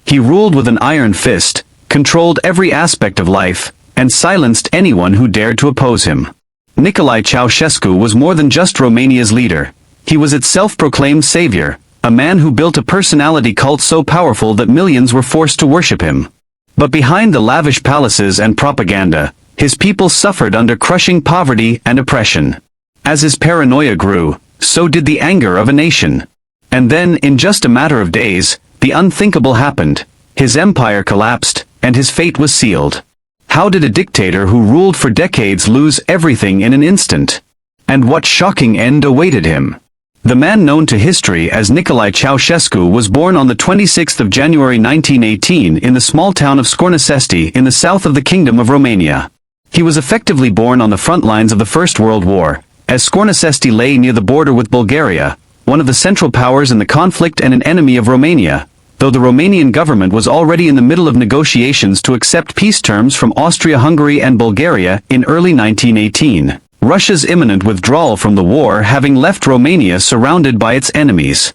He ruled with an iron fist, controlled every aspect of life, and silenced anyone who dared to oppose him. Nicolae Ceaușescu was more than just Romania's leader. He was its self-proclaimed savior, a man who built a personality cult so powerful that millions were forced to worship him. But behind the lavish palaces and propaganda, his people suffered under crushing poverty and oppression. As his paranoia grew, so did the anger of a nation. And then, in just a matter of days, the unthinkable happened. His empire collapsed, and his fate was sealed. How did a dictator who ruled for decades lose everything in an instant? And what shocking end awaited him? The man known to history as Nicolae Ceaușescu was born on the 26th of January 1918 in the small town of Scornăcești in the south of the Kingdom of Romania. He was effectively born on the front lines of the First World War, as Scornăcești lay near the border with Bulgaria, one of the central powers in the conflict and an enemy of Romania, though the Romanian government was already in the middle of negotiations to accept peace terms from Austria-Hungary and Bulgaria in early 1918. Russia's imminent withdrawal from the war having left Romania surrounded by its enemies.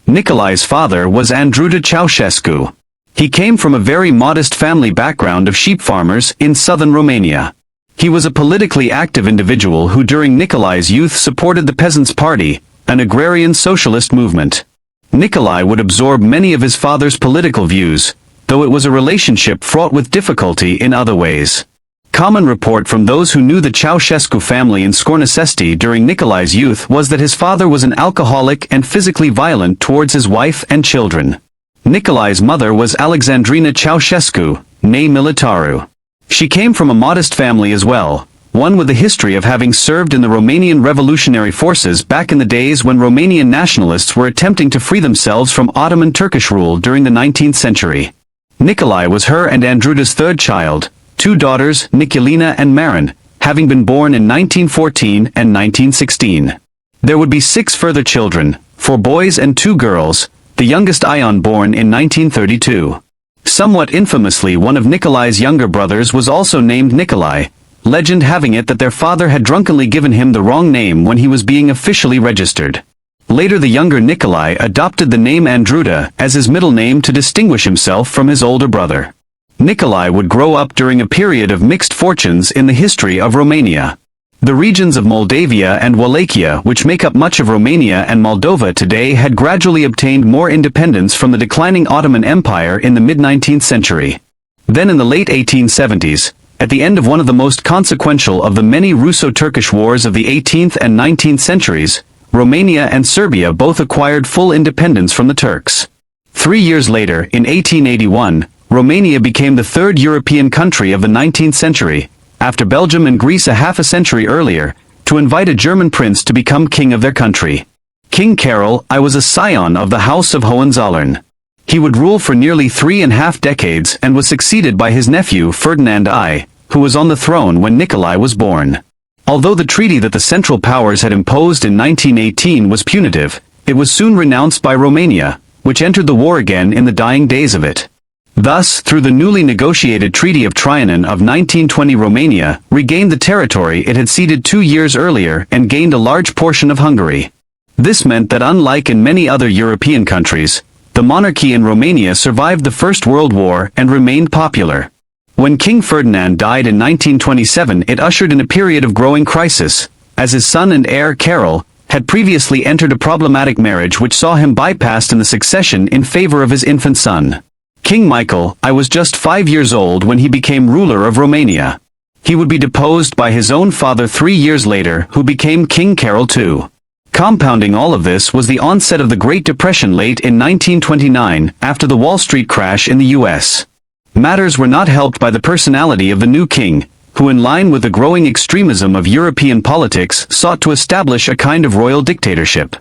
Nicolae's father was Andruda Ceaușescu. He came from a very modest family background of sheep farmers in southern Romania. He was a politically active individual who during Nicolae's youth supported the Peasants' Party, an agrarian socialist movement. Nicolae would absorb many of his father's political views, though it was a relationship fraught with difficulty in other ways. Common report from those who knew the Ceaușescu family in Scornăcești during Nicolae's youth was that his father was an alcoholic and physically violent towards his wife and children. Nicolae's mother was Alexandrina Ceaușescu, née Militaru. She came from a modest family as well, one with a history of having served in the Romanian revolutionary forces back in the days when Romanian nationalists were attempting to free themselves from Ottoman Turkish rule during the 19th century. Nicolae was her and Andruda's third child, two daughters, Nicolina and Marin, having been born in 1914 and 1916. There would be 6 further children, 4 boys and 2 girls, the youngest Ion born in 1932. Somewhat infamously, one of Nicolae's younger brothers was also named Nicolae, legend having it that their father had drunkenly given him the wrong name when he was being officially registered. Later the younger Nicolae adopted the name Andruda as his middle name to distinguish himself from his older brother. Nicolae would grow up during a period of mixed fortunes in the history of Romania. The regions of Moldavia and Wallachia, which make up much of Romania and Moldova today, had gradually obtained more independence from the declining Ottoman Empire in the mid-19th century. Then in the late 1870s, at the end of one of the most consequential of the many Russo-Turkish wars of the 18th and 19th centuries, Romania and Serbia both acquired full independence from the Turks. 3 years later, in 1881, Romania became the third European country of the 19th century, after Belgium and Greece a half a century earlier, to invite a German prince to become king of their country. King Carol I was a scion of the House of Hohenzollern. He would rule for nearly 3.5 decades and was succeeded by his nephew Ferdinand I, who was on the throne when Nicolae was born. Although the treaty that the Central Powers had imposed in 1918 was punitive, it was soon renounced by Romania, which entered the war again in the dying days of it. Thus, through the newly negotiated Treaty of Trianon of 1920, Romania regained the territory it had ceded 2 years earlier and gained a large portion of Hungary. This meant that unlike in many other European countries, the monarchy in Romania survived the First World War and remained popular. When King Ferdinand died in 1927, it ushered in a period of growing crisis, as his son and heir Carol had previously entered a problematic marriage which saw him bypassed in the succession in favor of his infant son. King Michael I was just 5 years old when he became ruler of Romania. He would be deposed by his own father 3 years later, who became King Carol II. Compounding all of this was the onset of the Great Depression late in 1929, after the Wall Street crash in the U.S. Matters were not helped by the personality of the new king, who in line with the growing extremism of European politics sought to establish a kind of royal dictatorship.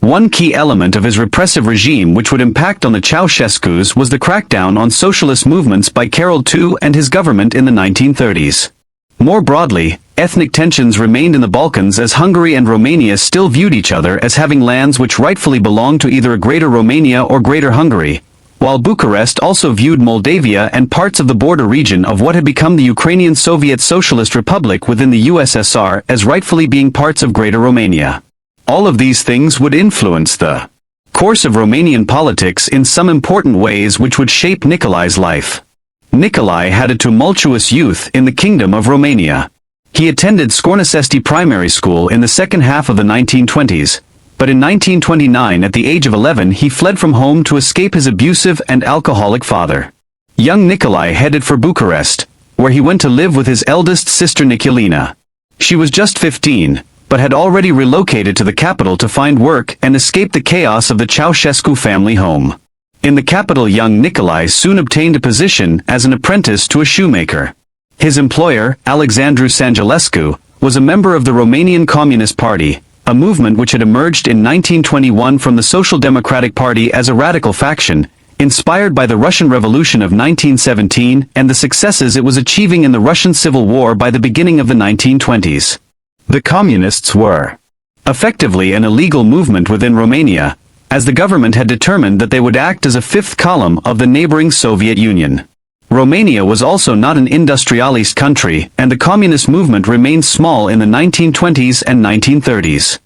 One key element of his repressive regime which would impact on the Ceaușescus was the crackdown on socialist movements by Carol II and his government in the 1930s. More broadly, ethnic tensions remained in the Balkans as Hungary and Romania still viewed each other as having lands which rightfully belonged to either a Greater Romania or Greater Hungary, while Bucharest also viewed Moldavia and parts of the border region of what had become the Ukrainian Soviet Socialist Republic within the USSR as rightfully being parts of Greater Romania. All of these things would influence the course of Romanian politics in some important ways which would shape Nicolae's life. Nicolae had a tumultuous youth in the Kingdom of Romania. He attended Scornăcești Primary School in the second half of the 1920s, but in 1929 at the age of 11 he fled from home to escape his abusive and alcoholic father. Young Nicolae headed for Bucharest, where he went to live with his eldest sister Nicolina. She was just 15, but had already relocated to the capital to find work and escape the chaos of the Ceaușescu family home. In the capital, young Nicolae soon obtained a position as an apprentice to a shoemaker. His employer, Alexandru Sangelescu, was a member of the Romanian Communist Party, a movement which had emerged in 1921 from the Social Democratic Party as a radical faction, inspired by the Russian Revolution of 1917 and the successes it was achieving in the Russian Civil War by the beginning of the 1920s. The Communists were effectively an illegal movement within Romania, as the government had determined that they would act as a fifth column of the neighboring Soviet Union. Romania was also not an industrialist country, and the communist movement remained small in the 1920s and 1930s.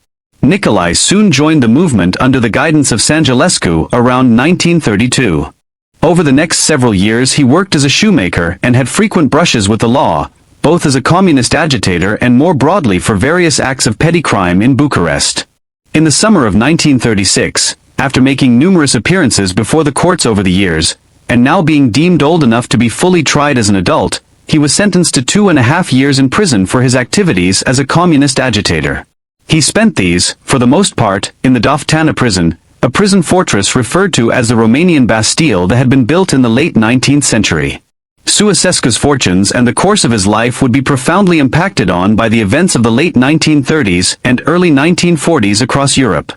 Nicolae soon joined the movement under the guidance of Sangelescu around 1932. Over the next several years he worked as a shoemaker and had frequent brushes with the law, both as a communist agitator and more broadly for various acts of petty crime in Bucharest. In the summer of 1936, after making numerous appearances before the courts over the years, and now being deemed old enough to be fully tried as an adult, he was sentenced to 2.5 years in prison for his activities as a communist agitator. He spent these, for the most part, in the Doftana prison, a prison fortress referred to as the Romanian Bastille that had been built in the late 19th century. Ceaușescu's fortunes and the course of his life would be profoundly impacted on by the events of the late 1930s and early 1940s across Europe.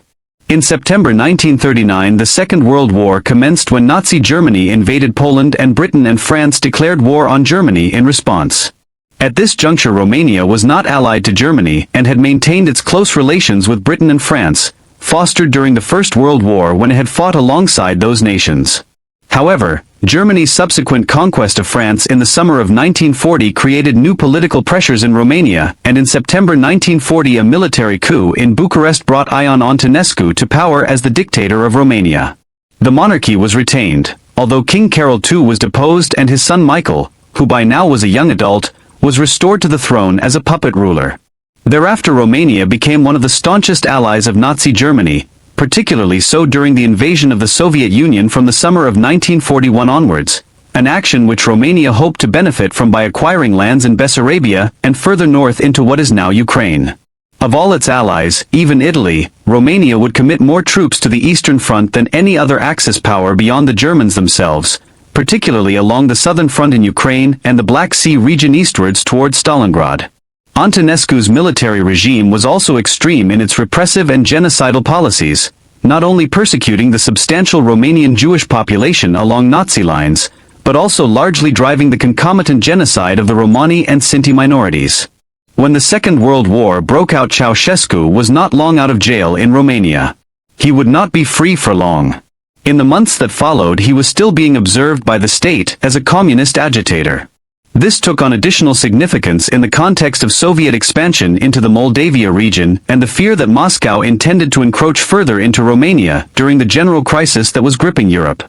In September 1939 the Second World War commenced when Nazi Germany invaded Poland and Britain and France declared war on Germany in response. At this juncture Romania was not allied to Germany and had maintained its close relations with Britain and France, fostered during the First World War when it had fought alongside those nations. However, Germany's subsequent conquest of France in the summer of 1940 created new political pressures in Romania, and in September 1940 a military coup in Bucharest brought Ion Antonescu to power as the dictator of Romania. The monarchy was retained, although King Carol II was deposed and his son Michael, who by now was a young adult, was restored to the throne as a puppet ruler. Thereafter Romania became one of the staunchest allies of Nazi Germany, particularly so during the invasion of the Soviet Union from the summer of 1941 onwards, an action which Romania hoped to benefit from by acquiring lands in Bessarabia and further north into what is now Ukraine. Of all its allies, even Italy, Romania would commit more troops to the Eastern Front than any other Axis power beyond the Germans themselves, particularly along the southern front in Ukraine and the Black Sea region eastwards towards Stalingrad. Antonescu's military regime was also extreme in its repressive and genocidal policies, not only persecuting the substantial Romanian Jewish population along Nazi lines, but also largely driving the concomitant genocide of the Romani and Sinti minorities. When the Second World War broke out, Ceaușescu was not long out of jail in Romania. He would not be free for long. In the months that followed he was still being observed by the state as a communist agitator. This took on additional significance in the context of Soviet expansion into the Moldavia region and the fear that Moscow intended to encroach further into Romania during the general crisis that was gripping Europe.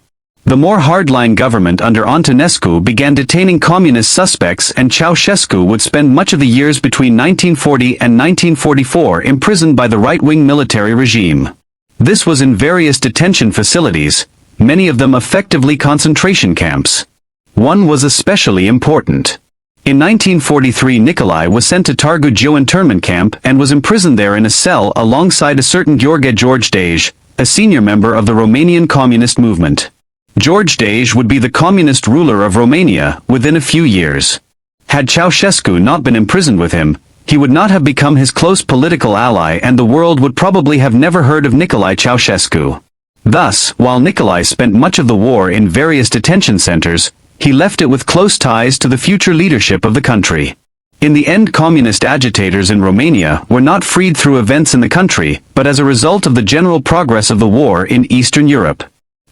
The more hardline government under Antonescu began detaining communist suspects, and Ceaușescu would spend much of the years between 1940 and 1944 imprisoned by the right-wing military regime. This was in various detention facilities, many of them effectively concentration camps. One was especially important. In 1943 Nicolae was sent to Târgu Jiu internment camp and was imprisoned there in a cell alongside a certain Gheorghe Dej, a senior member of the Romanian communist movement. George Dej would be the communist ruler of Romania within a few years. Had Ceaușescu not been imprisoned with him, he would not have become his close political ally, and the world would probably have never heard of Nicolae Ceaușescu. Thus, while Nicolae spent much of the war in various detention centers, he left it with close ties to the future leadership of the country. In the end, communist agitators in Romania were not freed through events in the country, but as a result of the general progress of the war in Eastern Europe.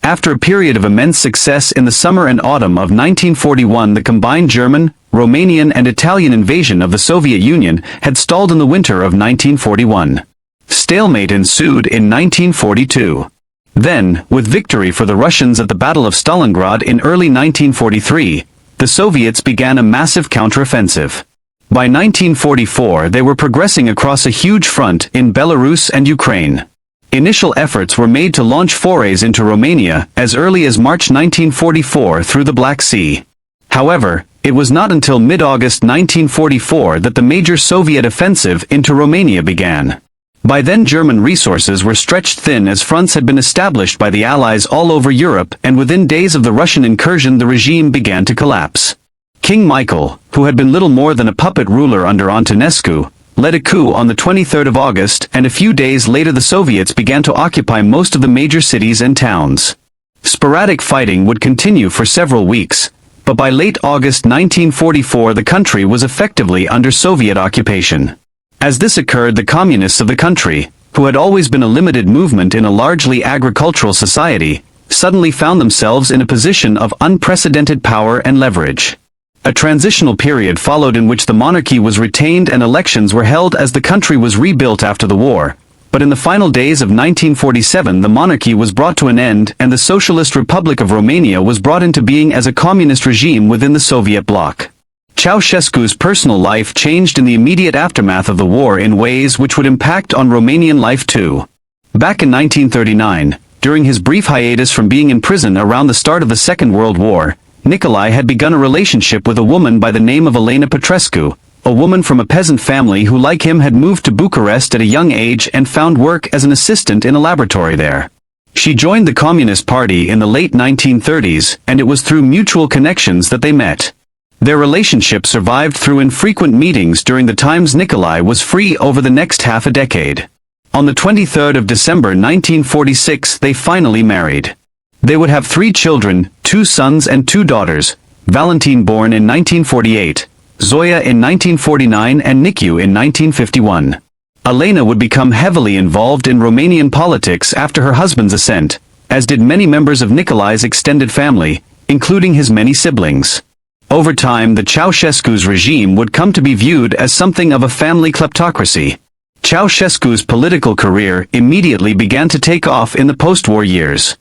After a period of immense success in the summer and autumn of 1941, the combined German, Romanian and Italian invasion of the Soviet Union had stalled in the winter of 1941. Stalemate ensued in 1942. Then, with victory for the Russians at the Battle of Stalingrad in early 1943, the Soviets began a massive counteroffensive. By 1944 they were progressing across a huge front in Belarus and Ukraine. Initial efforts were made to launch forays into Romania as early as March 1944 through the Black Sea. However, it was not until mid-August 1944 that the major Soviet offensive into Romania began. By then German resources were stretched thin as fronts had been established by the Allies all over Europe, and within days of the Russian incursion the regime began to collapse. King Michael, who had been little more than a puppet ruler under Antonescu, led a coup on the 23rd of August, and a few days later the Soviets began to occupy most of the major cities and towns. Sporadic fighting would continue for several weeks, but by late August 1944 the country was effectively under Soviet occupation. As this occurred, the communists of the country, who had always been a limited movement in a largely agricultural society, suddenly found themselves in a position of unprecedented power and leverage. A transitional period followed in which the monarchy was retained and elections were held as the country was rebuilt after the war, but in the final days of 1947 the monarchy was brought to an end and the Socialist Republic of Romania was brought into being as a communist regime within the Soviet bloc. Ceaușescu's personal life changed in the immediate aftermath of the war in ways which would impact on Romanian life too. Back in 1939, during his brief hiatus from being in prison around the start of the Second World War, Nicolae had begun a relationship with a woman by the name of Elena Petrescu, a woman from a peasant family who like him had moved to Bucharest at a young age and found work as an assistant in a laboratory there. She joined the Communist Party in the late 1930s, and it was through mutual connections that they met. Their relationship survived through infrequent meetings during the times Nicolae was free over the next half a decade. On the 23rd of December 1946 they finally married. They would have 3 children, 2 sons and 2 daughters, Valentin born in 1948, Zoya in 1949 and Nicu in 1951. Elena would become heavily involved in Romanian politics after her husband's ascent, as did many members of Nicolae's extended family, including his many siblings. Over time the Ceaușescu's regime would come to be viewed as something of a family kleptocracy. Ceaușescu's political career immediately began to take off in the post-war years.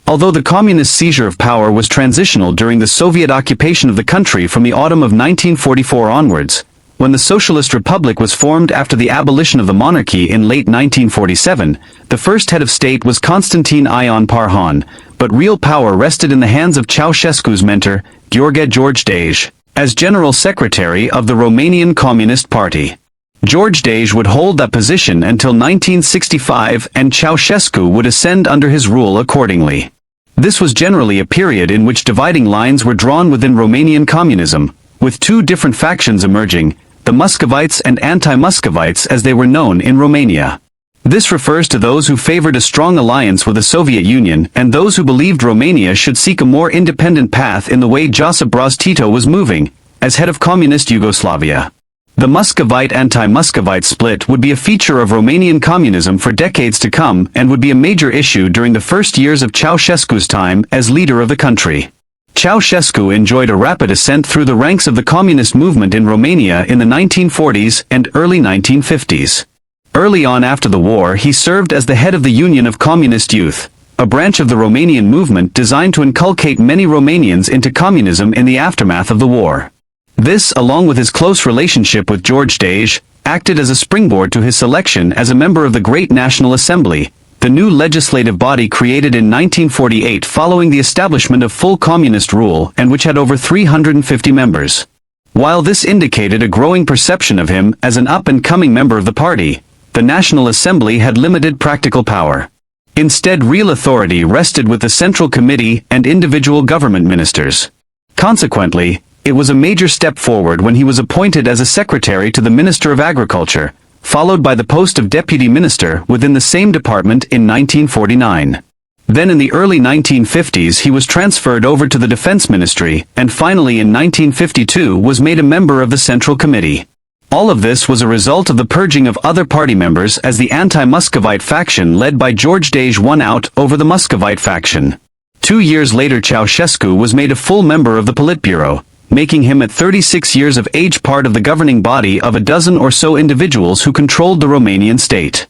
Although the communist seizure of power was transitional during the Soviet occupation of the country from the autumn of 1944 onwards, when the Socialist Republic was formed after the abolition of the monarchy in late 1947, the first head of state was Constantine Ion Parhan, but real power rested in the hands of Ceaușescu's mentor, George Dej, as General Secretary of the Romanian Communist Party. George Dej would hold that position until 1965 and Ceaușescu would ascend under his rule accordingly. This was generally a period in which dividing lines were drawn within Romanian communism, with 2 different factions emerging, the Muscovites and anti-Muscovites as they were known in Romania. This refers to those who favored a strong alliance with the Soviet Union and those who believed Romania should seek a more independent path in the way Josip Broz Tito was moving, as head of communist Yugoslavia. The Muscovite anti-Muscovite split would be a feature of Romanian communism for decades to come and would be a major issue during the first years of Ceaușescu's time as leader of the country. Ceaușescu enjoyed a rapid ascent through the ranks of the communist movement in Romania in the 1940s and early 1950s. Early on after the war he served as the head of the Union of Communist Youth, a branch of the Romanian movement designed to inculcate many Romanians into communism in the aftermath of the war. This, along with his close relationship with George Dej, acted as a springboard to his selection as a member of the Great National Assembly, the new legislative body created in 1948 following the establishment of full communist rule and which had over 350 members. While this indicated a growing perception of him as an up-and-coming member of the party, the National Assembly had limited practical power. Instead, real authority rested with the Central Committee and individual government ministers. Consequently, it was a major step forward when he was appointed as a secretary to the Minister of Agriculture, followed by the post of deputy minister within the same department in 1949. Then in the early 1950s he was transferred over to the Defense Ministry, and finally in 1952 was made a member of the Central Committee. All of this was a result of the purging of other party members as the anti-Muscovite faction led by George Dej won out over the Muscovite faction. 2 years later Ceaușescu was made a full member of the Politburo, making him at 36 years of age part of the governing body of a dozen or so individuals who controlled the Romanian state.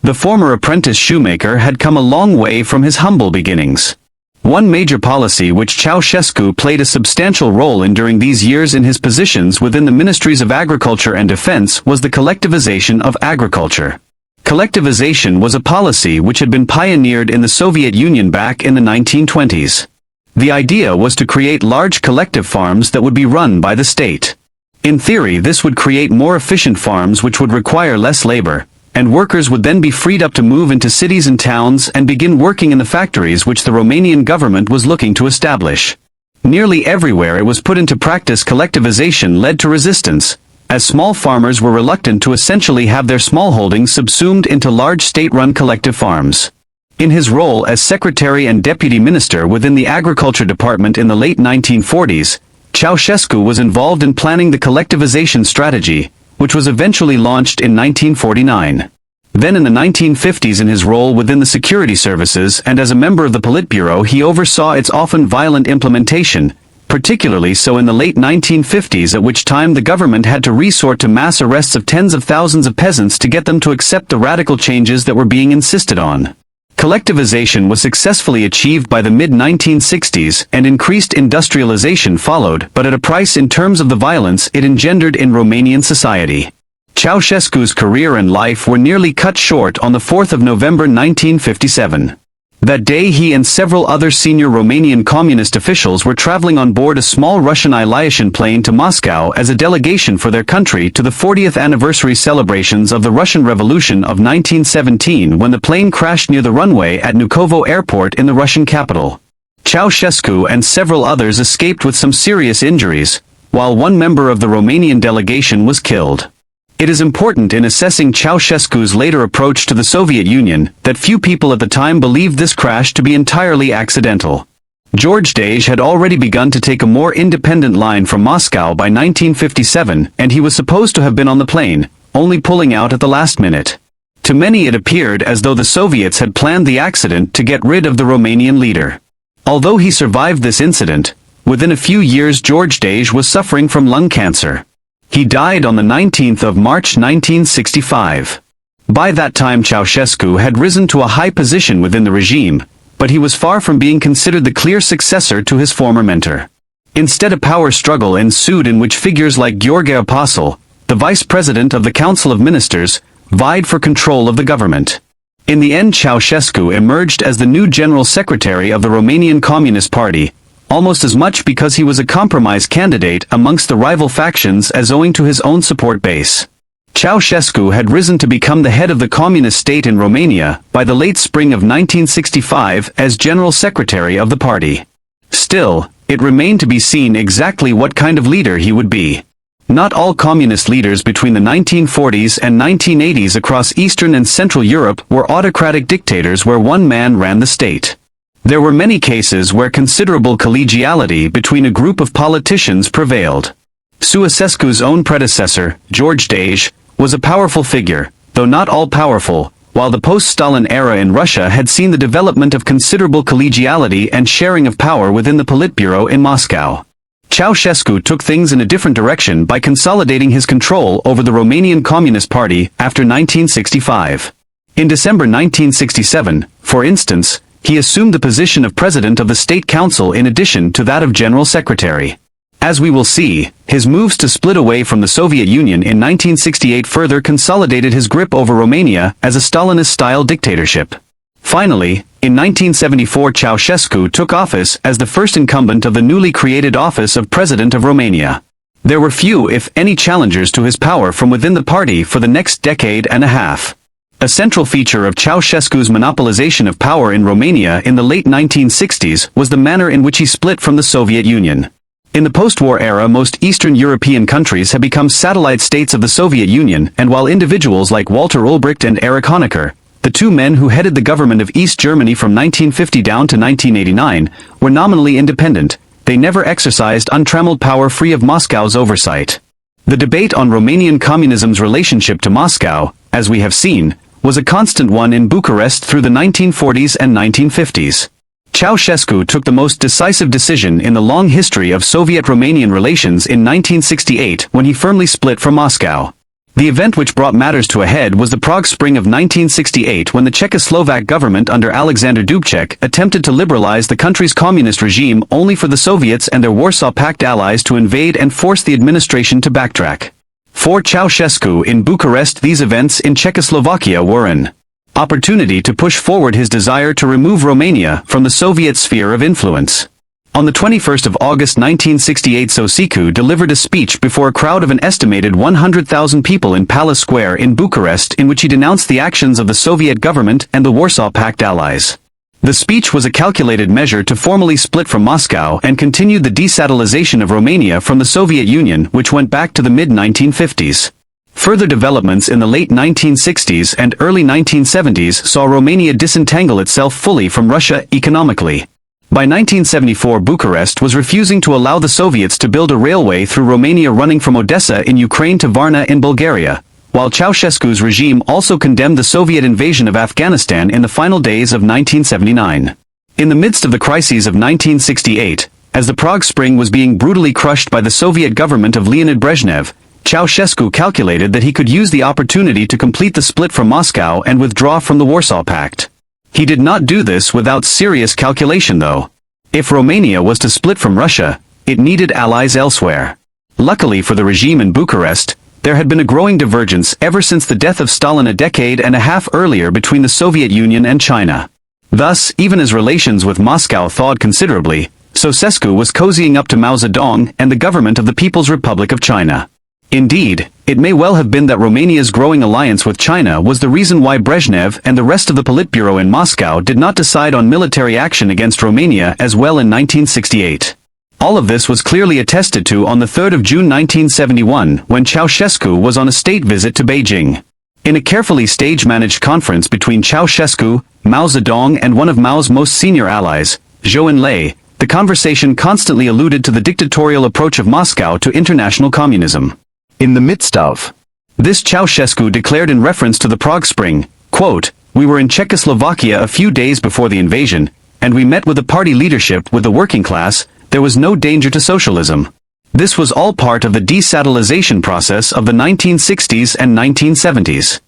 The former apprentice shoemaker had come a long way from his humble beginnings. One major policy which Ceaușescu played a substantial role in during these years in his positions within the Ministries of Agriculture and Defense was the collectivization of agriculture. Collectivization was a policy which had been pioneered in the Soviet Union back in the 1920s. The idea was to create large collective farms that would be run by the state. In theory, this would create more efficient farms which would require less labor, and workers would then be freed up to move into cities and towns and begin working in the factories which the Romanian government was looking to establish. Nearly everywhere it was put into practice. Collectivization led to resistance, as small farmers were reluctant to essentially have their small holdings subsumed into large state-run collective farms. In his role as Secretary and Deputy Minister within the Agriculture Department in the late 1940s, Ceaușescu was involved in planning the collectivization strategy, which was eventually launched in 1949. Then in the 1950s, in his role within the security services and as a member of the Politburo, he oversaw its often violent implementation, particularly so in the late 1950s, at which time the government had to resort to mass arrests of tens of thousands of peasants to get them to accept the radical changes that were being insisted on. Collectivization was successfully achieved by the mid-1960s, and increased industrialization followed, but at a price in terms of the violence it engendered in Romanian society. Ceaușescu's career and life were nearly cut short on the 4th of November 1957. That day he and several other senior Romanian communist officials were traveling on board a small Russian Ilyushin plane to Moscow as a delegation for their country to the 40th anniversary celebrations of the Russian Revolution of 1917, when the plane crashed near the runway at Vnukovo Airport in the Russian capital. Ceaușescu and several others escaped with some serious injuries, while one member of the Romanian delegation was killed. It is important in assessing Ceaușescu's later approach to the Soviet Union that few people at the time believed this crash to be entirely accidental. George Dej had already begun to take a more independent line from Moscow by 1957, and he was supposed to have been on the plane, only pulling out at the last minute. To many it appeared as though the Soviets had planned the accident to get rid of the Romanian leader. Although he survived this incident, within a few years George Dej was suffering from lung cancer. He died on the 19th of March 1965. By that time Ceaușescu had risen to a high position within the regime, but he was far from being considered the clear successor to his former mentor. Instead, a power struggle ensued in which figures like Gheorghe Apostol, the vice president of the Council of Ministers, vied for control of the government. In the end, Ceaușescu emerged as the new general secretary of the Romanian Communist Party, almost as much because he was a compromise candidate amongst the rival factions as owing to his own support base. Ceaușescu had risen to become the head of the communist state in Romania by the late spring of 1965 as general secretary of the party. Still, it remained to be seen exactly what kind of leader he would be. Not all communist leaders between the 1940s and 1980s across Eastern and Central Europe were autocratic dictators where one man ran the state. There were many cases where considerable collegiality between a group of politicians prevailed. Ceaușescu's own predecessor, George Dej, was a powerful figure, though not all-powerful, while the post-Stalin era in Russia had seen the development of considerable collegiality and sharing of power within the Politburo in Moscow. Ceaușescu took things in a different direction by consolidating his control over the Romanian Communist Party after 1965. In December 1967, for instance, he assumed the position of president of the State Council in addition to that of general secretary. As we will see, his moves to split away from the Soviet Union in 1968 further consolidated his grip over Romania as a Stalinist-style dictatorship. Finally, in 1974 Ceaușescu took office as the first incumbent of the newly created office of President of Romania. There were few, if any, challengers to his power from within the party for the next decade and a half. A central feature of Ceaușescu's monopolization of power in Romania in the late 1960s was the manner in which he split from the Soviet Union. In the post-war era, most Eastern European countries had become satellite states of the Soviet Union, and while individuals like Walter Ulbricht and Erich Honecker, the two men who headed the government of East Germany from 1950 down to 1989, were nominally independent, they never exercised untrammeled power free of Moscow's oversight. The debate on Romanian communism's relationship to Moscow, as we have seen, was a constant one in Bucharest through the 1940s and 1950s. Ceaușescu took the most decisive decision in the long history of Soviet-Romanian relations in 1968 when he firmly split from Moscow. The event which brought matters to a head was the Prague Spring of 1968, when the Czechoslovak government under Alexander Dubček attempted to liberalize the country's communist regime only for the Soviets and their Warsaw Pact allies to invade and force the administration to backtrack. For Ceaușescu in Bucharest, these events in Czechoslovakia were an opportunity to push forward his desire to remove Romania from the Soviet sphere of influence. On the 21st of August 1968, Ceaușescu delivered a speech before a crowd of an estimated 100,000 people in Palace Square in Bucharest, in which he denounced the actions of the Soviet government and the Warsaw Pact allies. The speech was a calculated measure to formally split from Moscow and continued the desatellization of Romania from the Soviet Union, which went back to the mid-1950s. Further developments in the late 1960s and early 1970s saw Romania disentangle itself fully from Russia economically. By 1974, Bucharest was refusing to allow the Soviets to build a railway through Romania running from Odessa in Ukraine to Varna in Bulgaria, while Ceaușescu's regime also condemned the Soviet invasion of Afghanistan in the final days of 1979. In the midst of the crises of 1968, as the Prague Spring was being brutally crushed by the Soviet government of Leonid Brezhnev, Ceaușescu calculated that he could use the opportunity to complete the split from Moscow and withdraw from the Warsaw Pact. He did not do this without serious calculation, though. If Romania was to split from Russia, it needed allies elsewhere. Luckily for the regime in Bucharest, there had been a growing divergence ever since the death of Stalin a decade and a half earlier between the Soviet Union and China. Thus, even as relations with Moscow thawed considerably, Ceaușescu was cozying up to Mao Zedong and the government of the People's Republic of China. Indeed, it may well have been that Romania's growing alliance with China was the reason why Brezhnev and the rest of the Politburo in Moscow did not decide on military action against Romania as well in 1968. All of this was clearly attested to on the 3rd of June 1971, when Ceaușescu was on a state visit to Beijing. In a carefully stage-managed conference between Ceaușescu, Mao Zedong and one of Mao's most senior allies, Zhou Enlai, the conversation constantly alluded to the dictatorial approach of Moscow to international communism. In the midst of this, Ceaușescu declared in reference to the Prague Spring, quote, "We were in Czechoslovakia a few days before the invasion, and we met with the party leadership with the working class. There was no danger to socialism. This was all part of the desatellization process of the 1960s and 1970s.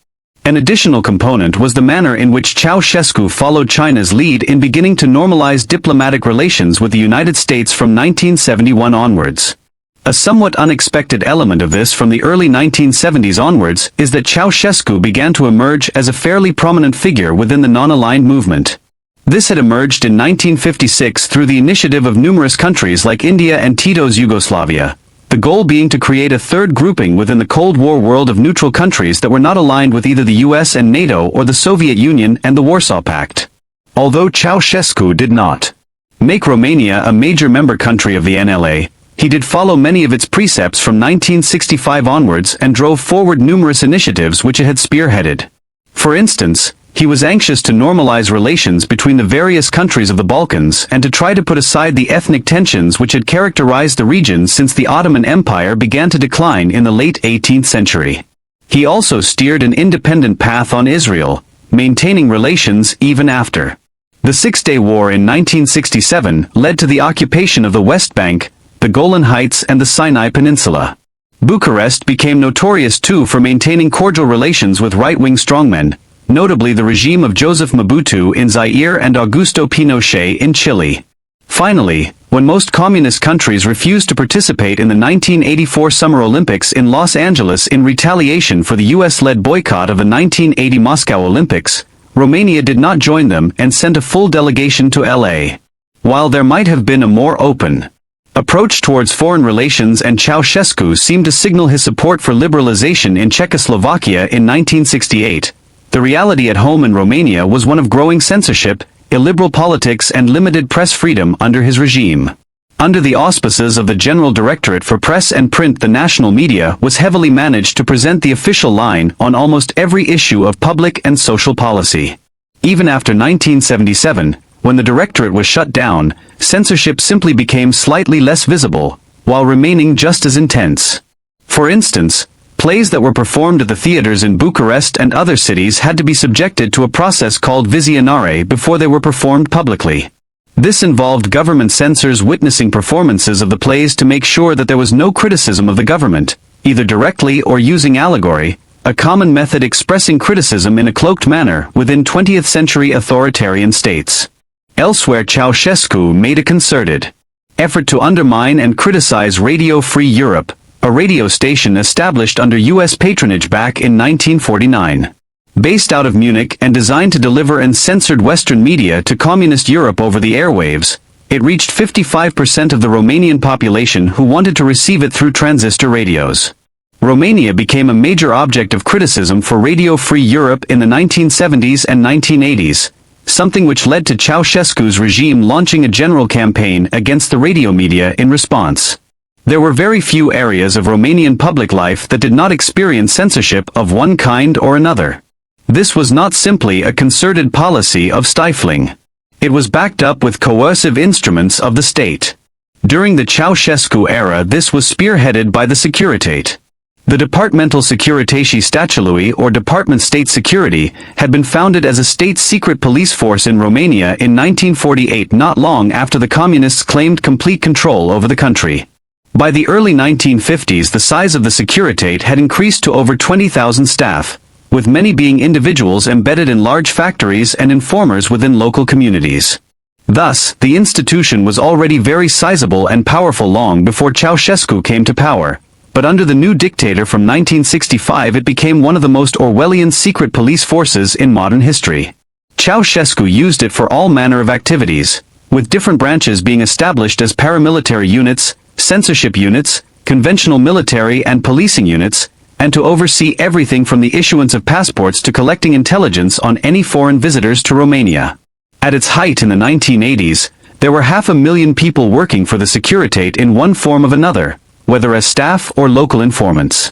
An additional component was the manner in which Ceaușescu followed China's lead in beginning to normalize diplomatic relations with the United States from 1971 onwards. A somewhat unexpected element of this from the early 1970s onwards is that Ceaușescu began to emerge as a fairly prominent figure within the non-aligned movement. This had emerged in 1956 through the initiative of numerous countries like India and Tito's Yugoslavia, the goal being to create a third grouping within the Cold War world of neutral countries that were not aligned with either the US and NATO or the Soviet Union and the Warsaw Pact. Although Ceaușescu did not make Romania a major member country of the NLA, he did follow many of its precepts from 1965 onwards and drove forward numerous initiatives which it had spearheaded. For instance, he was anxious to normalize relations between the various countries of the Balkans and to try to put aside the ethnic tensions which had characterized the region since the Ottoman Empire began to decline in the late 18th century. He also steered an independent path on Israel, maintaining relations even after the Six-Day War in 1967 led to the occupation of the West Bank, the Golan Heights and the Sinai Peninsula. Bucharest became notorious too for maintaining cordial relations with right-wing strongmen, notably the regime of Joseph Mobutu in Zaire and Augusto Pinochet in Chile. Finally, when most communist countries refused to participate in the 1984 Summer Olympics in Los Angeles in retaliation for the US-led boycott of the 1980 Moscow Olympics, Romania did not join them and sent a full delegation to LA. While there might have been a more open approach towards foreign relations and Ceaușescu seemed to signal his support for liberalization in Czechoslovakia in 1968, the reality at home in Romania was one of growing censorship, illiberal politics and limited press freedom under his regime. Under the auspices of the General Directorate for Press and Print, the national media was heavily managed to present the official line on almost every issue of public and social policy. Even after 1977, when the Directorate was shut down, censorship simply became slightly less visible, while remaining just as intense. For instance, plays that were performed at the theaters in Bucharest and other cities had to be subjected to a process called vizionare before they were performed publicly. This involved government censors witnessing performances of the plays to make sure that there was no criticism of the government, either directly or using allegory, a common method expressing criticism in a cloaked manner within 20th century authoritarian states. Elsewhere, Ceaușescu made a concerted effort to undermine and criticize Radio Free Europe, a radio station established under U.S. patronage back in 1949. Based out of Munich and designed to deliver uncensored Western media to communist Europe over the airwaves, it reached 55% of the Romanian population who wanted to receive it through transistor radios. Romania became a major object of criticism for Radio Free Europe in the 1970s and 1980s, something which led to Ceaușescu's regime launching a general campaign against the radio media in response. There were very few areas of Romanian public life that did not experience censorship of one kind or another. This was not simply a concerted policy of stifling. It was backed up with coercive instruments of the state. During the Ceaușescu era, this was spearheaded by the Securitate. The Departamental Securitate Statului, or Department State Security, had been founded as a state secret police force in Romania in 1948, not long after the communists claimed complete control over the country. By the early 1950s, the size of the Securitate had increased to over 20,000 staff, with many being individuals embedded in large factories and informers within local communities. Thus, the institution was already very sizable and powerful long before Ceaușescu came to power. But under the new dictator from 1965, it became one of the most Orwellian secret police forces in modern history. Ceaușescu used it for all manner of activities, with different branches being established as paramilitary units, censorship units, conventional military and policing units, and to oversee everything from the issuance of passports to collecting intelligence on any foreign visitors to Romania. At its height in the 1980s, there were 500,000 people working for the Securitate in one form or another, whether as staff or local informants.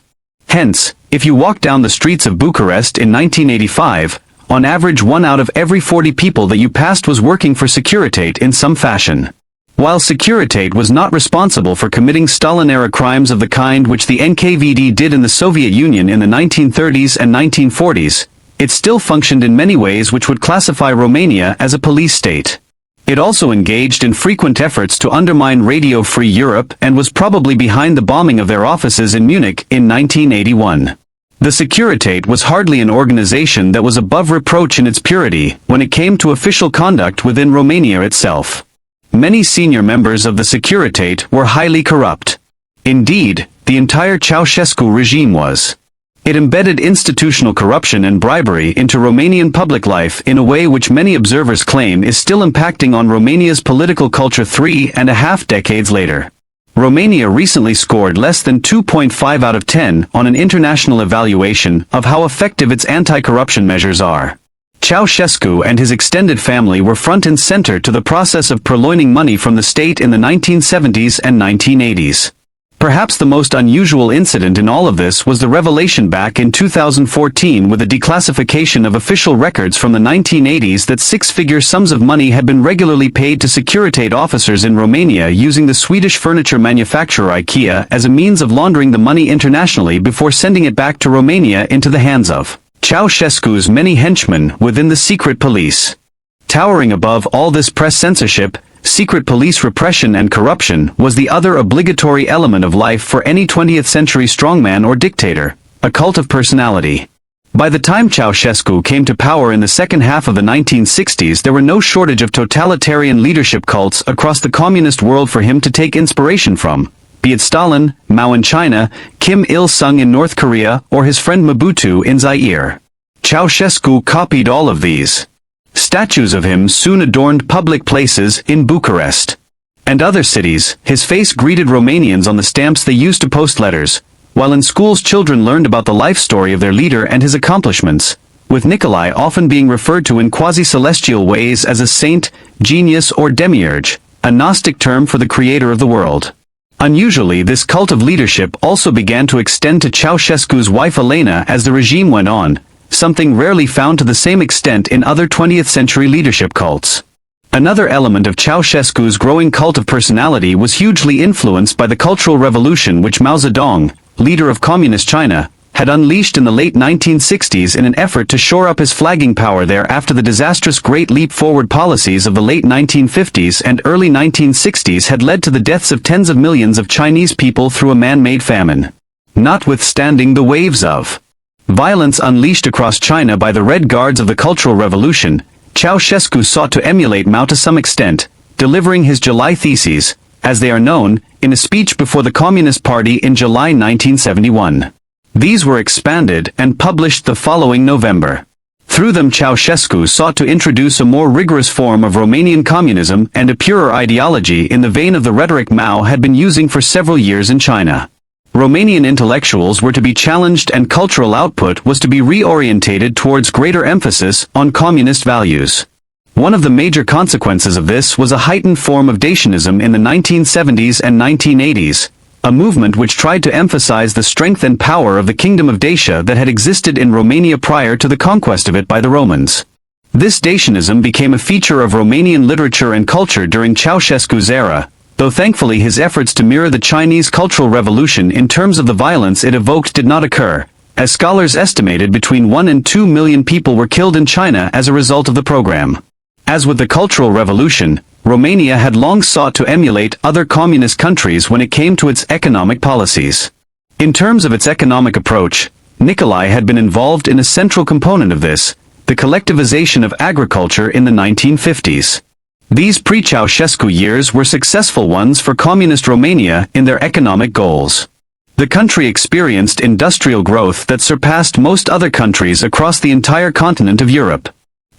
Hence, if you walk down the streets of Bucharest in 1985, on average 1 out of every 40 people that you passed was working for Securitate in some fashion. While Securitate was not responsible for committing Stalin-era crimes of the kind which the NKVD did in the Soviet Union in the 1930s and 1940s, it still functioned in many ways which would classify Romania as a police state. It also engaged in frequent efforts to undermine Radio Free Europe and was probably behind the bombing of their offices in Munich in 1981. The Securitate was hardly an organization that was above reproach in its purity when it came to official conduct within Romania itself. Many senior members of the Securitate were highly corrupt. Indeed, the entire Ceaușescu regime was. It embedded institutional corruption and bribery into Romanian public life in a way which many observers claim is still impacting on Romania's political culture 3.5 decades later. Romania recently scored less than 2.5 out of 10 on an international evaluation of how effective its anti-corruption measures are. Ceaușescu and his extended family were front and center to the process of purloining money from the state in the 1970s and 1980s. Perhaps the most unusual incident in all of this was the revelation back in 2014 with the declassification of official records from the 1980s that six-figure sums of money had been regularly paid to Securitate officers in Romania using the Swedish furniture manufacturer IKEA as a means of laundering the money internationally before sending it back to Romania into the hands of Ceaușescu's many henchmen within the secret police. Towering above all this press censorship, secret police repression and corruption was the other obligatory element of life for any 20th century strongman or dictator, a cult of personality. By the time Ceaușescu came to power in the second half of the 1960s, there were no shortage of totalitarian leadership cults across the communist world for him to take inspiration from, be it Stalin, Mao in China, Kim Il-sung in North Korea, or his friend Mobutu in Zaire. Ceaușescu copied all of these. Statues of him soon adorned public places in Bucharest and other cities. His face greeted Romanians on the stamps they used to post letters, while in schools children learned about the life story of their leader and his accomplishments, with Nicolae often being referred to in quasi-celestial ways as a saint, genius or demiurge, a Gnostic term for the creator of the world. Unusually, this cult of leadership also began to extend to Ceaușescu's wife Elena as the regime went on, something rarely found to the same extent in other 20th century leadership cults. Another element of Ceaușescu's growing cult of personality was hugely influenced by the Cultural Revolution which Mao Zedong, leader of Communist China, had unleashed in the late 1960s in an effort to shore up his flagging power there after the disastrous Great Leap Forward policies of the late 1950s and early 1960s had led to the deaths of tens of millions of Chinese people through a man-made famine. Notwithstanding the waves of violence unleashed across China by the Red Guards of the Cultural Revolution, Ceaușescu sought to emulate Mao to some extent, delivering his July Theses, as they are known, in a speech before the Communist Party in July 1971. These were expanded and published the following November. Through them Ceaușescu sought to introduce a more rigorous form of Romanian communism and a purer ideology in the vein of the rhetoric Mao had been using for several years in China. Romanian intellectuals were to be challenged and cultural output was to be reorientated towards greater emphasis on communist values. One of the major consequences of this was a heightened form of Dacianism in the 1970s and 1980s, a movement which tried to emphasize the strength and power of the Kingdom of Dacia that had existed in Romania prior to the conquest of it by the Romans. This Dacianism became a feature of Romanian literature and culture during Ceaușescu's era, though thankfully his efforts to mirror the Chinese Cultural Revolution in terms of the violence it evoked did not occur, as scholars estimated between 1 and 2 million people were killed in China as a result of the program. As with the Cultural Revolution, Romania had long sought to emulate other communist countries when it came to its economic policies. In terms of its economic approach, Nicolae had been involved in a central component of this, the collectivization of agriculture in the 1950s. These pre-Ceaușescu years were successful ones for communist Romania in their economic goals. The country experienced industrial growth that surpassed most other countries across the entire continent of Europe.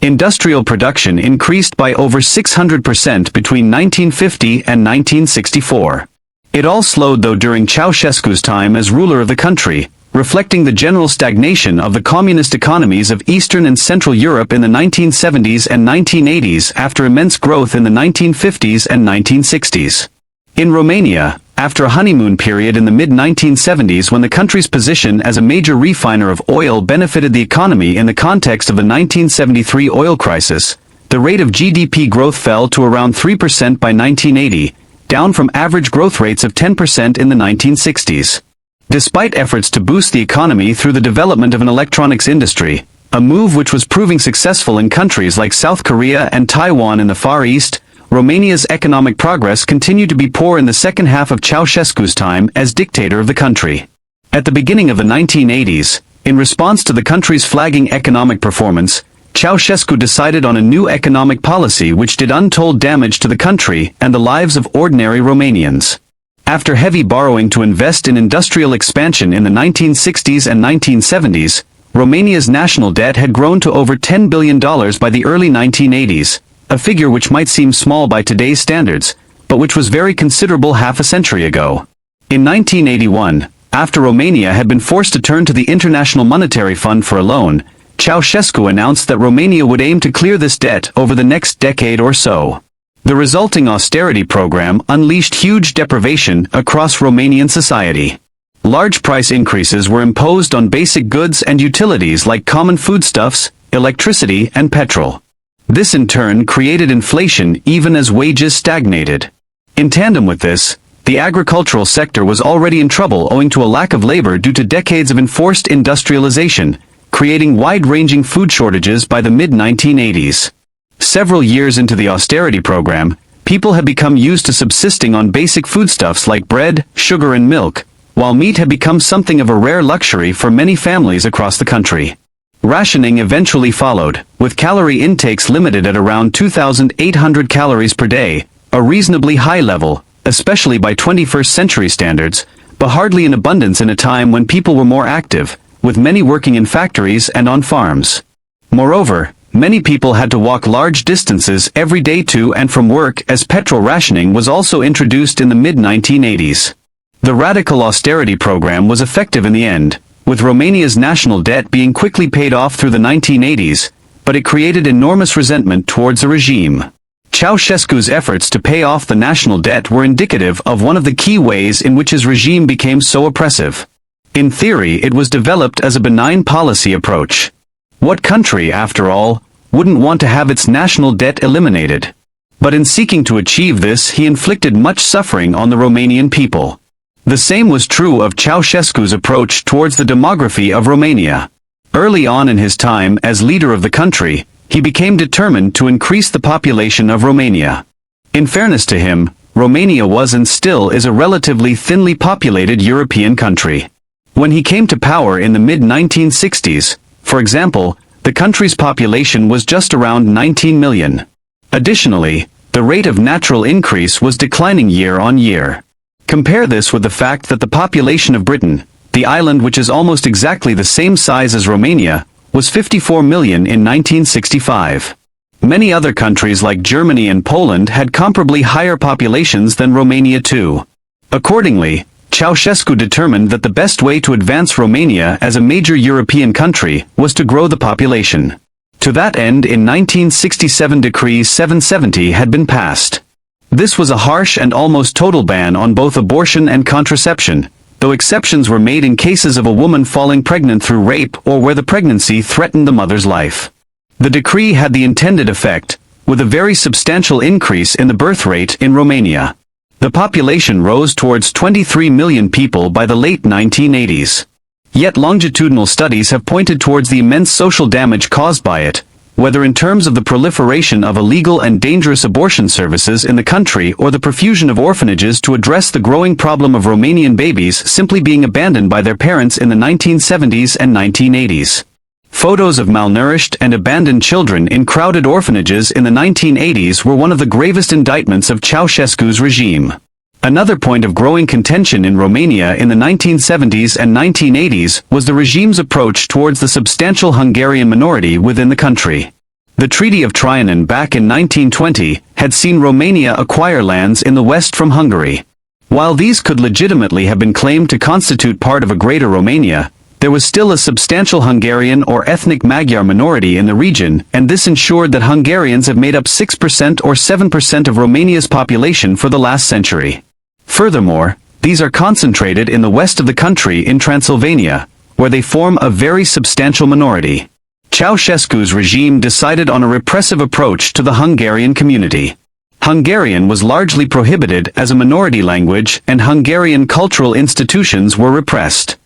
Industrial production increased by over 600% between 1950 and 1964. It all slowed though during Ceaușescu's time as ruler of the country, reflecting the general stagnation of the communist economies of Eastern and Central Europe in the 1970s and 1980s after immense growth in the 1950s and 1960s. In Romania, after a honeymoon period in the mid-1970s when the country's position as a major refiner of oil benefited the economy in the context of the 1973 oil crisis, the rate of GDP growth fell to around 3% by 1980, down from average growth rates of 10% in the 1960s. Despite efforts to boost the economy through the development of an electronics industry, a move which was proving successful in countries like South Korea and Taiwan in the Far East, Romania's economic progress continued to be poor in the second half of Ceaușescu's time as dictator of the country. At the beginning of the 1980s, in response to the country's flagging economic performance, Ceaușescu decided on a new economic policy which did untold damage to the country and the lives of ordinary Romanians. After heavy borrowing to invest in industrial expansion in the 1960s and 1970s, Romania's national debt had grown to over $10 billion by the early 1980s, a figure which might seem small by today's standards, but which was very considerable half a century ago. In 1981, after Romania had been forced to turn to the International Monetary Fund for a loan, Ceaușescu announced that Romania would aim to clear this debt over the next decade or so. The resulting austerity program unleashed huge deprivation across Romanian society. Large price increases were imposed on basic goods and utilities like common foodstuffs, electricity and petrol. This in turn created inflation even as wages stagnated. In tandem with this, the agricultural sector was already in trouble owing to a lack of labor due to decades of enforced industrialization, creating wide-ranging food shortages by the mid-1980s. Several years into the austerity program, people had become used to subsisting on basic foodstuffs like bread, sugar and milk, while meat had become something of a rare luxury for many families across the country. Rationing eventually followed, with calorie intakes limited at around 2,800 calories per day, a reasonably high level, especially by 21st century standards, but hardly in abundance in a time when people were more active, with many working in factories and on farms. Moreover, many people had to walk large distances every day to and from work as petrol rationing was also introduced in the mid-1980s. The radical austerity program was effective in the end, with Romania's national debt being quickly paid off through the 1980s, but it created enormous resentment towards the regime. Ceaușescu's efforts to pay off the national debt were indicative of one of the key ways in which his regime became so oppressive. In theory, it was developed as a benign policy approach. What country, after all, wouldn't want to have its national debt eliminated? But in seeking to achieve this, he inflicted much suffering on the Romanian people. The same was true of Ceaușescu's approach towards the demography of Romania. Early on in his time as leader of the country, he became determined to increase the population of Romania. In fairness to him, Romania was and still is a relatively thinly populated European country. When he came to power in the mid-1960s, for example, the country's population was just around 19 million. Additionally, the rate of natural increase was declining year on year. Compare this with the fact that the population of Britain, the island which is almost exactly the same size as Romania, was 54 million in 1965. Many other countries like Germany and Poland had comparably higher populations than Romania too. Accordingly, Ceaușescu determined that the best way to advance Romania as a major European country was to grow the population. To that end, in 1967 Decree 770 had been passed. This was a harsh and almost total ban on both abortion and contraception, though exceptions were made in cases of a woman falling pregnant through rape or where the pregnancy threatened the mother's life. The decree had the intended effect, with a very substantial increase in the birth rate in Romania. The population rose towards 23 million people by the late 1980s. Yet longitudinal studies have pointed towards the immense social damage caused by it, whether in terms of the proliferation of illegal and dangerous abortion services in the country or the profusion of orphanages to address the growing problem of Romanian babies simply being abandoned by their parents in the 1970s and 1980s. Photos of malnourished and abandoned children in crowded orphanages in the 1980s were one of the gravest indictments of Ceaușescu's regime. Another point of growing contention in Romania in the 1970s and 1980s was the regime's approach towards the substantial Hungarian minority within the country. The Treaty of Trianon back in 1920 had seen Romania acquire lands in the west from Hungary. While these could legitimately have been claimed to constitute part of a greater Romania, there was still a substantial Hungarian or ethnic Magyar minority in the region, and this ensured that Hungarians have made up 6% or 7% of Romania's population for the last century. Furthermore, these are concentrated in the west of the country in Transylvania, where they form a very substantial minority. Ceaușescu's regime decided on a repressive approach to the Hungarian community. Hungarian was largely prohibited as a minority language, and Hungarian cultural institutions were repressed.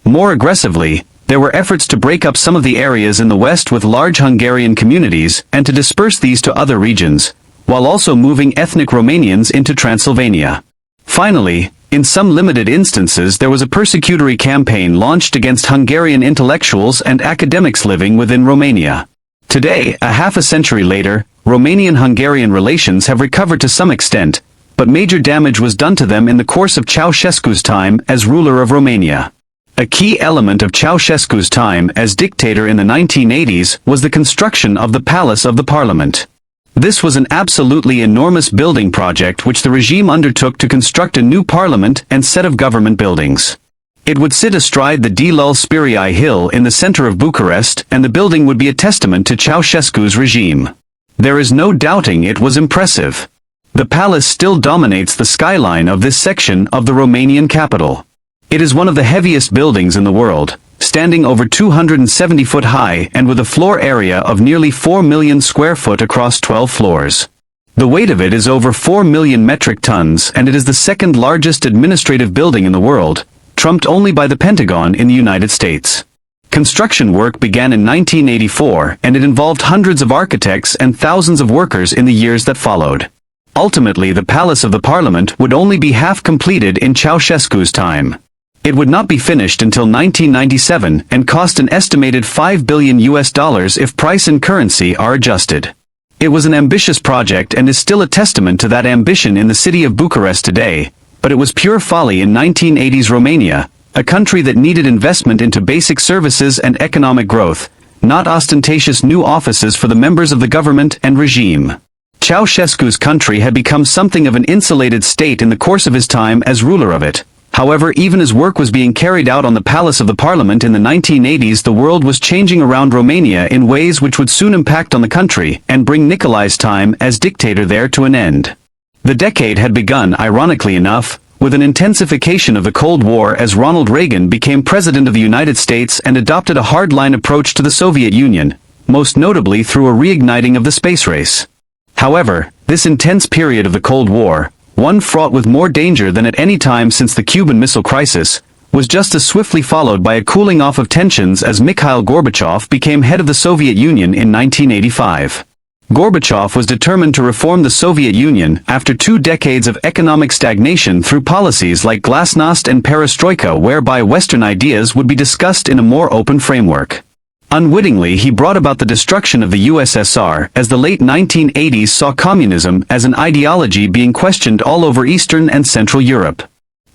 More aggressively, there were efforts to break up some of the areas in the west with large Hungarian communities and to disperse these to other regions, while also moving ethnic Romanians into Transylvania. Finally, in some limited instances there was a persecutory campaign launched against Hungarian intellectuals and academics living within Romania. Today, a half a century later, Romanian-Hungarian relations have recovered to some extent, but major damage was done to them in the course of Ceaușescu's time as ruler of Romania. A key element of Ceaușescu's time as dictator in the 1980s was the construction of the Palace of the Parliament. This was an absolutely enormous building project which the regime undertook to construct a new parliament and set of government buildings. It would sit astride the Dealul Spirii hill in the center of Bucharest, and the building would be a testament to Ceaușescu's regime. There is no doubting it was impressive. The palace still dominates the skyline of this section of the Romanian capital. It is one of the heaviest buildings in the world, standing over 270 foot high and with a floor area of nearly 4 million square foot across 12 floors. The weight of it is over 4 million metric tons, and it is the second largest administrative building in the world, trumped only by the Pentagon in the United States. Construction work began in 1984, and it involved hundreds of architects and thousands of workers in the years that followed. Ultimately, the Palace of the Parliament would only be half completed in Ceaușescu's time. It would not be finished until 1997 and cost an estimated $5 billion if price and currency are adjusted. It was an ambitious project and is still a testament to that ambition in the city of Bucharest today, but it was pure folly in 1980s Romania, a country that needed investment into basic services and economic growth, not ostentatious new offices for the members of the government and regime. Ceaușescu's country had become something of an insulated state in the course of his time as ruler of it. However, even as work was being carried out on the Palace of the Parliament in the 1980s, the world was changing around Romania in ways which would soon impact on the country and bring Nicolae's time as dictator there to an end. The decade had begun, ironically enough, with an intensification of the Cold War as Ronald Reagan became President of the United States and adopted a hardline approach to the Soviet Union, most notably through a reigniting of the space race. However, this intense period of the Cold War, one fraught with more danger than at any time since the Cuban Missile Crisis, was just as swiftly followed by a cooling off of tensions as Mikhail Gorbachev became head of the Soviet Union in 1985. Gorbachev was determined to reform the Soviet Union after 2 decades of economic stagnation through policies like glasnost and perestroika, whereby Western ideas would be discussed in a more open framework. Unwittingly, he brought about the destruction of the USSR, as the late 1980s saw communism as an ideology being questioned all over Eastern and Central Europe.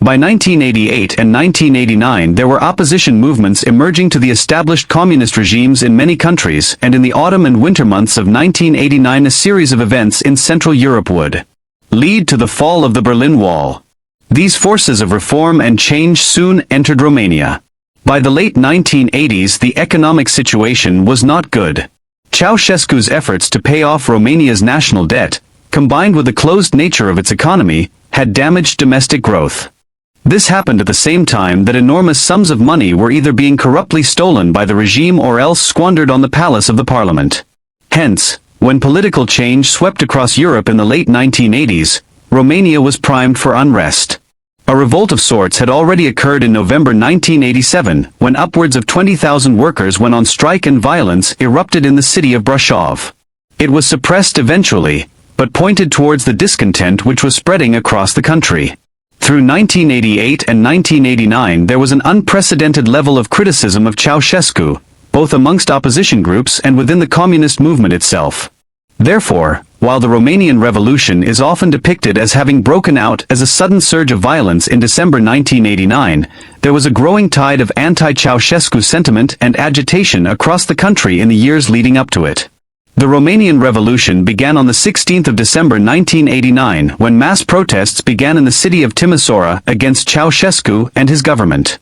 By 1988 and 1989 there were opposition movements emerging to the established communist regimes in many countries, and in the autumn and winter months of 1989 a series of events in Central Europe would lead to the fall of the Berlin Wall. These forces of reform and change soon entered Romania. By the late 1980s the economic situation was not good. Ceaușescu's efforts to pay off Romania's national debt, combined with the closed nature of its economy, had damaged domestic growth. This happened at the same time that enormous sums of money were either being corruptly stolen by the regime or else squandered on the palace of the parliament. Hence, when political change swept across Europe in the late 1980s, Romania was primed for unrest. A revolt of sorts had already occurred in November 1987, when upwards of 20,000 workers went on strike and violence erupted in the city of Brașov. It was suppressed eventually, but pointed towards the discontent which was spreading across the country. Through 1988 and 1989 there was an unprecedented level of criticism of Ceaușescu, both amongst opposition groups and within the communist movement itself. Therefore, while the Romanian Revolution is often depicted as having broken out as a sudden surge of violence in December 1989, there was a growing tide of anti-Ceaușescu sentiment and agitation across the country in the years leading up to it. The Romanian Revolution began on the 16th of December 1989 when mass protests began in the city of Timișoara against Ceaușescu and his government.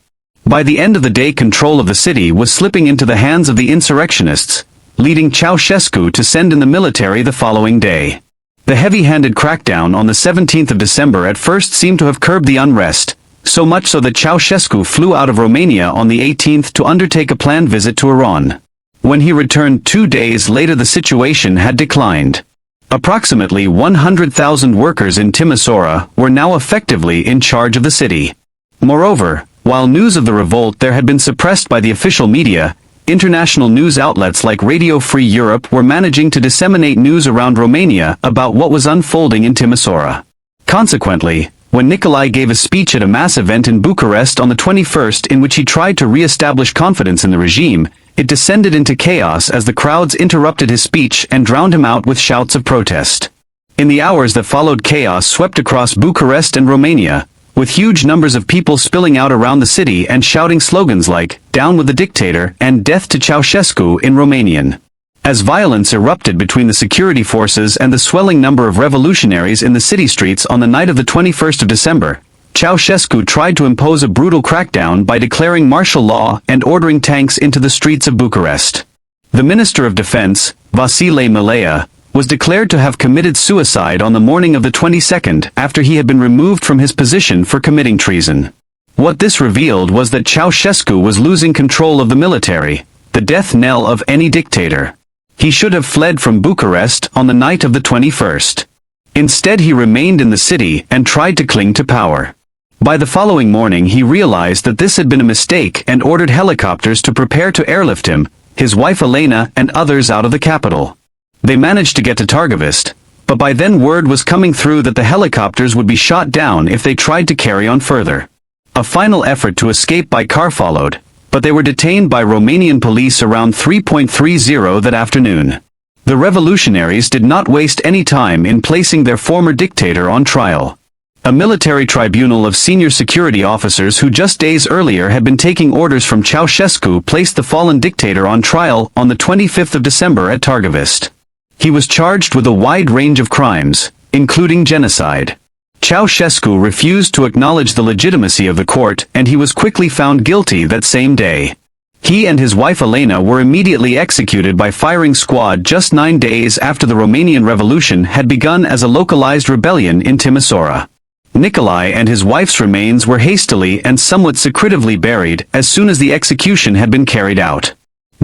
By the end of the day control of the city was slipping into the hands of the insurrectionists, leading Ceaușescu to send in the military the following day. The heavy-handed crackdown on the 17th of December at first seemed to have curbed the unrest, so much so that Ceaușescu flew out of Romania on the 18th to undertake a planned visit to Iran. When he returned 2 days later the situation had declined. Approximately 100,000 workers in Timișoara were now effectively in charge of the city. Moreover, while news of the revolt there had been suppressed by the official media, international news outlets like Radio Free Europe were managing to disseminate news around Romania about what was unfolding in Timișoara. Consequently, when Nicolae gave a speech at a mass event in Bucharest on the 21st in which he tried to re-establish confidence in the regime, it descended into chaos as the crowds interrupted his speech and drowned him out with shouts of protest. In the hours that followed, chaos swept across Bucharest and Romania, with huge numbers of people spilling out around the city and shouting slogans like, "Down with the dictator" and "Death to Ceaușescu" in Romanian. As violence erupted between the security forces and the swelling number of revolutionaries in the city streets on the night of the 21st of December, Ceaușescu tried to impose a brutal crackdown by declaring martial law and ordering tanks into the streets of Bucharest. The Minister of Defense, Vasile Milea, was declared to have committed suicide on the morning of the 22nd after he had been removed from his position for committing treason. What this revealed was that Ceaușescu was losing control of the military, the death knell of any dictator. He should have fled from Bucharest on the night of the 21st. Instead he remained in the city and tried to cling to power. By the following morning he realized that this had been a mistake and ordered helicopters to prepare to airlift him, his wife Elena and others out of the capital. They managed to get to Targovist, but by then word was coming through that the helicopters would be shot down if they tried to carry on further. A final effort to escape by car followed, but they were detained by Romanian police around 3:30 that afternoon. The revolutionaries did not waste any time in placing their former dictator on trial. A military tribunal of senior security officers who just days earlier had been taking orders from Ceaușescu placed the fallen dictator on trial on the 25th of December at Targovist. He was charged with a wide range of crimes, including genocide. Ceaușescu refused to acknowledge the legitimacy of the court and he was quickly found guilty that same day. He and his wife Elena were immediately executed by firing squad just 9 days after the Romanian Revolution had begun as a localized rebellion in Timișoara. Nicolae and his wife's remains were hastily and somewhat secretively buried as soon as the execution had been carried out.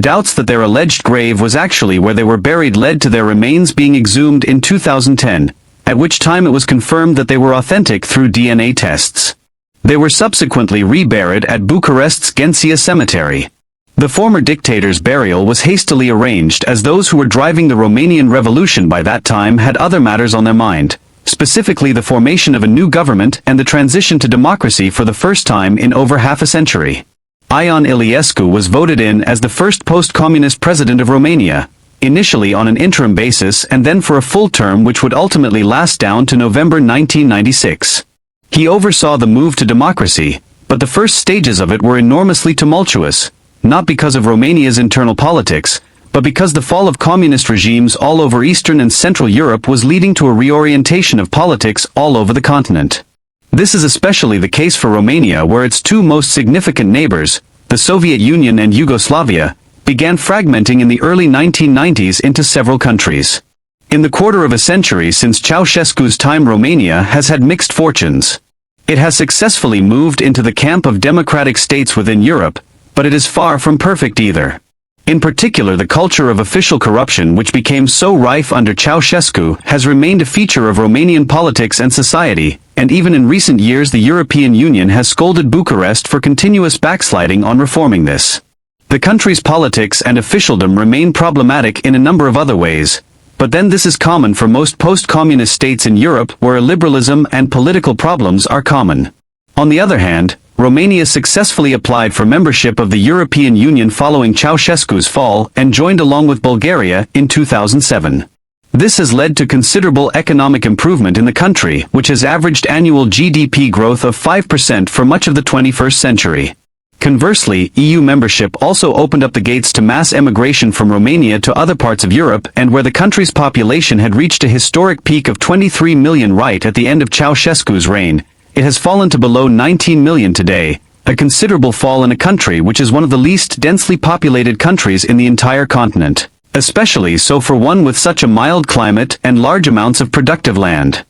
Doubts that their alleged grave was actually where they were buried led to their remains being exhumed in 2010, at which time it was confirmed that they were authentic through DNA tests. They were subsequently reburied at Bucharest's Ghencea Cemetery. The former dictator's burial was hastily arranged as those who were driving the Romanian Revolution by that time had other matters on their mind, specifically the formation of a new government and the transition to democracy for the first time in over half a century. Ion Iliescu was voted in as the first post-communist president of Romania, initially on an interim basis and then for a full term which would ultimately last down to November 1996. He oversaw the move to democracy, but the first stages of it were enormously tumultuous, not because of Romania's internal politics, but because the fall of communist regimes all over Eastern and Central Europe was leading to a reorientation of politics all over the continent. This is especially the case for Romania, where its two most significant neighbors, the Soviet Union and Yugoslavia, began fragmenting in the early 1990s into several countries. In the quarter of a century since Ceaușescu's time, Romania has had mixed fortunes. It has successfully moved into the camp of democratic states within Europe, but it is far from perfect either. In particular, the culture of official corruption, which became so rife under Ceaușescu, has remained a feature of Romanian politics and society, and even in recent years the European Union has scolded Bucharest for continuous backsliding on reforming this. The country's politics and officialdom remain problematic in a number of other ways, but then this is common for most post-communist states in Europe where liberalism and political problems are common. On the other hand, Romania successfully applied for membership of the European Union following Ceaușescu's fall and joined along with Bulgaria in 2007. This has led to considerable economic improvement in the country, which has averaged annual GDP growth of 5% for much of the 21st century. Conversely, EU membership also opened up the gates to mass emigration from Romania to other parts of Europe, and where the country's population had reached a historic peak of 23 million right at the end of Ceaușescu's reign, it has fallen to below 19 million today, a considerable fall in a country which is one of the least densely populated countries in the entire continent, especially so for one with such a mild climate and large amounts of productive land.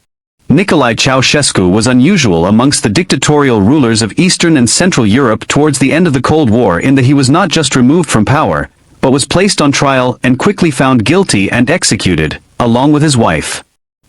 Nicolae Ceaușescu was unusual amongst the dictatorial rulers of Eastern and Central Europe towards the end of the Cold War in that he was not just removed from power, but was placed on trial and quickly found guilty and executed, along with his wife.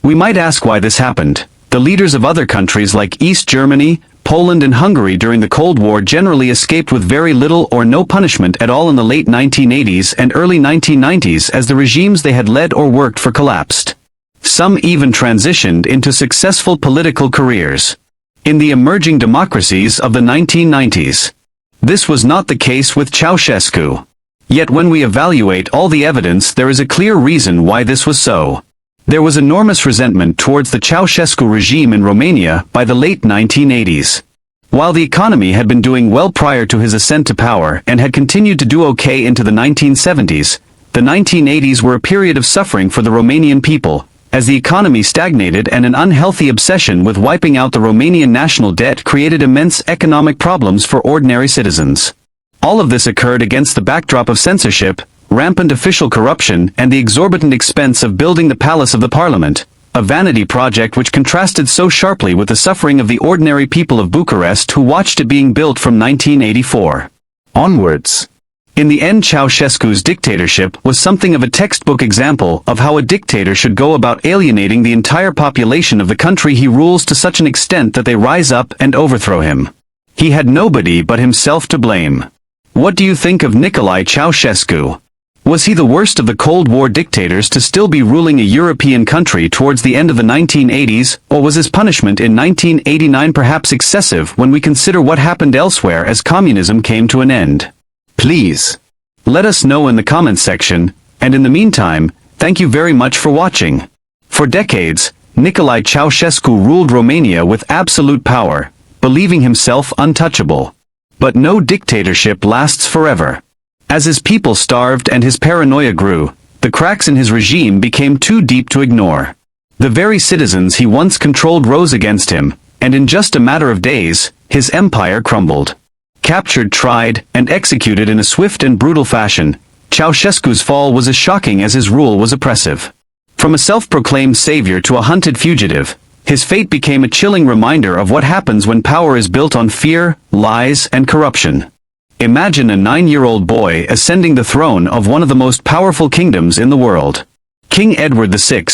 We might ask why this happened. The leaders of other countries like East Germany, Poland and Hungary during the Cold War generally escaped with very little or no punishment at all in the late 1980s and early 1990s as the regimes they had led or worked for collapsed. Some even transitioned into successful political careers in the emerging democracies of the 1990s. This was not the case with Ceaușescu. Yet when we evaluate all the evidence, there is a clear reason why this was so. There was enormous resentment towards the Ceaușescu regime in Romania by the late 1980s. While the economy had been doing well prior to his ascent to power and had continued to do okay into the 1970s, the 1980s were a period of suffering for the Romanian people, as the economy stagnated and an unhealthy obsession with wiping out the Romanian national debt created immense economic problems for ordinary citizens. All of this occurred against the backdrop of censorship, rampant official corruption and the exorbitant expense of building the Palace of the Parliament, a vanity project which contrasted so sharply with the suffering of the ordinary people of Bucharest who watched it being built from 1984 onwards. In the end, Ceaușescu's dictatorship was something of a textbook example of how a dictator should go about alienating the entire population of the country he rules to such an extent that they rise up and overthrow him. He had nobody but himself to blame. What do you think of Nicolae Ceaușescu? Was he the worst of the Cold War dictators to still be ruling a European country towards the end of the 1980s, or was his punishment in 1989 perhaps excessive when we consider what happened elsewhere as communism came to an end? Please let us know in the comments section, and in the meantime, thank you very much for watching. For decades, Nicolae Ceaușescu ruled Romania with absolute power, believing himself untouchable. But no dictatorship lasts forever. As his people starved and his paranoia grew, the cracks in his regime became too deep to ignore. The very citizens he once controlled rose against him, and in just a matter of days, his empire crumbled. Captured, tried, and executed in a swift and brutal fashion, Ceaușescu's fall was as shocking as his rule was oppressive. From a self-proclaimed savior to a hunted fugitive, his fate became a chilling reminder of what happens when power is built on fear, lies, and corruption. Imagine a 9-year-old boy ascending the throne of one of the most powerful kingdoms in the world. King Edward VI,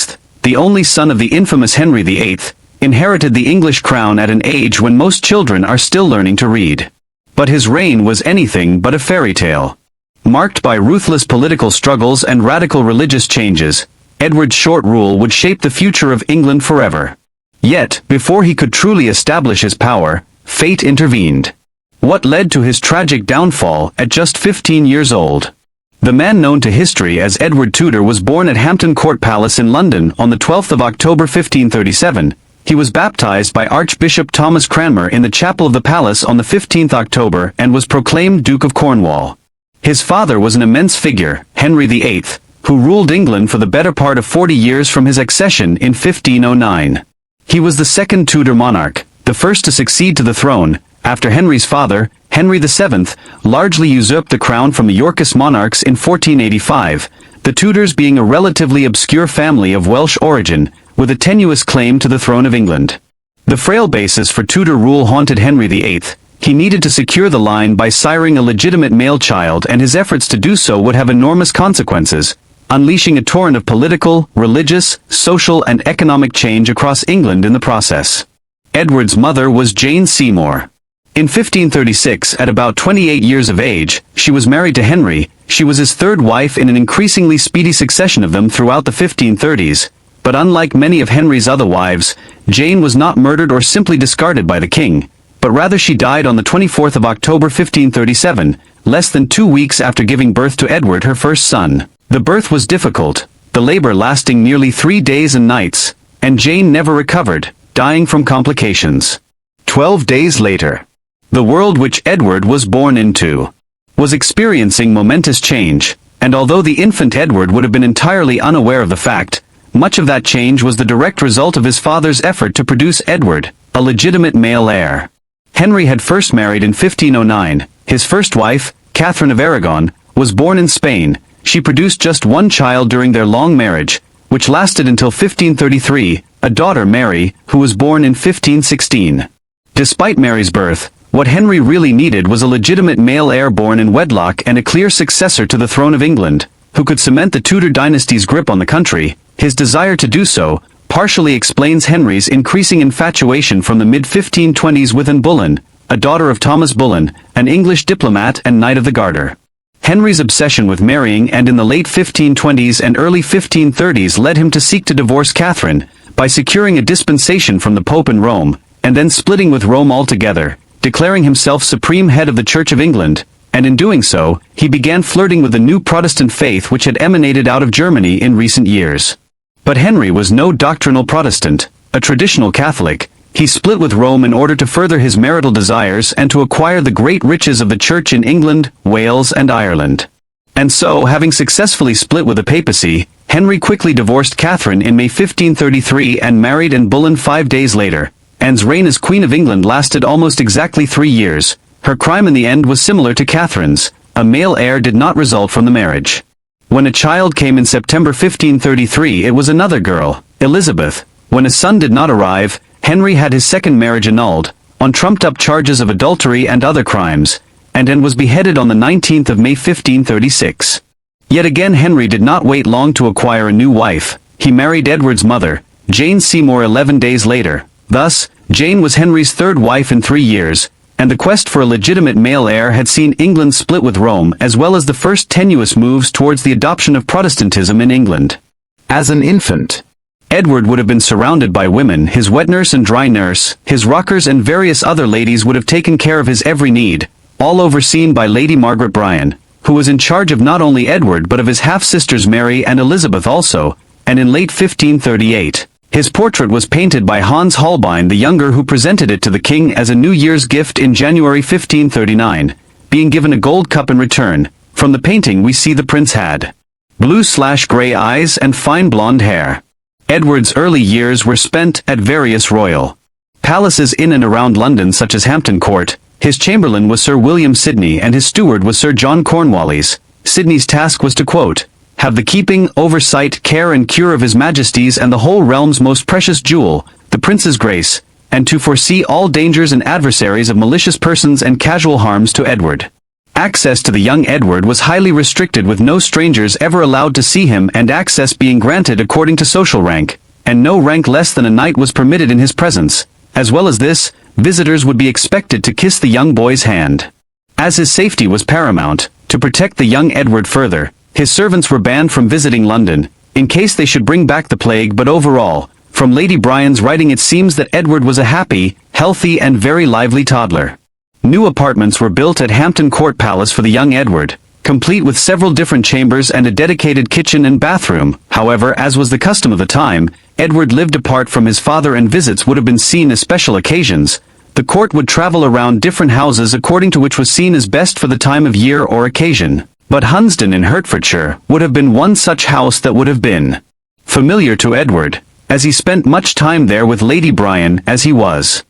the only son of the infamous Henry VIII, inherited the English crown at an age when most children are still learning to read. But his reign was anything but a fairy tale. Marked by ruthless political struggles and radical religious changes, Edward's short rule would shape the future of England forever. Yet, before he could truly establish his power, fate intervened. What led to his tragic downfall at just 15 years old? The man known to history as Edward Tudor was born at Hampton Court Palace in London on the 12th of October 1537. He was baptized by Archbishop Thomas Cranmer in the chapel of the palace on the 15th October and was proclaimed Duke of Cornwall. His father was an immense figure, Henry VIII, who ruled England for the better part of 40 years from his accession in 1509. He was the second Tudor monarch, the first to succeed to the throne, after Henry's father, Henry VII, largely usurped the crown from the Yorkist monarchs in 1485, the Tudors being a relatively obscure family of Welsh origin, with a tenuous claim to the throne of England. The frail basis for Tudor rule haunted Henry VIII. He needed to secure the line by siring a legitimate male child, and his efforts to do so would have enormous consequences, unleashing a torrent of political, religious, social and economic change across England in the process. Edward's mother was Jane Seymour. In 1536, at about 28 years of age, she was married to Henry. She was his third wife in an increasingly speedy succession of them throughout the 1530s, but unlike many of Henry's other wives, Jane was not murdered or simply discarded by the king, but rather she died on the 24th of October 1537, less than 2 weeks after giving birth to Edward, her first son. The birth was difficult, the labor lasting nearly 3 days and nights, and Jane never recovered, dying from complications. 12 days later, the world which Edward was born into was experiencing momentous change, and although the infant Edward would have been entirely unaware of the fact, much of that change was the direct result of his father's effort to produce Edward, a legitimate male heir. Henry had first married in 1509. His first wife, Catherine of Aragon, was born in Spain. She produced just one child during their long marriage, which lasted until 1533, a daughter, Mary, who was born in 1516. Despite Mary's birth, what Henry really needed was a legitimate male heir born in wedlock and a clear successor to the throne of England, who could cement the Tudor dynasty's grip on the country. His desire to do so partially explains Henry's increasing infatuation from the mid-1520s with Anne Boleyn, a daughter of Thomas Boleyn, an English diplomat and Knight of the Garter. Henry's obsession with marrying and in the late 1520s and early 1530s led him to seek to divorce Catherine, by securing a dispensation from the Pope in Rome, and then splitting with Rome altogether, declaring himself supreme head of the Church of England, and in doing so, he began flirting with the new Protestant faith which had emanated out of Germany in recent years. But Henry was no doctrinal Protestant, a traditional Catholic. He split with Rome in order to further his marital desires and to acquire the great riches of the Church in England, Wales and Ireland. And so, having successfully split with the papacy, Henry quickly divorced Catherine in May 1533 and married Anne Boleyn 5 days later. Anne's reign as Queen of England lasted almost exactly 3 years. Her crime in the end was similar to Catherine's. A male heir did not result from the marriage. When a child came in September 1533, it was another girl, Elizabeth. When a son did not arrive, Henry had his second marriage annulled, on trumped-up charges of adultery and other crimes, and Anne was beheaded on the 19th of May 1536. Yet again Henry did not wait long to acquire a new wife. He married Edward's mother, Jane Seymour, 11 days later. Thus, Jane was Henry's third wife in 3 years, and the quest for a legitimate male heir had seen England split with Rome, as well as the first tenuous moves towards the adoption of Protestantism in England. As an infant, Edward would have been surrounded by women. His wet nurse and dry nurse, his rockers and various other ladies would have taken care of his every need, all overseen by Lady Margaret Bryan, who was in charge of not only Edward but of his half-sisters Mary and Elizabeth also, and in late 1538, his portrait was painted by Hans Holbein the Younger, who presented it to the king as a New Year's gift in January 1539, being given a gold cup in return. From the painting we see the prince had blue/grey eyes and fine blonde hair. Edward's early years were spent at various royal palaces in and around London, such as Hampton Court. His chamberlain was Sir William Sidney and his steward was Sir John Cornwallis. Sidney's task was to, quote, have the keeping, oversight, care and cure of His Majesty's and the whole realm's most precious jewel, the Prince's grace, and to foresee all dangers and adversaries of malicious persons and casual harms to Edward. Access to the young Edward was highly restricted, with no strangers ever allowed to see him, and access being granted according to social rank, and no rank less than a knight was permitted in his presence. As well as this, visitors would be expected to kiss the young boy's hand. As his safety was paramount, To protect the young Edward further, his servants were banned from visiting London, in case they should bring back the plague. But overall, from Lady Bryan's writing it seems that Edward was a happy, healthy and very lively toddler. New apartments were built at Hampton Court Palace for the young Edward, complete with several different chambers and a dedicated kitchen and bathroom. However, as was the custom of the time, Edward lived apart from his father and visits would have been seen as special occasions. The court would travel around different houses according to which was seen as best for the time of year or occasion. But Hunsdon in Hertfordshire would have been one such house that would have been familiar to Edward, as he spent much time there with Lady Bryan as he was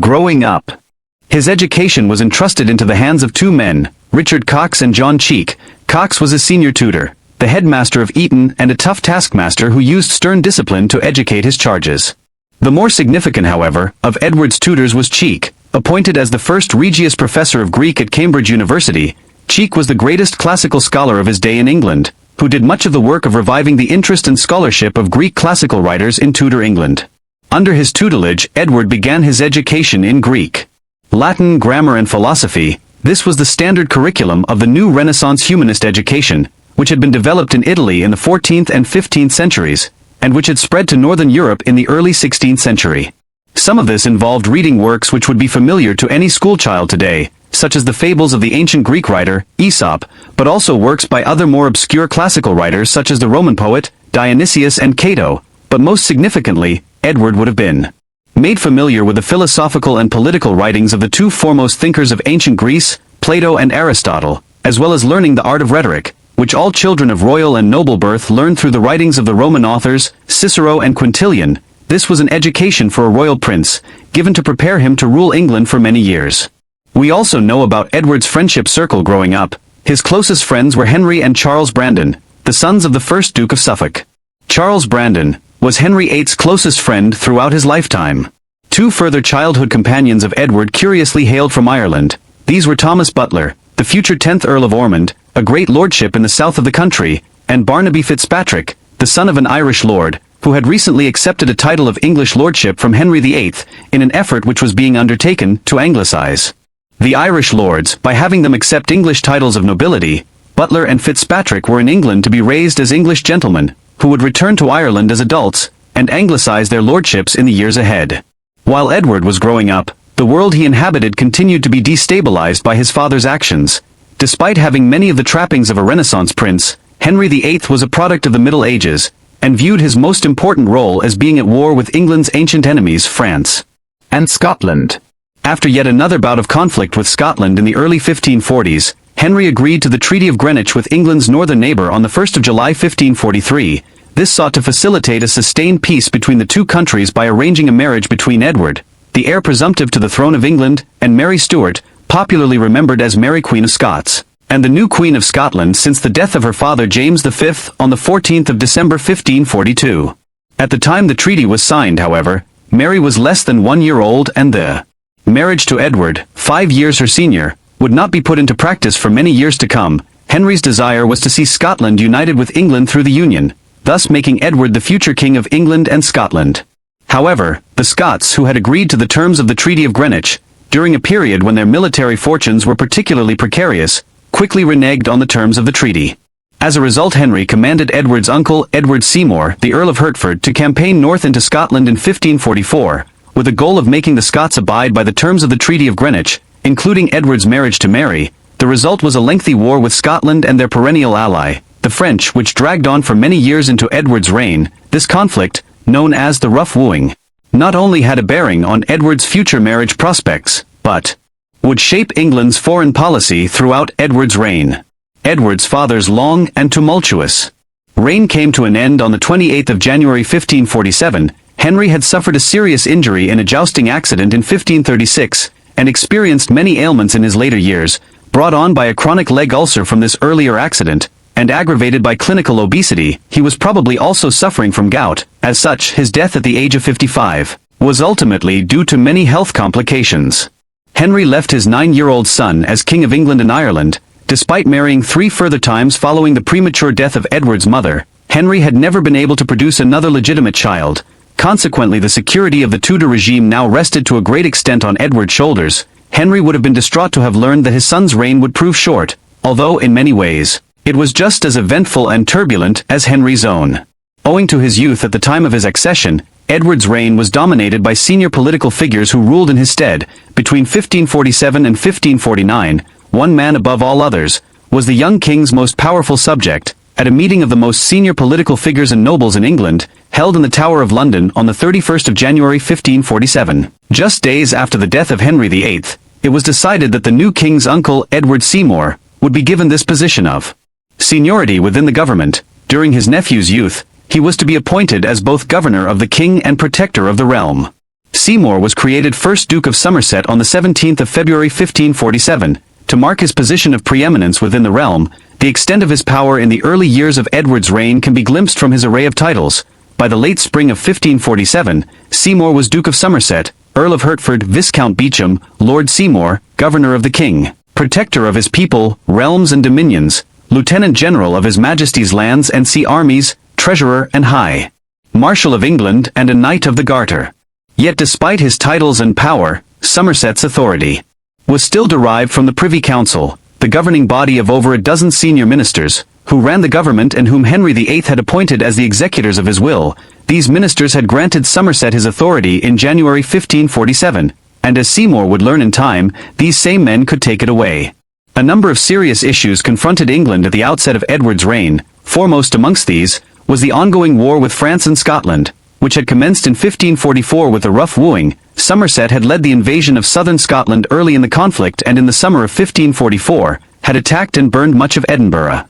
growing up. His education was entrusted into the hands of two men, Richard Cox and John Cheek. Cox was a senior tutor, the headmaster of Eton and a tough taskmaster who used stern discipline to educate his charges. The more significant, however, of Edward's tutors was Cheek. Appointed as the first Regius Professor of Greek at Cambridge University, Cheek was the greatest classical scholar of his day in England, who did much of the work of reviving the interest and scholarship of Greek classical writers in Tudor England. Under his tutelage, Edward began his education in Greek, Latin, grammar and philosophy. This was the standard curriculum of the new Renaissance humanist education, which had been developed in Italy in the 14th and 15th centuries, and which had spread to northern Europe in the early 16th century. Some of this involved reading works which would be familiar to any schoolchild today, such as the fables of the ancient Greek writer, Aesop, but also works by other more obscure classical writers such as the Roman poet, Dionysius and Cato. But most significantly, Edward would have been made familiar with the philosophical and political writings of the two foremost thinkers of ancient Greece, Plato and Aristotle, as well as learning the art of rhetoric, which all children of royal and noble birth learned through the writings of the Roman authors, Cicero and Quintilian. This was an education for a royal prince, given to prepare him to rule England for many years. We also know about Edward's friendship circle growing up. His closest friends were Henry and Charles Brandon, the sons of the first Duke of Suffolk. Charles Brandon was Henry VIII's closest friend throughout his lifetime. Two further childhood companions of Edward curiously hailed from Ireland. These were Thomas Butler, the future 10th Earl of Ormond, a great lordship in the south of the country, and Barnaby Fitzpatrick, the son of an Irish lord, who had recently accepted a title of English lordship from Henry VIII, in an effort which was being undertaken to anglicize the Irish lords by having them accept English titles of nobility. Butler and Fitzpatrick were in England to be raised as English gentlemen, who would return to Ireland as adults, and anglicize their lordships in the years ahead. While Edward was growing up, the world he inhabited continued to be destabilized by his father's actions. Despite having many of the trappings of a Renaissance prince, Henry VIII was a product of the Middle Ages, and viewed his most important role as being at war with England's ancient enemies, France and Scotland. After yet another bout of conflict with Scotland in the early 1540s, Henry agreed to the Treaty of Greenwich with England's northern neighbour on the 1st of July 1543. This sought to facilitate a sustained peace between the two countries by arranging a marriage between Edward, the heir presumptive to the throne of England, and Mary Stuart, popularly remembered as Mary Queen of Scots, and the new Queen of Scotland since the death of her father James V on the 14th of December 1542. At the time the treaty was signed, however, Mary was less than 1 year old, and the marriage to Edward, 5 years her senior, would not be put into practice for many years to come. Henry's desire was to see Scotland united with England through the union, thus making Edward the future king of England and Scotland. However, the Scots, who had agreed to the terms of the Treaty of Greenwich, during a period when their military fortunes were particularly precarious, quickly reneged on the terms of the treaty. As a result, Henry commanded Edward's uncle, Edward Seymour, the Earl of Hertford, to campaign north into Scotland in 1544, with the goal of making the Scots abide by the terms of the Treaty of Greenwich, including Edward's marriage to Mary. The result was a lengthy war with Scotland and their perennial ally, the French, which dragged on for many years into Edward's reign. This conflict, known as the Rough Wooing, not only had a bearing on Edward's future marriage prospects, but would shape England's foreign policy throughout Edward's reign. Edward's father's long and tumultuous reign came to an end on the 28th of January 1547. Henry had suffered a serious injury in a jousting accident in 1536, and experienced many ailments in his later years, brought on by a chronic leg ulcer from this earlier accident, and aggravated by clinical obesity. He was probably also suffering from gout. As such, his death at the age of 55 was ultimately due to many health complications. Henry left his 9-year-old son as King of England and Ireland. Despite marrying 3 further times following the premature death of Edward's mother, Henry had never been able to produce another legitimate child. Consequently, the security of the Tudor regime now rested to a great extent on Edward's shoulders. Henry would have been distraught to have learned that his son's reign would prove short. although in many ways, it was just as eventful and turbulent as Henry's own. Owing to his youth at the time of his accession, Edward's reign was dominated by senior political figures who ruled in his stead. Between 1547 and 1549, one man above all others was the young king's most powerful subject. At a meeting of the most senior political figures and nobles in England, held in the Tower of London on the 31st of January 1547, just days after the death of Henry VIII, it was decided that the new king's uncle, Edward Seymour, would be given this position of seniority within the government. During his nephew's youth, he was to be appointed as both governor of the king and protector of the realm. Seymour was created first Duke of Somerset on the 17th of February 1547, to mark his position of preeminence within the realm. The extent of his power in the early years of Edward's reign can be glimpsed from his array of titles. By the late spring of 1547, Seymour was Duke of Somerset, Earl of Hertford, Viscount Beauchamp, Lord Seymour, Governor of the King, Protector of his people, realms and dominions, Lieutenant General of His Majesty's lands and sea armies, Treasurer and High Marshal of England and a Knight of the Garter. Yet despite his titles and power, Somerset's authority was still derived from the Privy Council, the governing body of over a dozen senior ministers, who ran the government and whom Henry VIII had appointed as the executors of his will. These ministers had granted Somerset his authority in January 1547, and as Seymour would learn in time, these same men could take it away. A number of serious issues confronted England at the outset of Edward's reign. Foremost amongst these was the ongoing war with France and Scotland, which had commenced in 1544 with a rough wooing. Somerset had led the invasion of southern Scotland early in the conflict and in the summer of 1544, had attacked and burned much of Edinburgh.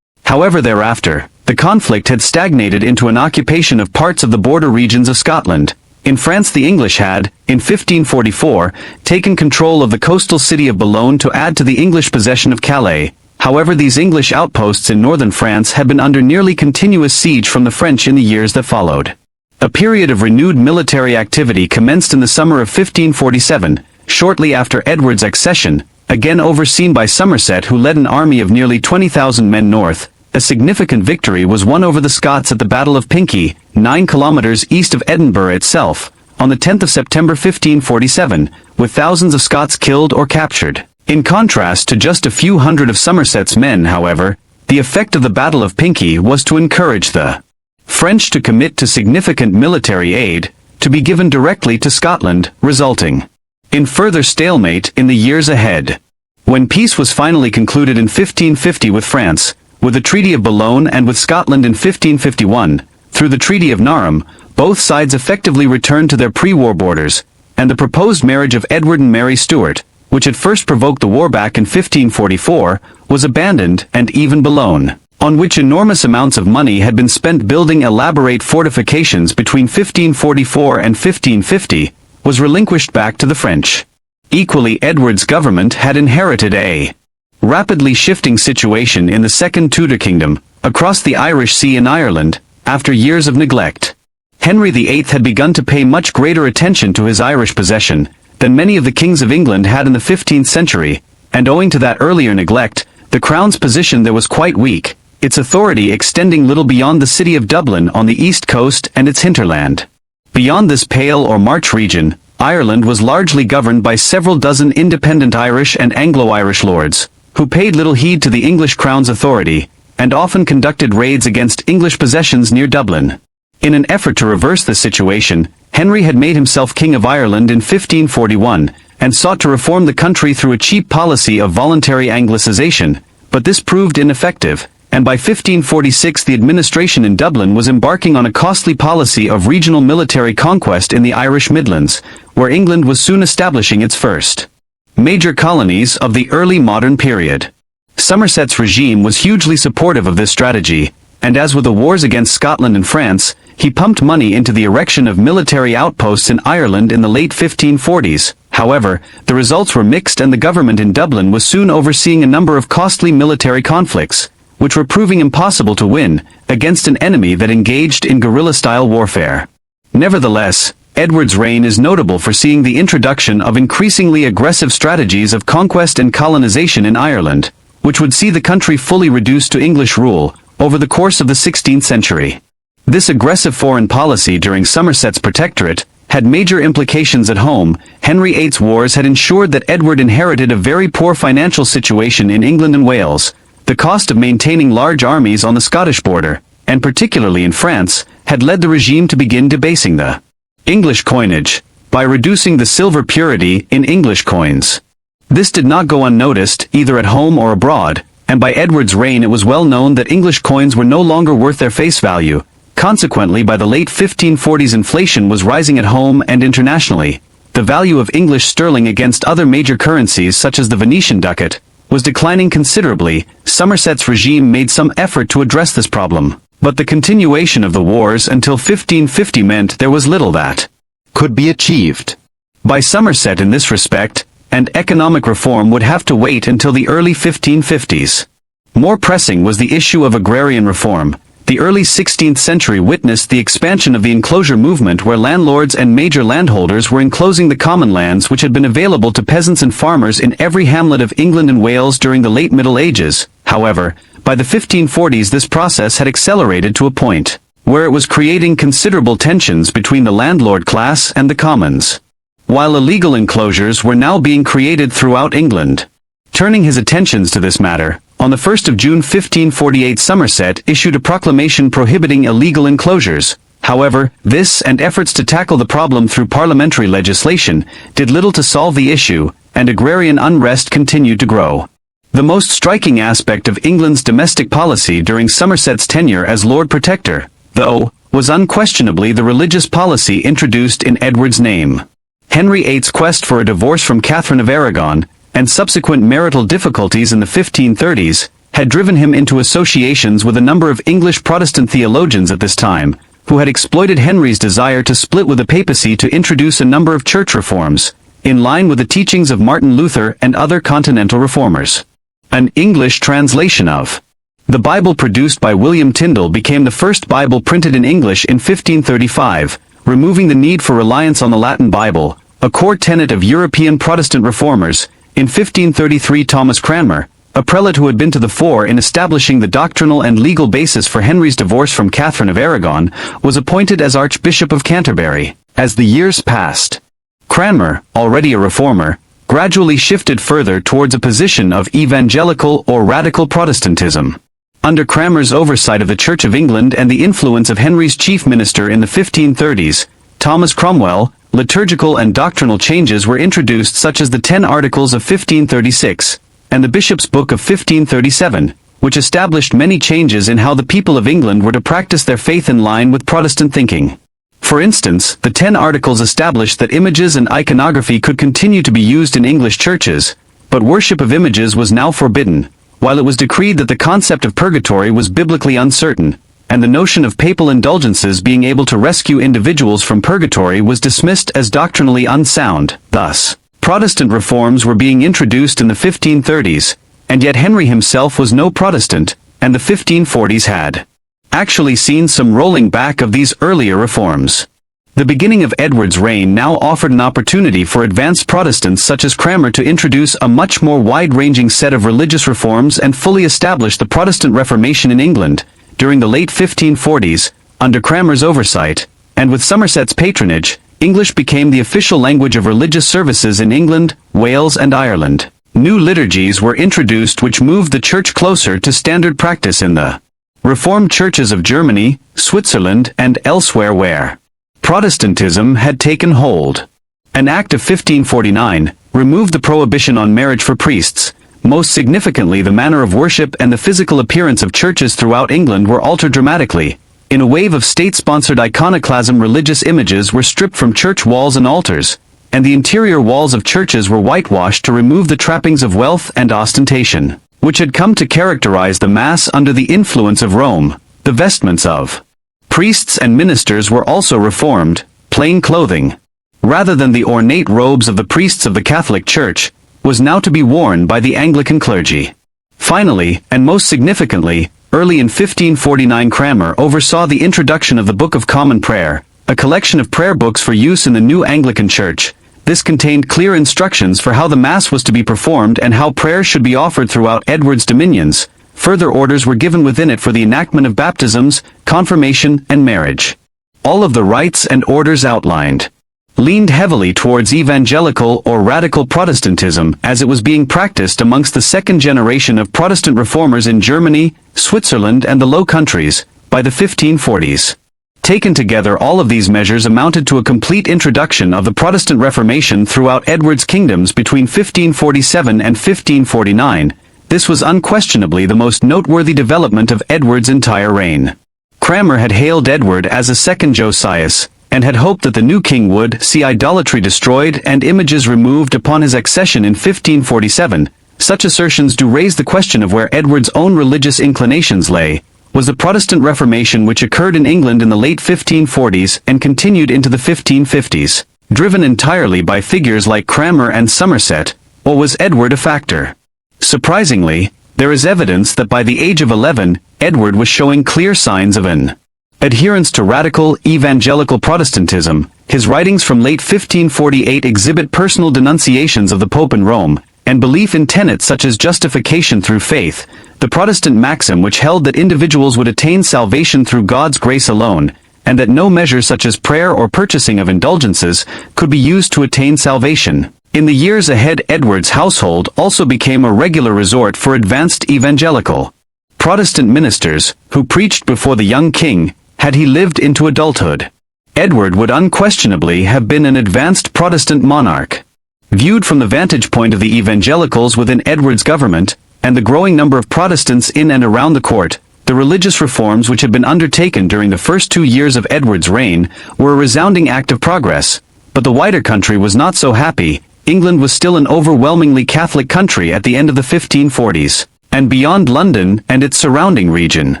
However, thereafter, the conflict had stagnated into an occupation of parts of the border regions of Scotland. In France the English had, in 1544, taken control of the coastal city of Boulogne to add to the English possession of Calais. However, these English outposts in northern France had been under nearly continuous siege from the French in the years that followed. A period of renewed military activity commenced in the summer of 1547, shortly after Edward's accession, again overseen by Somerset, who led an army of nearly 20,000 men north. A significant victory was won over the Scots at the Battle of Pinkie, 9 kilometers east of Edinburgh itself, on the 10th of September 1547, with thousands of Scots killed or captured. In contrast to just a few hundred of Somerset's men, however, the effect of the Battle of Pinkie was to encourage the French to commit to significant military aid, to be given directly to Scotland, resulting in further stalemate in the years ahead. When peace was finally concluded in 1550 with France, with the Treaty of Boulogne, and with Scotland in 1551, through the Treaty of Narm, both sides effectively returned to their pre-war borders, and the proposed marriage of Edward and Mary Stuart, which had first provoked the war back in 1544, was abandoned, and even Boulogne, on which enormous amounts of money had been spent building elaborate fortifications between 1544 and 1550, was relinquished back to the French. Equally, Edward's government had inherited a rapidly shifting situation in the Second Tudor Kingdom, across the Irish Sea in Ireland, after years of neglect. Henry VIII had begun to pay much greater attention to his Irish possession than many of the kings of England had in the 15th century, and owing to that earlier neglect, the crown's position there was quite weak, its authority extending little beyond the city of Dublin on the east coast and its hinterland. Beyond this Pale or March region, Ireland was largely governed by several dozen independent Irish and Anglo-Irish lords, who paid little heed to the English crown's authority, and often conducted raids against English possessions near Dublin. In an effort to reverse this situation, Henry had made himself King of Ireland in 1541, and sought to reform the country through a cheap policy of voluntary Anglicization, but this proved ineffective, and by 1546 the administration in Dublin was embarking on a costly policy of regional military conquest in the Irish Midlands, where England was soon establishing its first major colonies of the early modern period. Somerset's regime was hugely supportive of this strategy, and as with the wars against Scotland and France, he pumped money into the erection of military outposts in Ireland in the late 1540s. However, the results were mixed, and the government in Dublin was soon overseeing a number of costly military conflicts, which were proving impossible to win, against an enemy that engaged in guerrilla-style warfare. Nevertheless, Edward's reign is notable for seeing the introduction of increasingly aggressive strategies of conquest and colonization in Ireland, which would see the country fully reduced to English rule over the course of the 16th century. This aggressive foreign policy during Somerset's protectorate had major implications at home. Henry VIII's wars had ensured that Edward inherited a very poor financial situation in England and Wales, The cost of maintaining large armies on the Scottish border, and particularly in France, had led the regime to begin debasing the English coinage, by reducing the silver purity in English coins. This did not go unnoticed, either at home or abroad, and by Edward's reign it was well known that English coins were no longer worth their face value. Consequently, by the late 1540s inflation was rising at home and internationally. The value of English sterling against other major currencies such as the Venetian ducat was declining considerably. Somerset's regime made some effort to address this problem, but the continuation of the wars until 1550 meant there was little that could be achieved by Somerset in this respect, and economic reform would have to wait until the early 1550s. More pressing was the issue of agrarian reform. The early 16th century witnessed the expansion of the enclosure movement, where landlords and major landholders were enclosing the common lands which had been available to peasants and farmers in every hamlet of England and Wales during the late Middle Ages. However, by the 1540s this process had accelerated to a point where it was creating considerable tensions between the landlord class and the commons, while illegal enclosures were now being created throughout England. Turning his attentions to this matter, on the 1st of June 1548 Somerset issued a proclamation prohibiting illegal enclosures. However, this and efforts to tackle the problem through parliamentary legislation did little to solve the issue, and agrarian unrest continued to grow. The most striking aspect of England's domestic policy during Somerset's tenure as Lord Protector, though, was unquestionably the religious policy introduced in Edward's name. Henry VIII's quest for a divorce from Catherine of Aragon, and subsequent marital difficulties in the 1530s, had driven him into associations with a number of English Protestant theologians at this time, who had exploited Henry's desire to split with the papacy to introduce a number of church reforms, in line with the teachings of Martin Luther and other continental reformers. An English translation of the Bible produced by William Tyndale became the first Bible printed in English in 1535, removing the need for reliance on the Latin Bible, a core tenet of European Protestant reformers. In 1533 Thomas Cranmer, a prelate who had been to the fore in establishing the doctrinal and legal basis for Henry's divorce from Catherine of Aragon, was appointed as Archbishop of Canterbury. As the years passed, Cranmer, already a reformer, gradually shifted further towards a position of evangelical or radical Protestantism. Under Cranmer's oversight of the Church of England and the influence of Henry's chief minister in the 1530s, Thomas Cromwell, liturgical and doctrinal changes were introduced, such as the 10 Articles of 1536, and the Bishop's Book of 1537, which established many changes in how the people of England were to practice their faith in line with Protestant thinking. For instance, the 10 Articles established that images and iconography could continue to be used in English churches, but worship of images was now forbidden, while it was decreed that the concept of purgatory was biblically uncertain, and the notion of papal indulgences being able to rescue individuals from purgatory was dismissed as doctrinally unsound. Thus, Protestant reforms were being introduced in the 1530s, and yet Henry himself was no Protestant, and the 1540s had actually seen some rolling back of these earlier reforms. The beginning of Edward's reign now offered an opportunity for advanced Protestants such as Cranmer to introduce a much more wide-ranging set of religious reforms and fully establish the Protestant Reformation in England. During the late 1540s, under Cranmer's oversight, and with Somerset's patronage, English became the official language of religious services in England, Wales and Ireland. New liturgies were introduced which moved the Church closer to standard practice in the Reformed churches of Germany, Switzerland and elsewhere where Protestantism had taken hold. An Act of 1549 removed the prohibition on marriage for priests. Most significantly, the manner of worship and the physical appearance of churches throughout England were altered dramatically. In a wave of state-sponsored iconoclasm, religious images were stripped from church walls and altars, and the interior walls of churches were whitewashed to remove the trappings of wealth and ostentation, which had come to characterize the Mass under the influence of Rome. The vestments of priests and ministers were also reformed. Plain clothing, rather than the ornate robes of the priests of the Catholic Church, was now to be worn by the Anglican clergy. Finally, and most significantly, early in 1549 Cranmer oversaw the introduction of the Book of Common Prayer, a collection of prayer books for use in the new Anglican Church. This contained clear instructions for how the Mass was to be performed and how prayers should be offered throughout Edward's dominions. Further orders were given within it for the enactment of baptisms, confirmation, and marriage. All of the rites and orders outlined leaned heavily towards evangelical or radical Protestantism as it was being practiced amongst the second generation of Protestant reformers in Germany, Switzerland and the Low Countries, by the 1540s. Taken together, all of these measures amounted to a complete introduction of the Protestant Reformation throughout Edward's kingdoms between 1547 and 1549. This was unquestionably the most noteworthy development of Edward's entire reign. Cranmer had hailed Edward as a second Josias, and had hoped that the new king would see idolatry destroyed and images removed upon his accession in 1547. Such assertions do raise the question of where Edward's own religious inclinations lay. Was the Protestant Reformation which occurred in England in the late 1540s and continued into the 1550s, driven entirely by figures like Cranmer and Somerset, or was Edward a factor? Surprisingly, there is evidence that by the age of 11, Edward was showing clear signs of an adherence to radical, evangelical Protestantism. His writings from late 1548 exhibit personal denunciations of the Pope in Rome, and belief in tenets such as justification through faith, the Protestant maxim which held that individuals would attain salvation through God's grace alone, and that no measure such as prayer or purchasing of indulgences could be used to attain salvation. In the years ahead, Edward's household also became a regular resort for advanced evangelical Protestant ministers, who preached before the young king, had he lived into adulthood. Edward would unquestionably have been an advanced Protestant monarch. Viewed from the vantage point of the evangelicals within Edward's government, and the growing number of Protestants in and around the court, the religious reforms which had been undertaken during the first 2 years of Edward's reign were a resounding act of progress. But the wider country was not so happy. England was still an overwhelmingly Catholic country at the end of the 1540s, and beyond London and its surrounding region,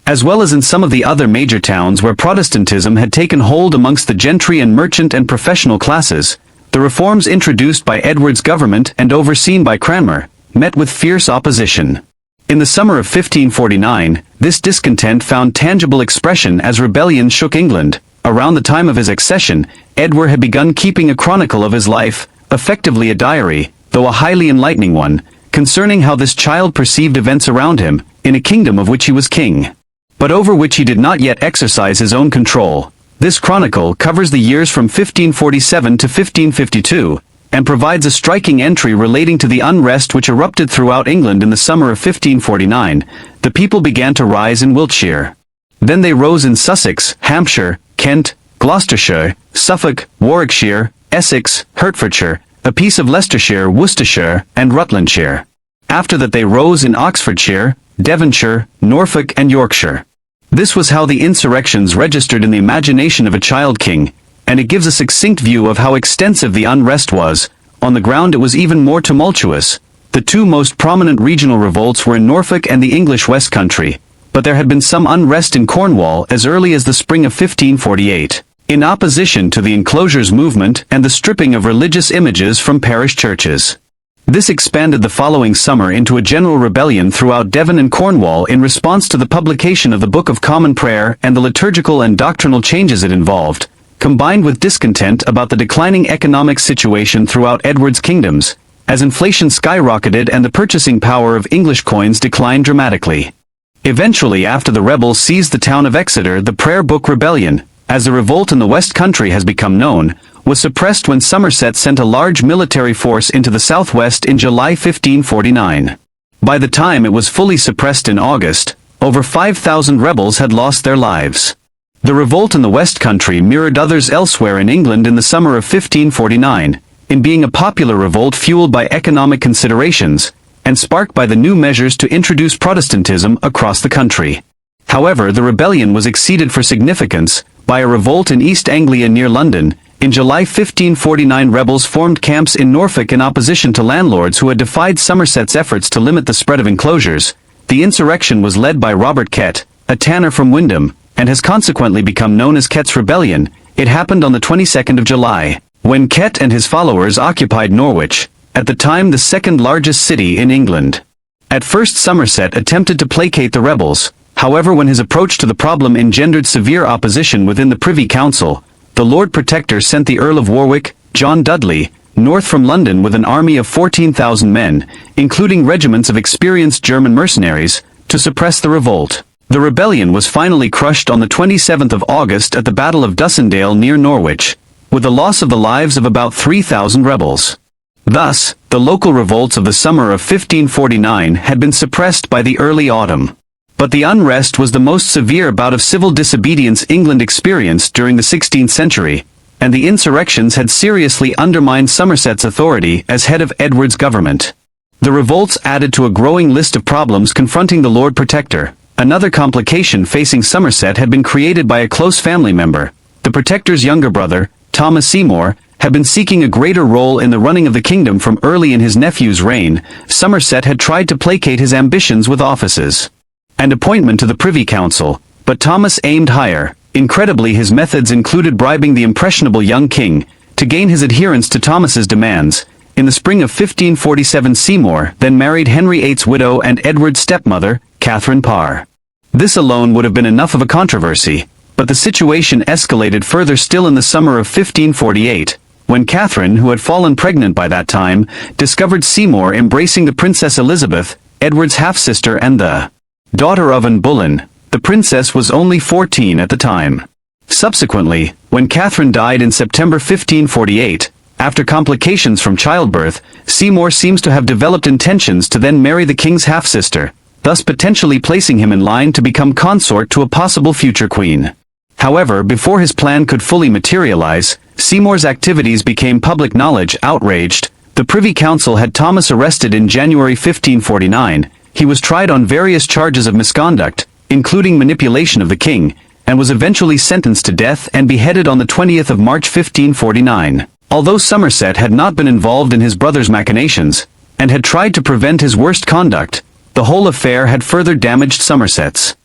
as well as in some of the other major towns where Protestantism had taken hold amongst the gentry and merchant and professional classes, the reforms introduced by Edward's government and overseen by Cranmer met with fierce opposition. In the summer of 1549, this discontent found tangible expression as rebellions shook England. Around the time of his accession, Edward had begun keeping a chronicle of his life, effectively a diary, though a highly enlightening one, concerning how this child perceived events around him, in a kingdom of which he was king, but over which he did not yet exercise his own control. This chronicle covers the years from 1547 to 1552, and provides a striking entry relating to the unrest which erupted throughout England in the summer of 1549. The people began to rise in Wiltshire. Then they rose in Sussex, Hampshire, Kent, Gloucestershire, Suffolk, Warwickshire, Essex, Hertfordshire, a piece of Leicestershire, Worcestershire, and Rutlandshire. After that they rose in Oxfordshire, Devonshire, Norfolk and Yorkshire. This was how the insurrections registered in the imagination of a child king, and it gives a succinct view of how extensive the unrest was. On the ground it was even more tumultuous. The two most prominent regional revolts were in Norfolk and the English West Country, but there had been some unrest in Cornwall as early as the spring of 1548, in opposition to the enclosures movement and the stripping of religious images from parish churches. This expanded the following summer into a general rebellion throughout Devon and Cornwall in response to the publication of the Book of Common Prayer and the liturgical and doctrinal changes it involved, combined with discontent about the declining economic situation throughout Edward's kingdoms, as inflation skyrocketed and the purchasing power of English coins declined dramatically. Eventually, after the rebels seized the town of Exeter, the Prayer Book Rebellion, as the revolt in the West Country has become known, was suppressed when Somerset sent a large military force into the southwest in July 1549. By the time it was fully suppressed in August, over 5,000 rebels had lost their lives. The revolt in the West Country mirrored others elsewhere in England in the summer of 1549, in being a popular revolt fueled by economic considerations, and sparked by the new measures to introduce Protestantism across the country. However, the rebellion was exceeded for significance by a revolt in East Anglia near London. In July 1549, rebels formed camps in Norfolk in opposition to landlords who had defied Somerset's efforts to limit the spread of enclosures. The insurrection was led by Robert Kett, a tanner from Windham, and has consequently become known as Kett's Rebellion. It happened on the 22nd of July, when Kett and his followers occupied Norwich, at the time the second largest city in England. At first Somerset attempted to placate the rebels. However, when his approach to the problem engendered severe opposition within the Privy Council, the Lord Protector sent the Earl of Warwick, John Dudley, north from London with an army of 14,000 men, including regiments of experienced German mercenaries, to suppress the revolt. The rebellion was finally crushed on the 27th of August at the Battle of Dussindale near Norwich. with the loss of the lives of about 3,000 rebels. Thus, the local revolts of the summer of 1549 had been suppressed by the early autumn. But the unrest was the most severe bout of civil disobedience England experienced during the 16th century, and the insurrections had seriously undermined Somerset's authority as head of Edward's government. The revolts added to a growing list of problems confronting the Lord Protector. Another complication facing Somerset had been created by a close family member. The Protector's younger brother, Thomas Seymour, had been seeking a greater role in the running of the kingdom from early in his nephew's reign. Somerset had tried to placate his ambitions with offices and appointment to the Privy Council, but Thomas aimed higher. Incredibly, his methods included bribing the impressionable young king to gain his adherence to Thomas's demands. In the spring of 1547, Seymour then married Henry VIII's widow and Edward's stepmother, Catherine Parr. This alone would have been enough of a controversy, but the situation escalated further still in the summer of 1548, when Catherine, who had fallen pregnant by that time, discovered Seymour embracing the Princess Elizabeth, Edward's half-sister and the daughter of Anne Boleyn. The princess was only 14 at the time. Subsequently, when Catherine died in September 1548, after complications from childbirth, Seymour seems to have developed intentions to then marry the king's half-sister, thus potentially placing him in line to become consort to a possible future queen. However, before his plan could fully materialize, Seymour's activities became public knowledge. Outraged, the Privy Council had Thomas arrested in January 1549. He was tried on various charges of misconduct, including manipulation of the king, and was eventually sentenced to death and beheaded on the 20th of March 1549. Although Somerset had not been involved in his brother's machinations, and had tried to prevent his worst conduct, the whole affair had further damaged Somerset's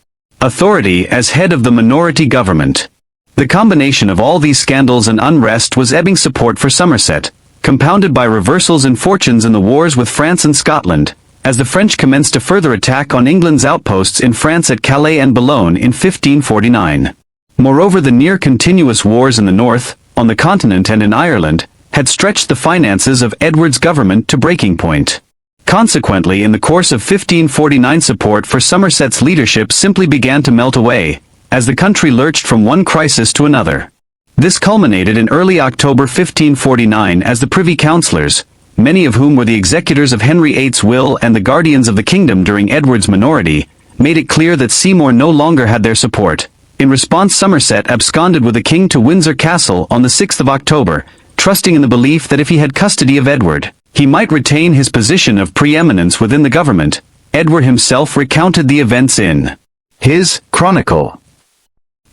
authority as head of the minority government. The combination of all these scandals and unrest was ebbing support for Somerset, compounded by reversals in fortunes in the wars with France and Scotland, as the French commenced a further attack on England's outposts in France at Calais and Boulogne in 1549. Moreover, the near-continuous wars in the north, on the continent and in Ireland, had stretched the finances of Edward's government to breaking point. Consequently, in the course of 1549, support for Somerset's leadership simply began to melt away, as the country lurched from one crisis to another. This culminated in early October 1549 as the Privy Councillors, many of whom were the executors of Henry VIII's will and the guardians of the kingdom during Edward's minority, made it clear that Seymour no longer had their support. In response, Somerset absconded with the king to Windsor Castle on the 6th of October, trusting in the belief that if he had custody of Edward, he might retain his position of preeminence within the government. Edward himself recounted the events in his Chronicle.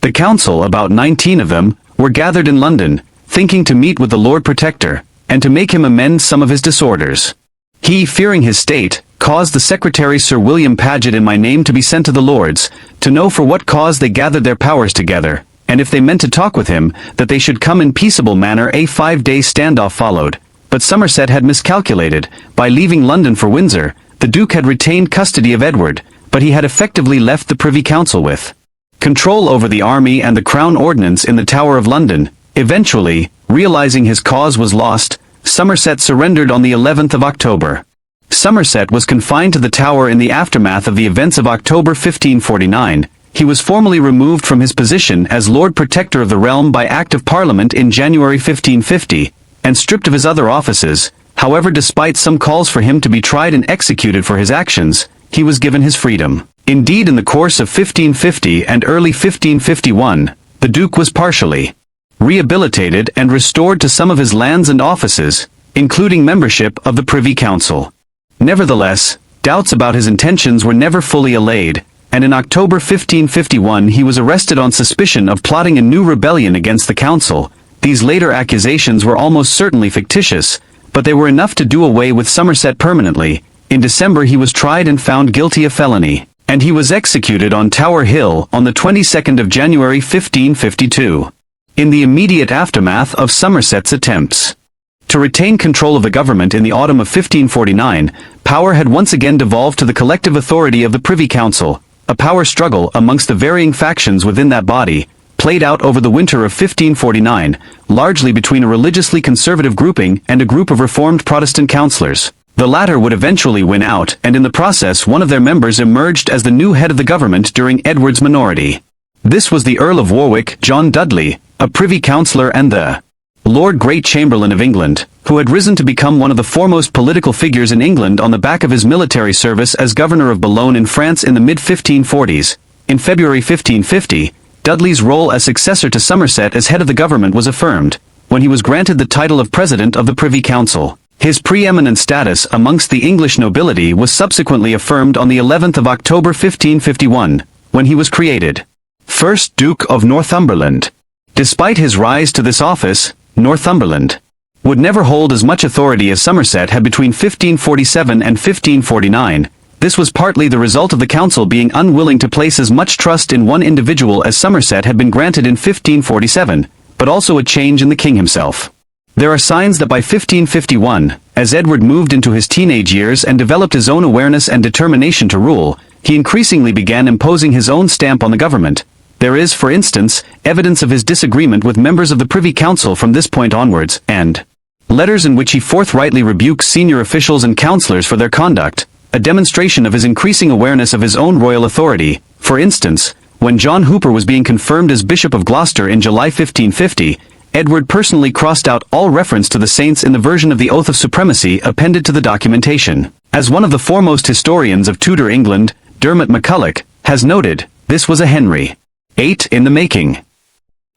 The council, about 19 of them, were gathered in London, thinking to meet with the Lord Protector, and to make him amend some of his disorders. He, fearing his state, caused the Secretary Sir William Paget in my name to be sent to the Lords, to know for what cause they gathered their powers together, and if they meant to talk with him, that they should come in peaceable manner. A 5-day standoff followed, but Somerset had miscalculated. By leaving London for Windsor, the Duke had retained custody of Edward, but he had effectively left the Privy Council with control over the army and the Crown Ordnance in the Tower of London. Eventually, realizing his cause was lost, Somerset surrendered on the 11th of October. Somerset was confined to the Tower in the aftermath of the events of October 1549. He was formally removed from his position as Lord Protector of the realm by Act of Parliament in January 1550, and stripped of his other offices. However, despite some calls for him to be tried and executed for his actions, he was given his freedom. Indeed, in the course of 1550 and early 1551, the Duke was partially rehabilitated and restored to some of his lands and offices, including membership of the Privy Council. Nevertheless, doubts about his intentions were never fully allayed, and in October 1551 he was arrested on suspicion of plotting a new rebellion against the council. These later accusations were almost certainly fictitious, but they were enough to do away with Somerset permanently. In December he was tried and found guilty of felony, and he was executed on Tower Hill on the 22nd of January 1552. In the immediate aftermath of Somerset's attempts to retain control of the government in the autumn of 1549, power had once again devolved to the collective authority of the Privy Council. A power struggle amongst the varying factions within that body played out over the winter of 1549, largely between a religiously conservative grouping and a group of Reformed Protestant councillors. The latter would eventually win out, and in the process one of their members emerged as the new head of the government during Edward's minority. This was the Earl of Warwick, John Dudley, a Privy Councillor and the Lord Great Chamberlain of England, who had risen to become one of the foremost political figures in England on the back of his military service as governor of Boulogne in France in the mid-1540s. In February 1550, Dudley's role as successor to Somerset as head of the government was affirmed, when he was granted the title of President of the Privy Council. His preeminent status amongst the English nobility was subsequently affirmed on the 11th of October 1551, when he was created first Duke of Northumberland. Despite his rise to this office, Northumberland would never hold as much authority as Somerset had between 1547 and 1549. This was partly the result of the council being unwilling to place as much trust in one individual as Somerset had been granted in 1547, but also a change in the king himself. There are signs that by 1551, as Edward moved into his teenage years and developed his own awareness and determination to rule, he increasingly began imposing his own stamp on the government. There is, for instance, evidence of his disagreement with members of the Privy Council from this point onwards, and letters in which he forthrightly rebukes senior officials and councillors for their conduct, a demonstration of his increasing awareness of his own royal authority. For instance, when John Hooper was being confirmed as Bishop of Gloucester in July 1550, Edward personally crossed out all reference to the saints in the version of the Oath of Supremacy appended to the documentation. As one of the foremost historians of Tudor England, Dermot McCulloch, has noted, this was a Henry VIII in the making.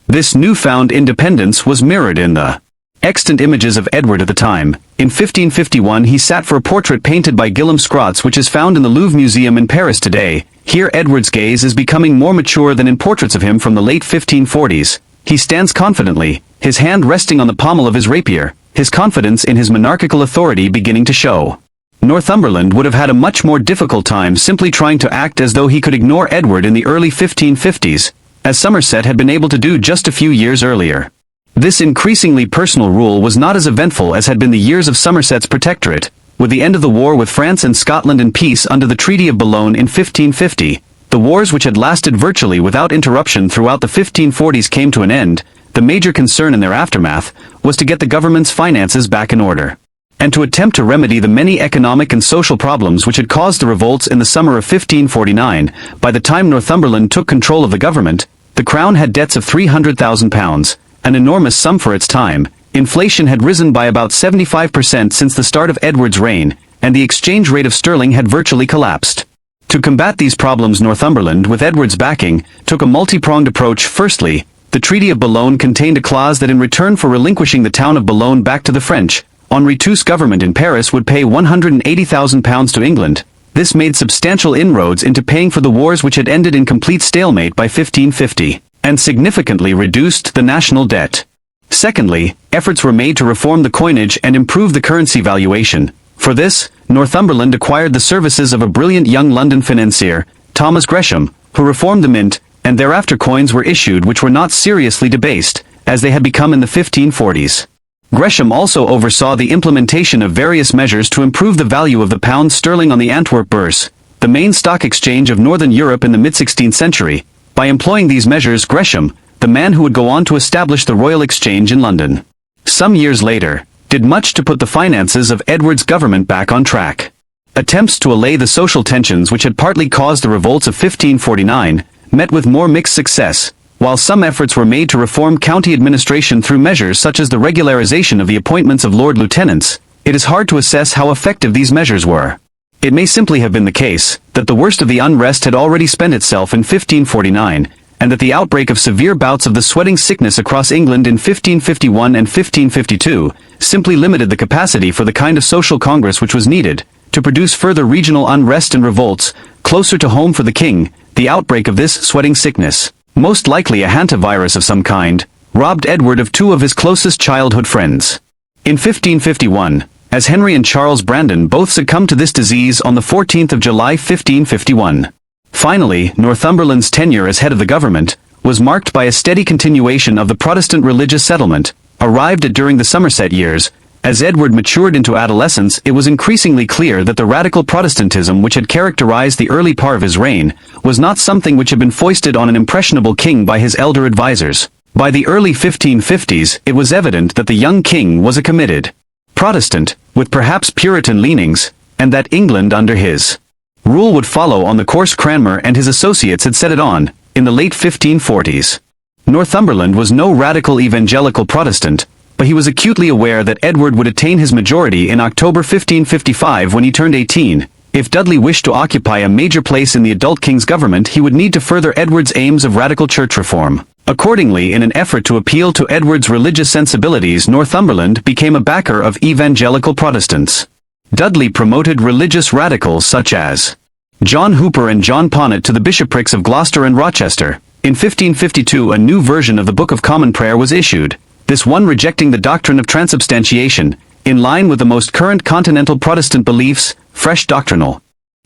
This newfound independence was mirrored in the extant images of Edward at the time. In 1551 he sat for a portrait painted by Guillaume Scrots which is found in the Louvre Museum in Paris today. Here Edward's gaze is becoming more mature than in portraits of him from the late 1540s. He stands confidently, his hand resting on the pommel of his rapier, his confidence in his monarchical authority beginning to show. Northumberland would have had a much more difficult time simply trying to act as though he could ignore Edward in the early 1550s, as Somerset had been able to do just a few years earlier. This increasingly personal rule was not as eventful as had been the years of Somerset's protectorate. With the end of the war with France and Scotland in peace under the Treaty of Boulogne in 1550, the wars which had lasted virtually without interruption throughout the 1540s came to an end. The major concern in their aftermath was to get the government's finances back in order, and to attempt to remedy the many economic and social problems which had caused the revolts in the summer of 1549. By the time Northumberland took control of the government, the crown had debts of £300,000, an enormous sum for its time. Inflation had risen by about 75% since the start of Edward's reign, and the exchange rate of sterling had virtually collapsed. To combat these problems, Northumberland, with Edward's backing, took a multi-pronged approach. Firstly, the Treaty of Boulogne contained a clause that in return for relinquishing the town of Boulogne back to the French, Henri II's government in Paris would pay £180,000 to England. This made substantial inroads into paying for the wars which had ended in complete stalemate by 1550, and significantly reduced the national debt. Secondly, efforts were made to reform the coinage and improve the currency valuation. For this, Northumberland acquired the services of a brilliant young London financier, Thomas Gresham, who reformed the mint, and thereafter coins were issued which were not seriously debased, as they had become in the 1540s. Gresham also oversaw the implementation of various measures to improve the value of the pound sterling on the Antwerp Bourse, the main stock exchange of Northern Europe in the mid-16th century. By employing these measures, Gresham, the man who would go on to establish the Royal Exchange in London, some years later, did much to put the finances of Edward's government back on track. Attempts to allay the social tensions which had partly caused the revolts of 1549 met with more mixed success. While some efforts were made to reform county administration through measures such as the regularization of the appointments of Lord Lieutenants, it is hard to assess how effective these measures were. It may simply have been the case that the worst of the unrest had already spent itself in 1549, and that the outbreak of severe bouts of the sweating sickness across England in 1551 and 1552 simply limited the capacity for the kind of social congress which was needed to produce further regional unrest and revolts closer to home for the king. The outbreak of this sweating sickness, most likely a hantavirus of some kind, robbed Edward of two of his closest childhood friends. In 1551, as Henry and Charles Brandon both succumbed to this disease on the 14th of July 1551. Finally, Northumberland's tenure as head of the government was marked by a steady continuation of the Protestant religious settlement, arrived at during the Somerset years. As Edward matured into adolescence, it was increasingly clear that the radical Protestantism which had characterized the early part of his reign was not something which had been foisted on an impressionable king by his elder advisers. By the early 1550s, it was evident that the young king was a committed Protestant, with perhaps Puritan leanings, and that England under his rule would follow on the course Cranmer and his associates had set it on, in the late 1540s. Northumberland was no radical evangelical Protestant, but but he was acutely aware that Edward would attain his majority in October 1555 when he turned 18. If Dudley wished to occupy a major place in the adult king's government, he would need to further Edward's aims of radical church reform. Accordingly, in an effort to appeal to Edward's religious sensibilities, Northumberland became a backer of evangelical Protestants. Dudley promoted religious radicals such as John Hooper and John Ponnet to the bishoprics of Gloucester and Rochester. In 1552, a new version of the Book of Common Prayer was issued, this one rejecting the doctrine of transubstantiation, in line with the most current continental Protestant beliefs. Fresh doctrinal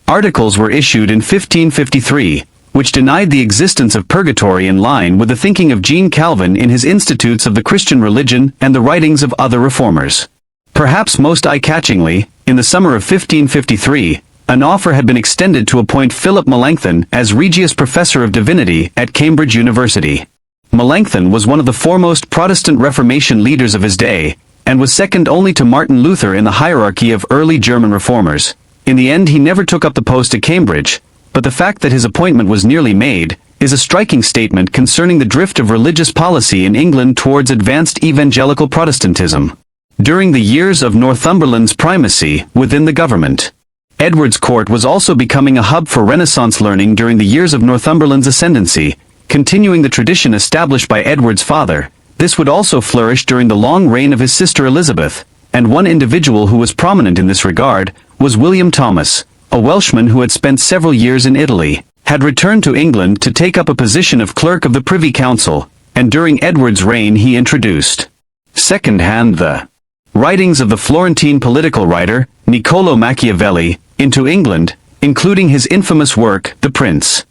articles were issued in 1553, which denied the existence of purgatory, in line with the thinking of Jean Calvin in his Institutes of the Christian Religion and the writings of other reformers. Perhaps most eye-catchingly, in the summer of 1553, an offer had been extended to appoint Philip Melanchthon as Regius Professor of Divinity at Cambridge University. Melanchthon was one of the foremost Protestant Reformation leaders of his day, and was second only to Martin Luther in the hierarchy of early German reformers. In the end, he never took up the post at Cambridge, but the fact that his appointment was nearly made is a striking statement concerning the drift of religious policy in England towards advanced evangelical Protestantism. During the years of Northumberland's primacy within the government, Edward's court was also becoming a hub for Renaissance learning during the years of Northumberland's ascendancy, continuing the tradition established by Edward's father. This would also flourish during the long reign of his sister Elizabeth, and one individual who was prominent in this regard was William Thomas, a Welshman who had spent several years in Italy, had returned to England to take up a position of clerk of the Privy Council, and during Edward's reign he introduced, second-hand, the writings of the Florentine political writer, Niccolò Machiavelli, into England, including his infamous work, The Prince.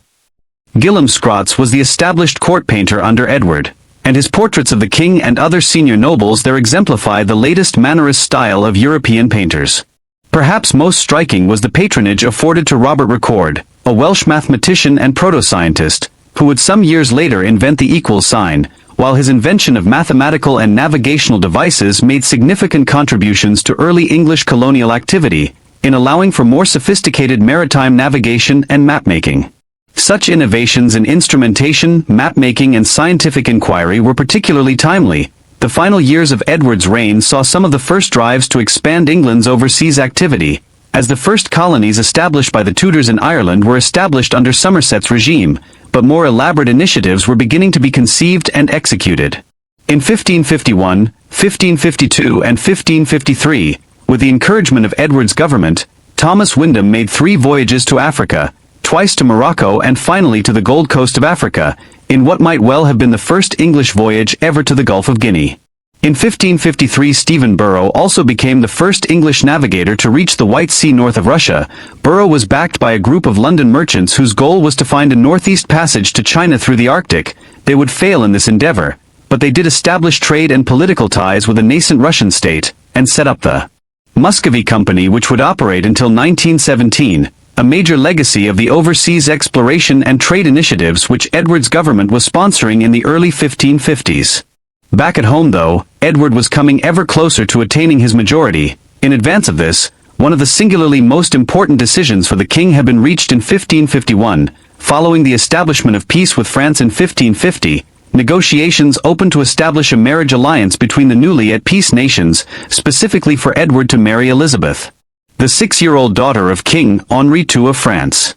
Guillaume Scrots was the established court painter under Edward, and his portraits of the king and other senior nobles there exemplify the latest Mannerist style of European painters. Perhaps most striking was the patronage afforded to Robert Record, a Welsh mathematician and proto-scientist, who would some years later invent the equal sign, while his invention of mathematical and navigational devices made significant contributions to early English colonial activity, in allowing for more sophisticated maritime navigation and map-making. Such innovations in instrumentation, map-making and scientific inquiry were particularly timely. The final years of Edward's reign saw some of the first drives to expand England's overseas activity, as the first colonies established by the Tudors in Ireland were established under Somerset's regime, but more elaborate initiatives were beginning to be conceived and executed. In 1551, 1552 and 1553, with the encouragement of Edward's government, Thomas Wyndham made 3 voyages to Africa, twice to Morocco and finally to the Gold Coast of Africa, in what might well have been the first English voyage ever to the Gulf of Guinea. In 1553 Stephen Burrough also became the first English navigator to reach the White Sea north of Russia. Burrough was backed by a group of London merchants whose goal was to find a northeast passage to China through the Arctic. They would fail in this endeavor, but they did establish trade and political ties with a nascent Russian state, and set up the Muscovy Company, which would operate until 1917, a major legacy of the overseas exploration and trade initiatives which Edward's government was sponsoring in the early 1550s. Back at home though, Edward was coming ever closer to attaining his majority. In advance of this, one of the singularly most important decisions for the king had been reached in 1551, following the establishment of peace with France in 1550, negotiations opened to establish a marriage alliance between the newly at peace nations, specifically for Edward to marry Elizabeth, the 6-year-old daughter of King Henri II of France.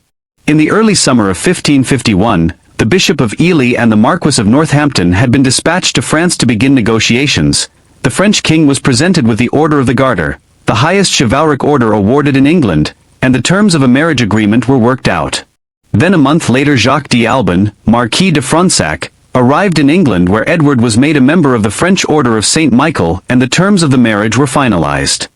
In the early summer of 1551, the Bishop of Ely and the Marquis of Northampton had been dispatched to France to begin negotiations. The French king was presented with the Order of the Garter, the highest chivalric order awarded in England, and the terms of a marriage agreement were worked out. Then a month later Jacques d'Albon, Marquis de Fronsac, arrived in England, where Edward was made a member of the French Order of St. Michael, and the terms of the marriage were finalized.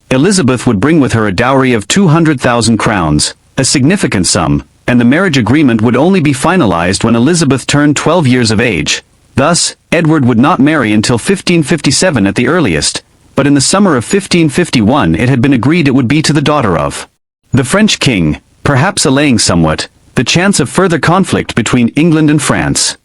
Elizabeth would bring with her a dowry of 200,000 crowns, a significant sum, and the marriage agreement would only be finalized when Elizabeth turned 12 years of age. Thus, Edward would not marry until 1557 at the earliest, but in the summer of 1551 it had been agreed it would be to the daughter of the French king, perhaps allaying somewhat the chance of further conflict between England and France.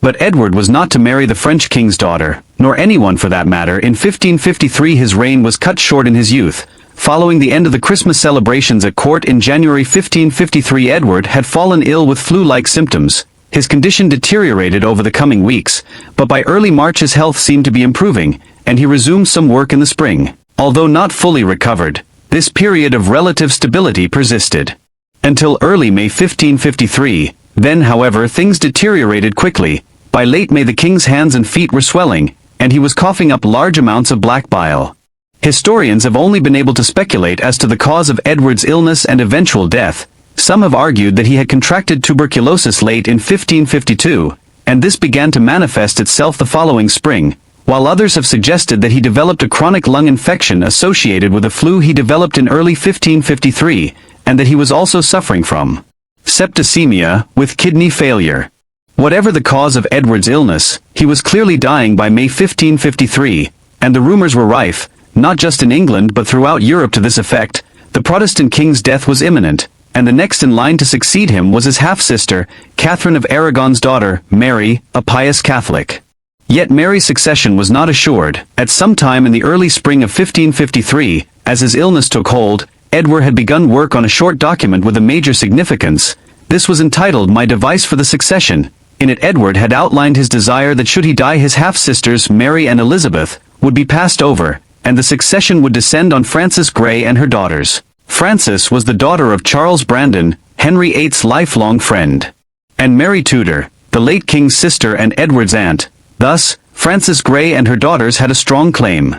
But Edward was not to marry the French king's daughter, nor anyone for that matter. In 1553 his reign was cut short in his youth. Following the end of the Christmas celebrations at court in January 1553, Edward had fallen ill with flu-like symptoms. His condition deteriorated over the coming weeks, but by early March his health seemed to be improving, and he resumed some work in the spring. Although not fully recovered, this period of relative stability persisted until early May 1553, then however things deteriorated quickly. By late May the king's hands and feet were swelling, and he was coughing up large amounts of black bile. Historians have only been able to speculate as to the cause of Edward's illness and eventual death. Some have argued that he had contracted tuberculosis late in 1552, and this began to manifest itself the following spring, while others have suggested that he developed a chronic lung infection associated with a flu he developed in early 1553, and that he was also suffering from septicemia, with kidney failure. Whatever the cause of Edward's illness, he was clearly dying by May 1553, and the rumors were rife, not just in England but throughout Europe to this effect. The Protestant king's death was imminent, and the next in line to succeed him was his half-sister, Catherine of Aragon's daughter, Mary, a pious Catholic. Yet Mary's succession was not assured. At some time in the early spring of 1553, as his illness took hold, Edward had begun work on a short document with a major significance. This was entitled My Device for the Succession. In it Edward had outlined his desire that should he die his half-sisters, Mary and Elizabeth, would be passed over, and the succession would descend on Frances Grey and her daughters. Frances was the daughter of Charles Brandon, Henry VIII's lifelong friend, and Mary Tudor, the late king's sister and Edward's aunt. Thus, Frances Grey and her daughters had a strong claim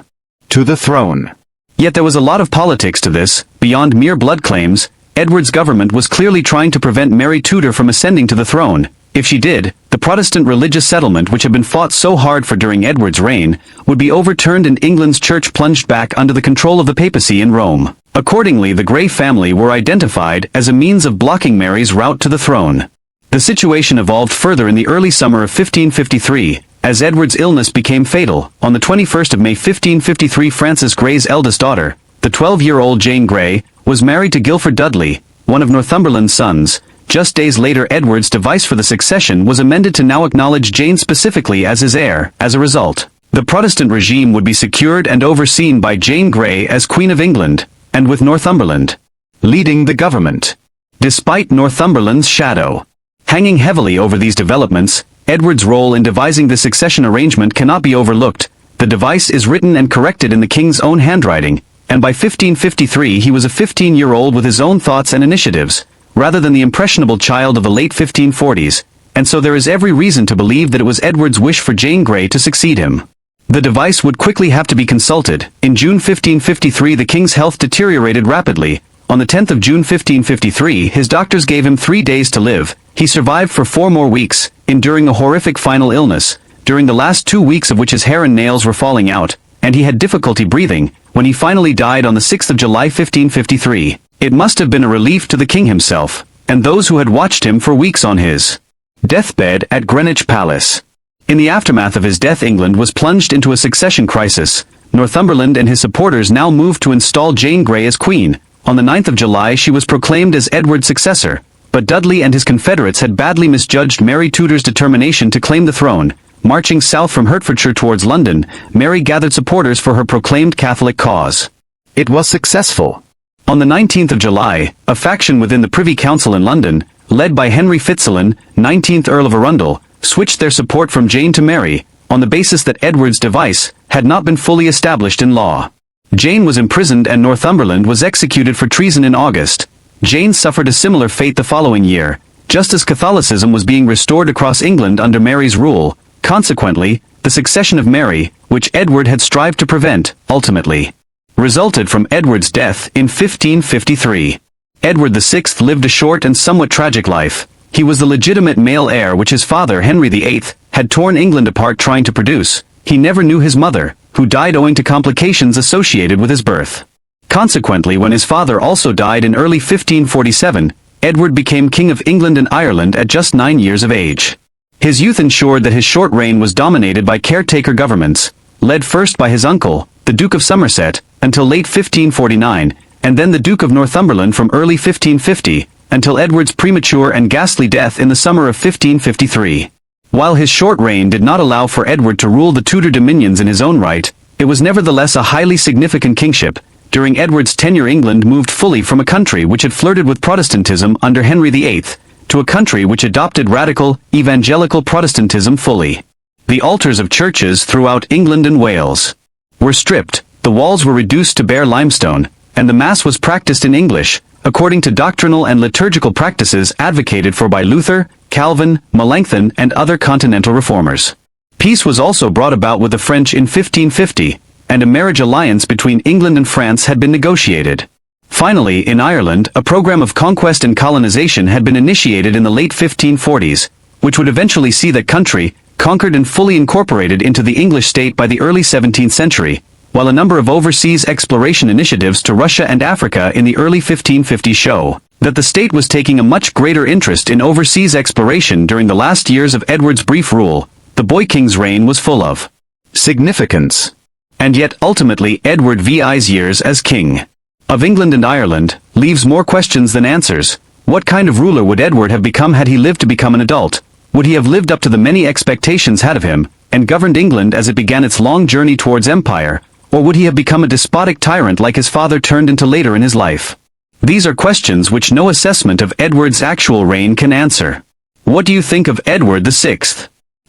to the throne. Yet there was a lot of politics to this. Beyond mere blood claims, Edward's government was clearly trying to prevent Mary Tudor from ascending to the throne. If she did, the Protestant religious settlement which had been fought so hard for during Edward's reign, would be overturned and England's church plunged back under the control of the papacy in Rome. Accordingly, the Grey family were identified as a means of blocking Mary's route to the throne. The situation evolved further in the early summer of 1553, as Edward's illness became fatal. On the 21st of May 1553, Frances Grey's eldest daughter, the 12-year-old Jane Grey, was married to Guilford Dudley, one of Northumberland's sons. Just days later, Edward's device for the succession was amended to now acknowledge Jane specifically as his heir. As a result, the Protestant regime would be secured and overseen by Jane Grey as Queen of England, and with Northumberland leading the government. Despite Northumberland's shadow hanging heavily over these developments, Edward's role in devising the succession arrangement cannot be overlooked. The device is written and corrected in the king's own handwriting, and by 1553 he was a 15-year-old with his own thoughts and initiatives, rather than the impressionable child of the late 1540s, and so there is every reason to believe that it was Edward's wish for Jane Grey to succeed him. The device would quickly have to be consulted. In June 1553 the king's health deteriorated rapidly. On the 10th of June 1553 his doctors gave him 3 days to live. He survived for 4 more weeks, enduring a horrific final illness, during the last 2 weeks of which his hair and nails were falling out, and he had difficulty breathing, when he finally died on the 6th of July 1553. It must have been a relief to the king himself, and those who had watched him for weeks on his deathbed at Greenwich Palace. In the aftermath of his death, England was plunged into a succession crisis. Northumberland and his supporters now moved to install Jane Grey as queen. On the 9th of July she was proclaimed as Edward's successor, but Dudley and his confederates had badly misjudged Mary Tudor's determination to claim the throne. Marching south from Hertfordshire towards London, Mary gathered supporters for her proclaimed Catholic cause. It was successful. On the 19th of July, a faction within the Privy Council in London, led by Henry Fitzalan, 19th Earl of Arundel, switched their support from Jane to Mary, on the basis that Edward's device had not been fully established in law. Jane was imprisoned and Northumberland was executed for treason in August. Jane suffered a similar fate the following year, just as Catholicism was being restored across England under Mary's rule. Consequently, the succession of Mary, which Edward had strived to prevent, ultimately resulted from Edward's death in 1553. Edward VI lived a short and somewhat tragic life. He was the legitimate male heir which his father Henry VIII had torn England apart trying to produce. He never knew his mother, who died owing to complications associated with his birth. Consequently, when his father also died in early 1547, Edward became King of England and Ireland at just 9 years of age. His youth ensured that his short reign was dominated by caretaker governments, led first by his uncle, the Duke of Somerset, until late 1549, and then the Duke of Northumberland from early 1550, until Edward's premature and ghastly death in the summer of 1553. While his short reign did not allow for Edward to rule the Tudor dominions in his own right, it was nevertheless a highly significant kingship. During Edward's tenure, England moved fully from a country which had flirted with Protestantism under Henry VIII, to a country which adopted radical, evangelical Protestantism fully. The altars of churches throughout England and Wales were stripped, the walls were reduced to bare limestone, and the Mass was practiced in English, according to doctrinal and liturgical practices advocated for by Luther, Calvin, Melanchthon and other continental reformers. Peace was also brought about with the French in 1550, and a marriage alliance between England and France had been negotiated. Finally, in Ireland, a program of conquest and colonization had been initiated in the late 1540s, which would eventually see the country conquered and fully incorporated into the English state by the early 17th century, while a number of overseas exploration initiatives to Russia and Africa in the early 1550s show that the state was taking a much greater interest in overseas exploration during the last years of Edward's brief rule. The boy king's reign was full of significance. And yet ultimately Edward VI's years as king of England and Ireland leaves more questions than answers. What kind of ruler would Edward have become had he lived to become an adult? Would he have lived up to the many expectations had of him, and governed England as it began its long journey towards empire, or would he have become a despotic tyrant like his father turned into later in his life? These are questions which no assessment of Edward's actual reign can answer. What do you think of Edward VI?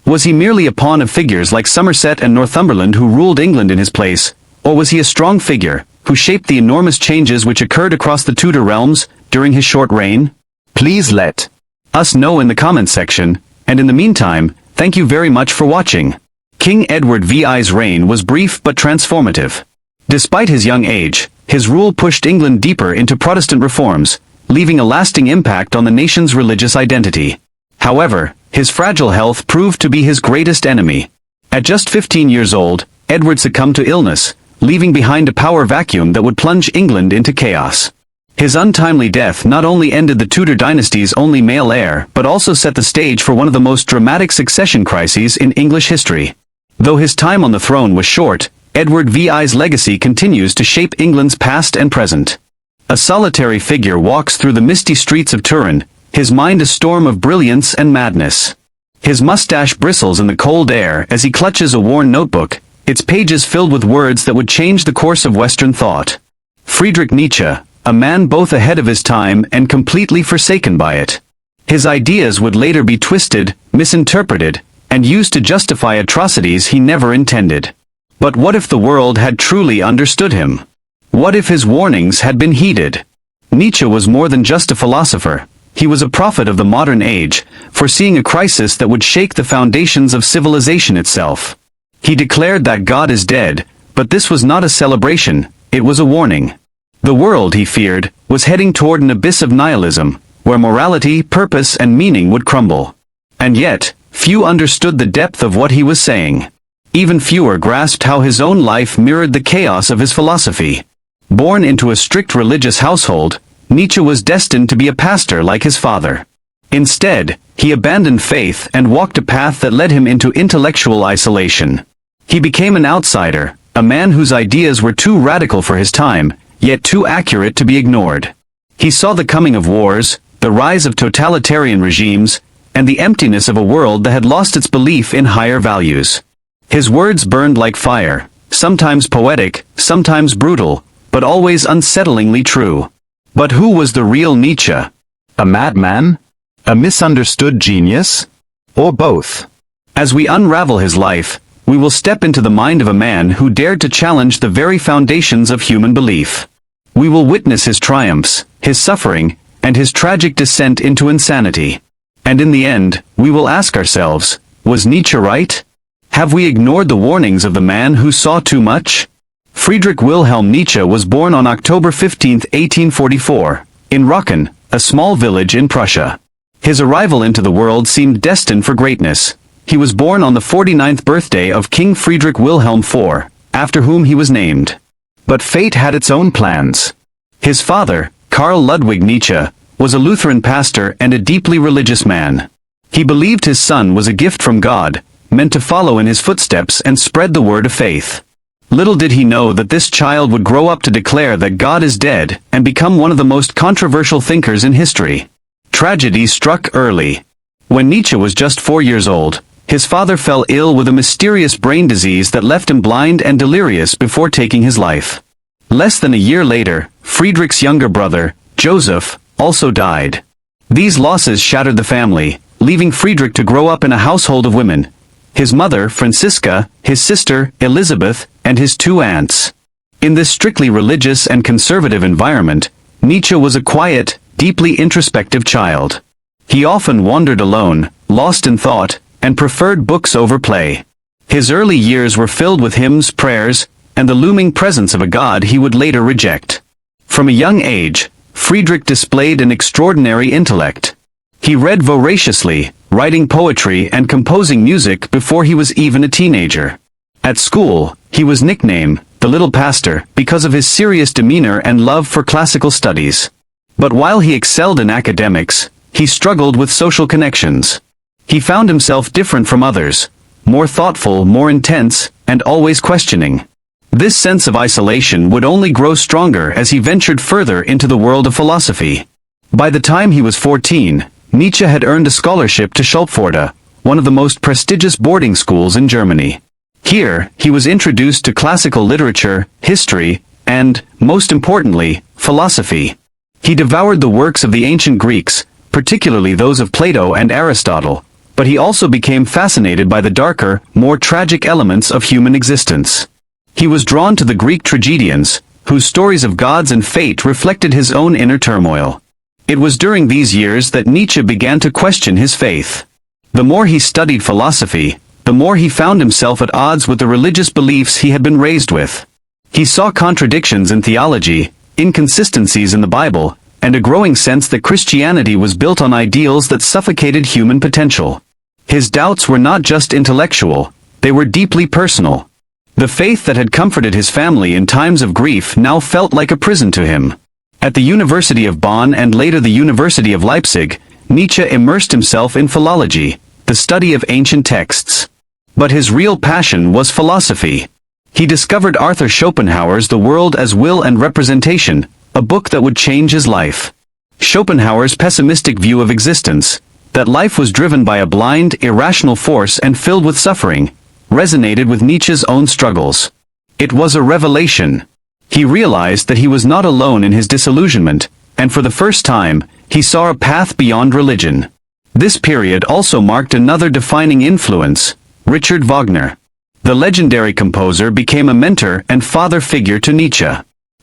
Was he merely a pawn of figures like Somerset and Northumberland who ruled England in his place, or was he a strong figure, who shaped the enormous changes which occurred across the Tudor realms during his short reign? Please let us know in the comments section, and in the meantime, thank you very much for watching. King Edward VI's reign was brief but transformative. Despite his young age, his rule pushed England deeper into Protestant reforms, leaving a lasting impact on the nation's religious identity. However, his fragile health proved to be his greatest enemy. At just 15 years old, Edward succumbed to illness, leaving behind a power vacuum that would plunge England into chaos. His untimely death not only ended the Tudor dynasty's only male heir but also set the stage for one of the most dramatic succession crises in English history. Though his time on the throne was short, Edward VI's legacy continues to shape England's past and present. A solitary figure walks through the misty streets of Turin, his mind a storm of brilliance and madness. His mustache bristles in the cold air as he clutches a worn notebook, its pages filled with words that would change the course of Western thought. Friedrich Nietzsche, a man both ahead of his time and completely forsaken by it. His ideas would later be twisted, misinterpreted, and used to justify atrocities he never intended. But what if the world had truly understood him? What if his warnings had been heeded? Nietzsche was more than just a philosopher. He was a prophet of the modern age, foreseeing a crisis that would shake the foundations of civilization itself. He declared that God is dead, but this was not a celebration, it was a warning. The world, he feared, was heading toward an abyss of nihilism, where morality, purpose and meaning would crumble. And yet, few understood the depth of what he was saying. Even fewer grasped how his own life mirrored the chaos of his philosophy. Born into a strict religious household, Nietzsche was destined to be a pastor like his father. Instead, he abandoned faith and walked a path that led him into intellectual isolation. He became an outsider, a man whose ideas were too radical for his time, yet too accurate to be ignored. He saw the coming of wars, the rise of totalitarian regimes, and the emptiness of a world that had lost its belief in higher values. His words burned like fire, sometimes poetic, sometimes brutal, but always unsettlingly true. But who was the real Nietzsche? A madman? A misunderstood genius? Or both? As we unravel his life, we will step into the mind of a man who dared to challenge the very foundations of human belief. We will witness his triumphs, his suffering, and his tragic descent into insanity. And in the end, we will ask ourselves, was Nietzsche right? Have we ignored the warnings of the man who saw too much? Friedrich Wilhelm Nietzsche was born on October 15, 1844, in Rocken, a small village in Prussia. His arrival into the world seemed destined for greatness. He was born on the 49th birthday of King Friedrich Wilhelm IV, after whom he was named. But fate had its own plans. His father, Karl Ludwig Nietzsche, was a Lutheran pastor and a deeply religious man. He believed his son was a gift from God, meant to follow in his footsteps and spread the word of faith. Little did he know that this child would grow up to declare that God is dead and become one of the most controversial thinkers in history. Tragedy struck early. When Nietzsche was just 4 years old, his father fell ill with a mysterious brain disease that left him blind and delirious before taking his life. Less than a year later, Friedrich's younger brother, Joseph, also died. These losses shattered the family, leaving Friedrich to grow up in a household of women. His mother, Franziska, his sister, Elizabeth, and his two aunts. In this strictly religious and conservative environment, Nietzsche was a quiet, deeply introspective child. He often wandered alone, lost in thought, and preferred books over play. His early years were filled with hymns, prayers, and the looming presence of a God he would later reject. From a young age, Friedrich displayed an extraordinary intellect. He read voraciously, writing poetry and composing music before he was even a teenager. At school, he was nicknamed the Little Pastor because of his serious demeanor and love for classical studies. But while he excelled in academics, he struggled with social connections. He found himself different from others, more thoughtful, more intense, and always questioning. This sense of isolation would only grow stronger as he ventured further into the world of philosophy. By the time he was 14, Nietzsche had earned a scholarship to Schulpforta, one of the most prestigious boarding schools in Germany. Here, he was introduced to classical literature, history, and, most importantly, philosophy. He devoured the works of the ancient Greeks, particularly those of Plato and Aristotle, but he also became fascinated by the darker, more tragic elements of human existence. He was drawn to the Greek tragedians, whose stories of gods and fate reflected his own inner turmoil. It was during these years that Nietzsche began to question his faith. The more he studied philosophy, the more he found himself at odds with the religious beliefs he had been raised with. He saw contradictions in theology, inconsistencies in the Bible, and a growing sense that Christianity was built on ideals that suffocated human potential. His doubts were not just intellectual, they were deeply personal. The faith that had comforted his family in times of grief now felt like a prison to him. At the University of Bonn and later the University of Leipzig, Nietzsche immersed himself in philology, the study of ancient texts. But his real passion was philosophy. He discovered Arthur Schopenhauer's The World as Will and Representation, a book that would change his life. Schopenhauer's pessimistic view of existence, that life was driven by a blind, irrational force and filled with suffering, resonated with Nietzsche's own struggles. It was a revelation. He realized that he was not alone in his disillusionment, and for the first time, he saw a path beyond religion. This period also marked another defining influence, Richard Wagner. The legendary composer became a mentor and father figure to Nietzsche.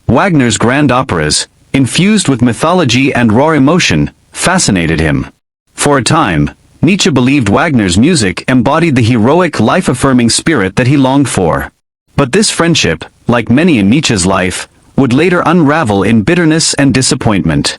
Wagner's grand operas, infused with mythology and raw emotion, fascinated him. For a time, Nietzsche believed Wagner's music embodied the heroic, life-affirming spirit that he longed for. But this friendship, like many in Nietzsche's life, would later unravel in bitterness and disappointment.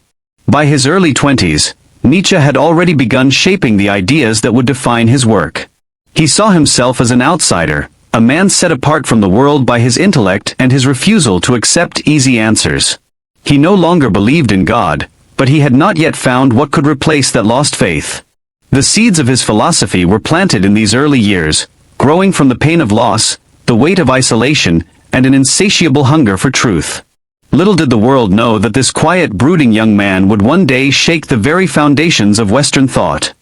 By his early 20s, Nietzsche had already begun shaping the ideas that would define his work. He saw himself as an outsider, a man set apart from the world by his intellect and his refusal to accept easy answers. He no longer believed in God, but he had not yet found what could replace that lost faith. The seeds of his philosophy were planted in these early years, growing from the pain of loss, the weight of isolation, and an insatiable hunger for truth. Little did the world know that this quiet, brooding young man would one day shake the very foundations of Western thought.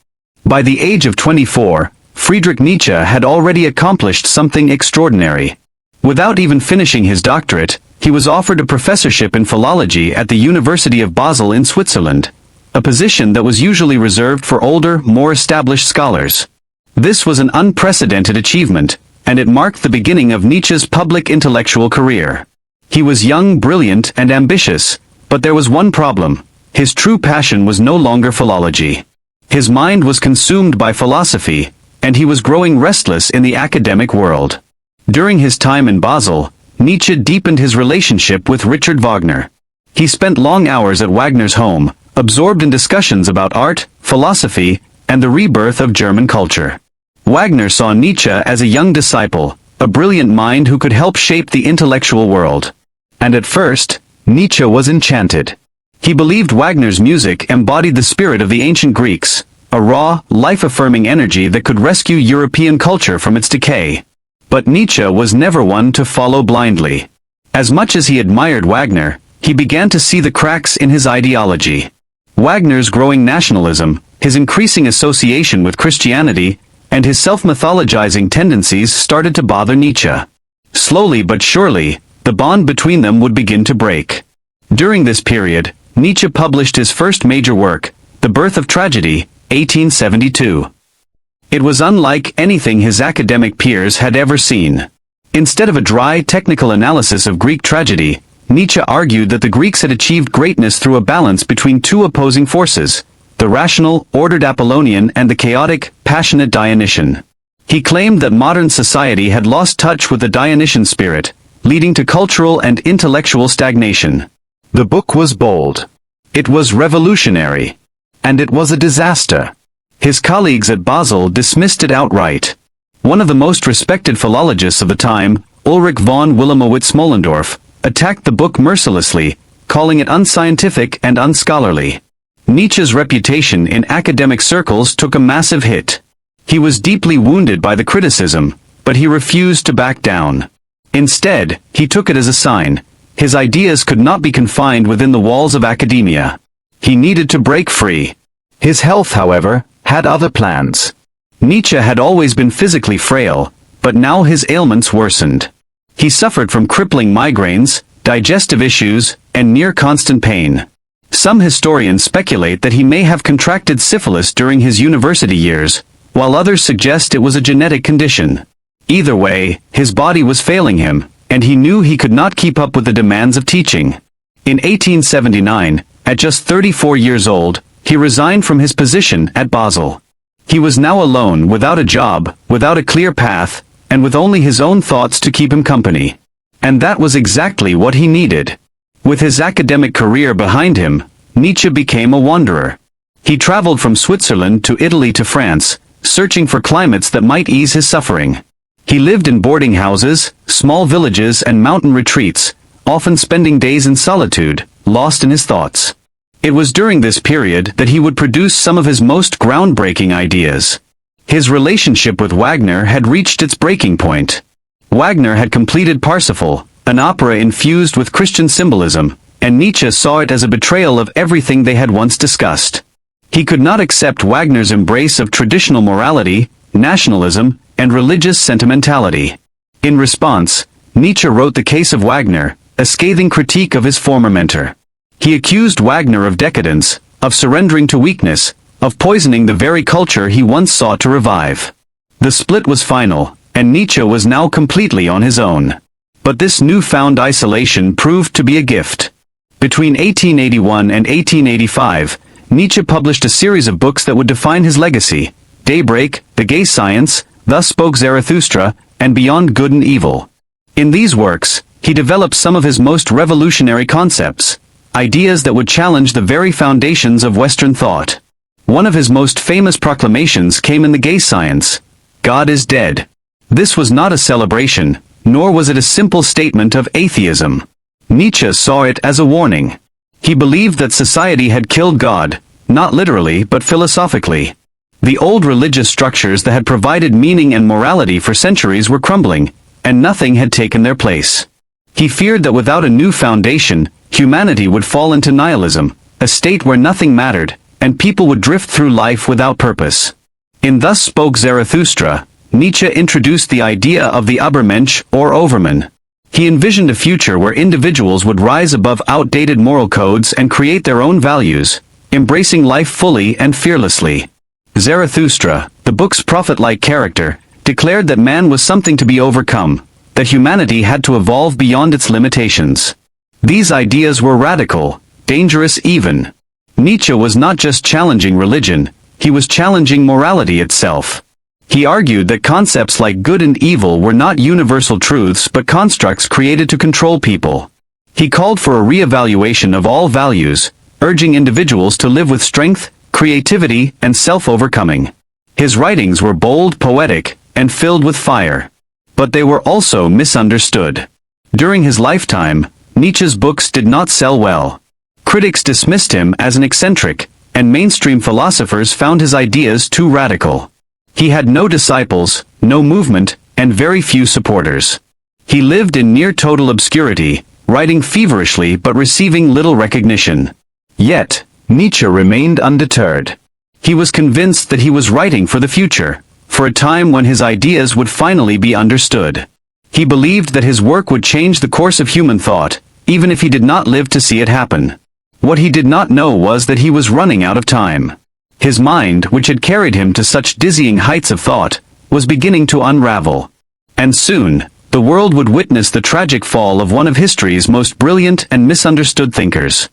By the age of 24, Friedrich Nietzsche had already accomplished something extraordinary. Without even finishing his doctorate, he was offered a professorship in philology at the University of Basel in Switzerland, a position that was usually reserved for older, more established scholars. This was an unprecedented achievement, and it marked the beginning of Nietzsche's public intellectual career. He was young, brilliant, and ambitious, but there was one problem. His true passion was no longer philology. His mind was consumed by philosophy, and he was growing restless in the academic world. During his time in Basel, Nietzsche deepened his relationship with Richard Wagner. He spent long hours at Wagner's home, absorbed in discussions about art, philosophy, and the rebirth of German culture. Wagner saw Nietzsche as a young disciple, a brilliant mind who could help shape the intellectual world. And at first, Nietzsche was enchanted. He believed Wagner's music embodied the spirit of the ancient Greeks, a raw, life-affirming energy that could rescue European culture from its decay. But Nietzsche was never one to follow blindly. As much as he admired Wagner, he began to see the cracks in his ideology. Wagner's growing nationalism, his increasing association with Christianity, and his self-mythologizing tendencies started to bother Nietzsche. Slowly but surely, the bond between them would begin to break. During this period, Nietzsche published his first major work, The Birth of Tragedy, 1872. It was unlike anything his academic peers had ever seen. Instead of a dry, technical analysis of Greek tragedy, Nietzsche argued that the Greeks had achieved greatness through a balance between two opposing forces, the rational, ordered Apollonian and the chaotic, passionate Dionysian. He claimed that modern society had lost touch with the Dionysian spirit, leading to cultural and intellectual stagnation. The book was bold. It was revolutionary. And it was a disaster. His colleagues at Basel dismissed it outright. One of the most respected philologists of the time, Ulrich von Wilamowitz-Moellendorff, attacked the book mercilessly, calling it unscientific and unscholarly. Nietzsche's reputation in academic circles took a massive hit. He was deeply wounded by the criticism, but he refused to back down. Instead, he took it as a sign. His ideas could not be confined within the walls of academia. He needed to break free. His health, however, had other plans. Nietzsche had always been physically frail, but now his ailments worsened. He suffered from crippling migraines, digestive issues, and near-constant pain. Some historians speculate that he may have contracted syphilis during his university years, while others suggest it was a genetic condition. Either way, his body was failing him, and he knew he could not keep up with the demands of teaching. In 1879, at just 34 years old, he resigned from his position at Basel. He was now alone, without a job, without a clear path, and with only his own thoughts to keep him company. And that was exactly what he needed. With his academic career behind him, Nietzsche became a wanderer. He traveled from Switzerland to Italy to France, searching for climates that might ease his suffering. He lived in boarding houses, small villages and mountain retreats, often spending days in solitude, lost in his thoughts. It was during this period that he would produce some of his most groundbreaking ideas. His relationship with Wagner had reached its breaking point. Wagner had completed Parsifal, an opera infused with Christian symbolism, and Nietzsche saw it as a betrayal of everything they had once discussed. He could not accept Wagner's embrace of traditional morality, nationalism, and religious sentimentality. In response, Nietzsche wrote The Case of Wagner, a scathing critique of his former mentor. He accused Wagner of decadence, of surrendering to weakness, of poisoning the very culture he once sought to revive. The split was final, and Nietzsche was now completely on his own. But this newfound isolation proved to be a gift. Between 1881 and 1885, Nietzsche published a series of books that would define his legacy: Daybreak, The Gay Science, Thus Spoke Zarathustra, and Beyond Good and Evil. In these works, he developed some of his most revolutionary concepts, ideas that would challenge the very foundations of Western thought. One of his most famous proclamations came in The Gay Science: God is dead. This was not a celebration, nor was it a simple statement of atheism. Nietzsche saw it as a warning. He believed that society had killed God, not literally but philosophically. The old religious structures that had provided meaning and morality for centuries were crumbling, and nothing had taken their place. He feared that without a new foundation, humanity would fall into nihilism, a state where nothing mattered, and people would drift through life without purpose. In Thus Spoke Zarathustra, Nietzsche introduced the idea of the Übermensch, or Overman. He envisioned a future where individuals would rise above outdated moral codes and create their own values, embracing life fully and fearlessly. Zarathustra, the book's prophet-like character, declared that man was something to be overcome, that humanity had to evolve beyond its limitations. These ideas were radical, dangerous even. Nietzsche was not just challenging religion, he was challenging morality itself. He argued that concepts like good and evil were not universal truths but constructs created to control people. He called for a re-evaluation of all values, urging individuals to live with strength, creativity, and self-overcoming. His writings were bold, poetic, and filled with fire. But they were also misunderstood. During his lifetime, Nietzsche's books did not sell well. Critics dismissed him as an eccentric, and mainstream philosophers found his ideas too radical. He had no disciples, no movement, and very few supporters. He lived in near-total obscurity, writing feverishly but receiving little recognition. Yet, Nietzsche remained undeterred. He was convinced that he was writing for the future, for a time when his ideas would finally be understood. He believed that his work would change the course of human thought, even if he did not live to see it happen. What he did not know was that he was running out of time. His mind, which had carried him to such dizzying heights of thought, was beginning to unravel. And soon, the world would witness the tragic fall of one of history's most brilliant and misunderstood thinkers.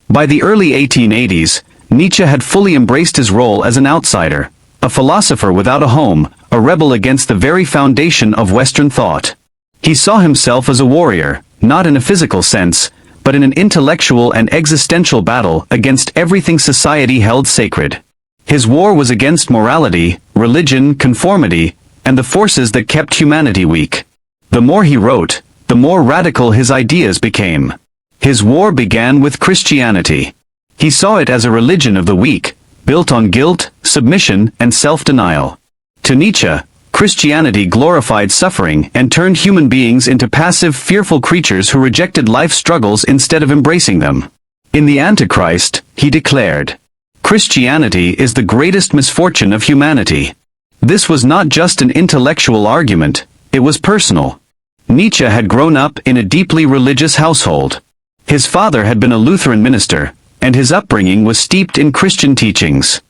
By the early 1880s, Nietzsche had fully embraced his role as an outsider, a philosopher without a home, a rebel against the very foundation of Western thought. He saw himself as a warrior, not in a physical sense, but in an intellectual and existential battle against everything society held sacred. His war was against morality, religion, conformity, and the forces that kept humanity weak. The more he wrote, the more radical his ideas became. His war began with Christianity. He saw it as a religion of the weak, built on guilt, submission, and self-denial. To Nietzsche, Christianity glorified suffering and turned human beings into passive, fearful creatures who rejected life's struggles instead of embracing them. In the Antichrist, he declared, "Christianity is the greatest misfortune of humanity." This was not just an intellectual argument, it was personal. Nietzsche had grown up in a deeply religious household. His father had been a Lutheran minister, and his upbringing was steeped in Christian teachings.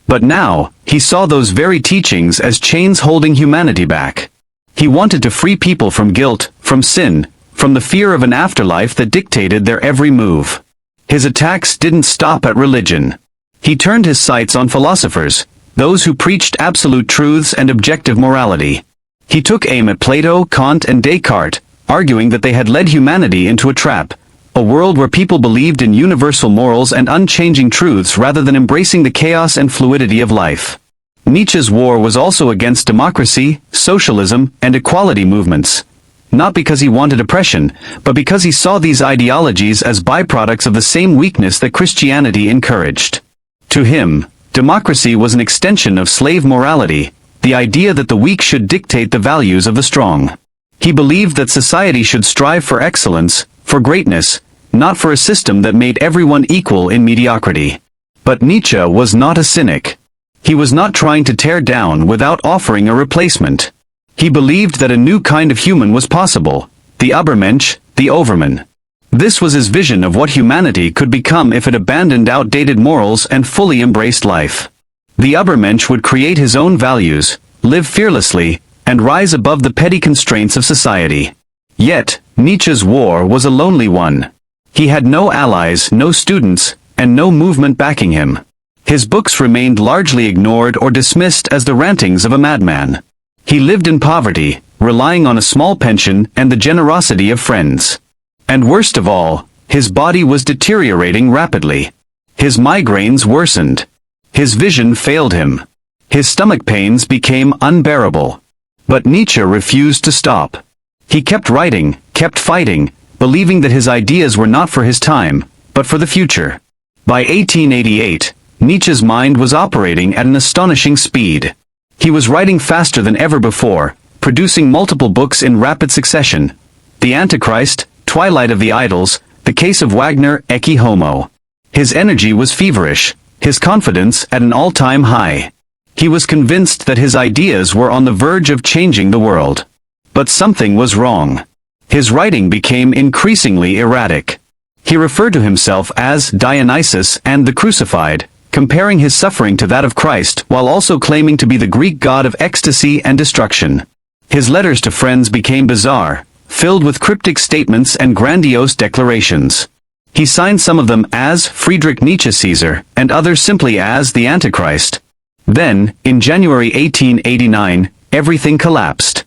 But now, he saw those very teachings as chains holding humanity back. He wanted to free people from guilt, from sin, from the fear of an afterlife that dictated their every move. His attacks didn't stop at religion. He turned his sights on philosophers, those who preached absolute truths and objective morality. He took aim at Plato, Kant, and Descartes, arguing that they had led humanity into a trap, a world where people believed in universal morals and unchanging truths rather than embracing the chaos and fluidity of life. Nietzsche's war was also against democracy, socialism, and equality movements. Not because he wanted oppression, but because he saw these ideologies as byproducts of the same weakness that Christianity encouraged. To him, democracy was an extension of slave morality, the idea that the weak should dictate the values of the strong. He believed that society should strive for excellence, for greatness, not for a system that made everyone equal in mediocrity. But Nietzsche was not a cynic. He was not trying to tear down without offering a replacement. He believed that a new kind of human was possible, the Übermensch, the Overman. This was his vision of what humanity could become if it abandoned outdated morals and fully embraced life. The Übermensch would create his own values, live fearlessly, and rise above the petty constraints of society. Yet, Nietzsche's war was a lonely one. He had no allies, no students, and no movement backing him. His books remained largely ignored or dismissed as the rantings of a madman. He lived in poverty, relying on a small pension and the generosity of friends. And worst of all, his body was deteriorating rapidly. His migraines worsened. His vision failed him. His stomach pains became unbearable. But Nietzsche refused to stop. He kept writing, kept fighting, believing that his ideas were not for his time, but for the future. By 1888, Nietzsche's mind was operating at an astonishing speed. He was writing faster than ever before, producing multiple books in rapid succession. The Antichrist, Twilight of the Idols, The Case of Wagner, Ecce Homo. His energy was feverish, his confidence at an all-time high. He was convinced that his ideas were on the verge of changing the world. But something was wrong. His writing became increasingly erratic. He referred to himself as Dionysus and the Crucified, comparing his suffering to that of Christ while also claiming to be the Greek god of ecstasy and destruction. His letters to friends became bizarre, filled with cryptic statements and grandiose declarations. He signed some of them as Friedrich Nietzsche Caesar, and others simply as the Antichrist. Then, in January 1889, everything collapsed.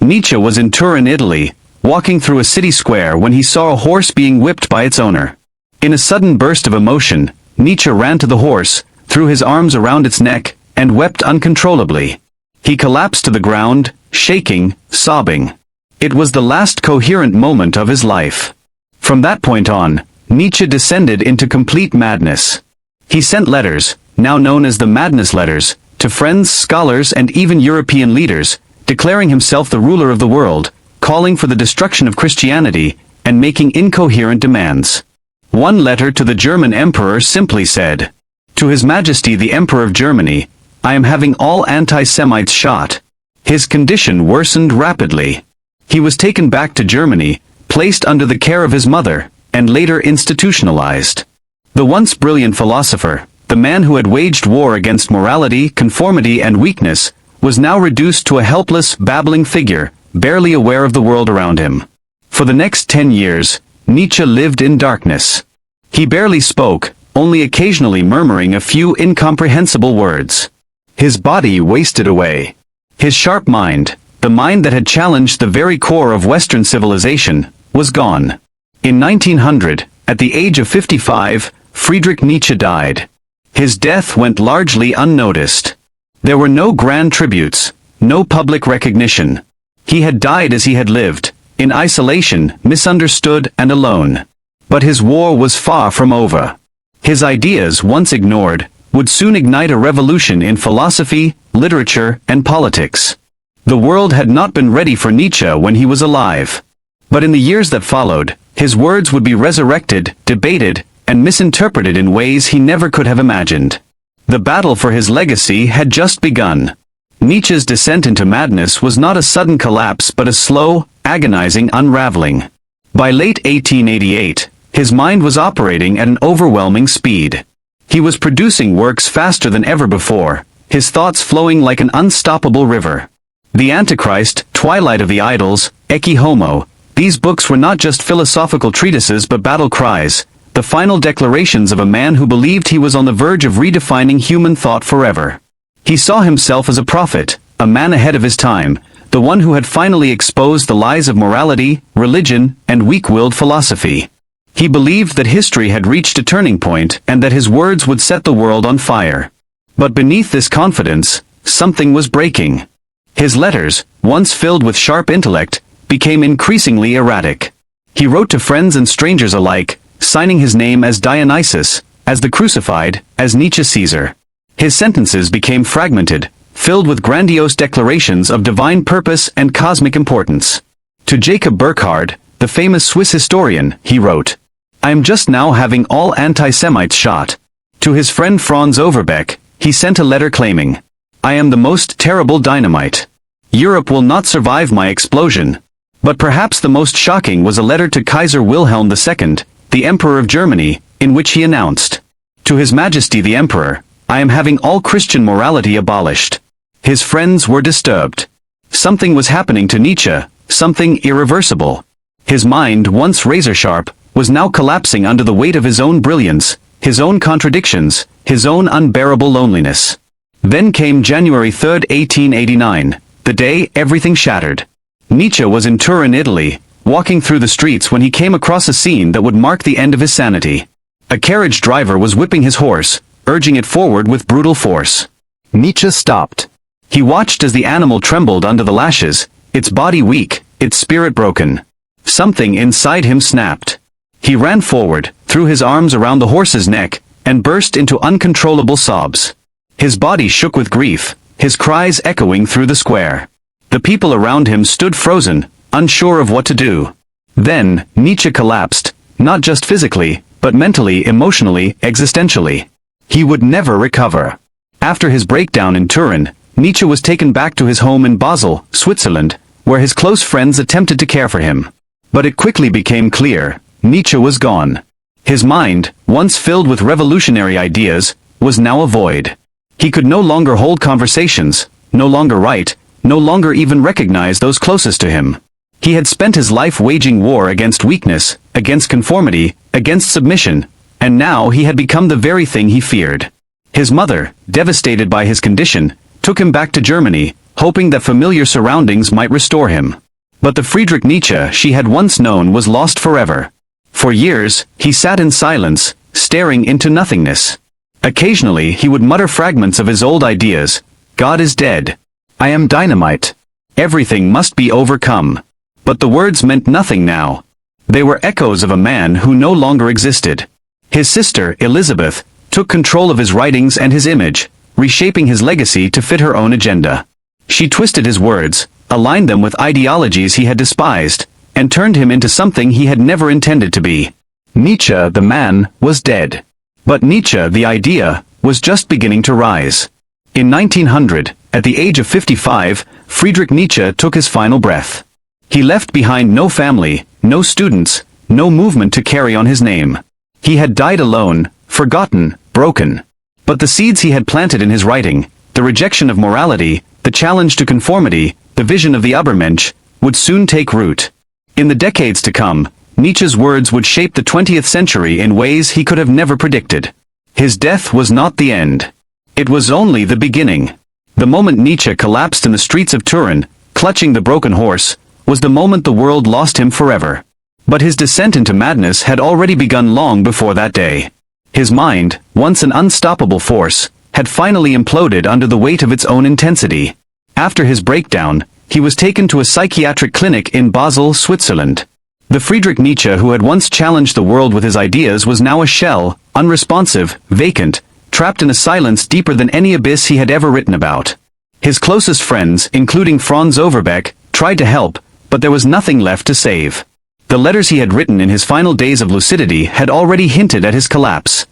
Nietzsche was in Turin, Italy, walking through a city square when he saw a horse being whipped by its owner. In a sudden burst of emotion, Nietzsche ran to the horse, threw his arms around its neck, and wept uncontrollably. He collapsed to the ground, shaking, sobbing. It was the last coherent moment of his life. From that point on, Nietzsche descended into complete madness. He sent letters, now known as the Madness Letters, to friends, scholars, and even European leaders, declaring himself the ruler of the world, calling for the destruction of Christianity, and making incoherent demands. One letter to the German emperor simply said, "To His Majesty the Emperor of Germany, I am having all anti-Semites shot." His condition worsened rapidly. He was taken back to Germany, placed under the care of his mother, and later institutionalized. The once brilliant philosopher, the man who had waged war against morality, conformity, and weakness, was now reduced to a helpless, babbling figure, barely aware of the world around him. For the next 10 years, Nietzsche lived in darkness. He barely spoke, only occasionally murmuring a few incomprehensible words. His body wasted away. His sharp mind, the mind that had challenged the very core of Western civilization, was gone. In 1900, at the age of 55, Friedrich Nietzsche died. His death went largely unnoticed. There were no grand tributes, no public recognition. He had died as he had lived, in isolation, misunderstood and alone. But his war was far from over. His ideas, once ignored, would soon ignite a revolution in philosophy, literature, and politics. The world had not been ready for Nietzsche when he was alive. But in the years that followed, his words would be resurrected, debated, and misinterpreted in ways he never could have imagined. The battle for his legacy had just begun. Nietzsche's descent into madness was not a sudden collapse but a slow, agonizing unraveling. By late 1888, his mind was operating at an overwhelming speed. He was producing works faster than ever before, his thoughts flowing like an unstoppable river. The Antichrist, Twilight of the Idols, Ecce Homo, these books were not just philosophical treatises but battle cries, the final declarations of a man who believed he was on the verge of redefining human thought forever. He saw himself as a prophet, a man ahead of his time, the one who had finally exposed the lies of morality, religion, and weak-willed philosophy. He believed that history had reached a turning point and that his words would set the world on fire. But beneath this confidence, something was breaking. His letters, once filled with sharp intellect, became increasingly erratic. He wrote to friends and strangers alike, signing his name as Dionysus, as the Crucified, as Nietzsche Caesar. His sentences became fragmented, filled with grandiose declarations of divine purpose and cosmic importance. To Jacob Burckhardt, the famous Swiss historian, he wrote, "I am just now having all anti-Semites shot." To his friend Franz Overbeck, he sent a letter claiming, "I am the most terrible dynamite. Europe will not survive my explosion." But perhaps the most shocking was a letter to Kaiser Wilhelm II, the Emperor of Germany, in which he announced, "To His Majesty the Emperor, I am having all Christian morality abolished." His friends were disturbed. Something was happening to Nietzsche, something irreversible. His mind, once razor-sharp, was now collapsing under the weight of his own brilliance, his own contradictions, his own unbearable loneliness. Then came January 3, 1889, the day everything shattered. Nietzsche was in Turin, Italy, walking through the streets when he came across a scene that would mark the end of his sanity. A carriage driver was whipping his horse, urging it forward with brutal force. Nietzsche stopped. He watched as the animal trembled under the lashes, its body weak, its spirit broken. Something inside him snapped. He ran forward, threw his arms around the horse's neck, and burst into uncontrollable sobs. His body shook with grief, his cries echoing through the square. The people around him stood frozen, unsure of what to do. Then, Nietzsche collapsed, not just physically, but mentally, emotionally, existentially. He would never recover. After his breakdown in Turin, Nietzsche was taken back to his home in Basel, Switzerland, where his close friends attempted to care for him. But it quickly became clear, Nietzsche was gone. His mind, once filled with revolutionary ideas, was now a void. He could no longer hold conversations, no longer write, no longer even recognize those closest to him. He had spent his life waging war against weakness, against conformity, against submission, and now he had become the very thing he feared. His mother, devastated by his condition, took him back to Germany, hoping that familiar surroundings might restore him. But the Friedrich Nietzsche she had once known was lost forever. For years, he sat in silence, staring into nothingness. Occasionally he would mutter fragments of his old ideas. "God is dead. I am dynamite. Everything must be overcome." But the words meant nothing now. They were echoes of a man who no longer existed. His sister, Elizabeth, took control of his writings and his image, reshaping his legacy to fit her own agenda. She twisted his words, aligned them with ideologies he had despised, and turned him into something he had never intended to be. Nietzsche, the man, was dead. But Nietzsche, the idea, was just beginning to rise. In 1900, at the age of 55, Friedrich Nietzsche took his final breath. He left behind no family, no students, no movement to carry on his name. He had died alone, forgotten, broken. But the seeds he had planted in his writing, the rejection of morality, the challenge to conformity, the vision of the Übermensch, would soon take root. In the decades to come, Nietzsche's words would shape the 20th century in ways he could have never predicted. His death was not the end. It was only the beginning. The moment Nietzsche collapsed in the streets of Turin, clutching the broken horse, was the moment the world lost him forever. But his descent into madness had already begun long before that day. His mind, once an unstoppable force, had finally imploded under the weight of its own intensity. After his breakdown, he was taken to a psychiatric clinic in Basel, Switzerland. The Friedrich Nietzsche who had once challenged the world with his ideas was now a shell, unresponsive, vacant, trapped in a silence deeper than any abyss he had ever written about. His closest friends, including Franz Overbeck, tried to help, but there was nothing left to save. The letters he had written in his final days of lucidity had already hinted at his collapse.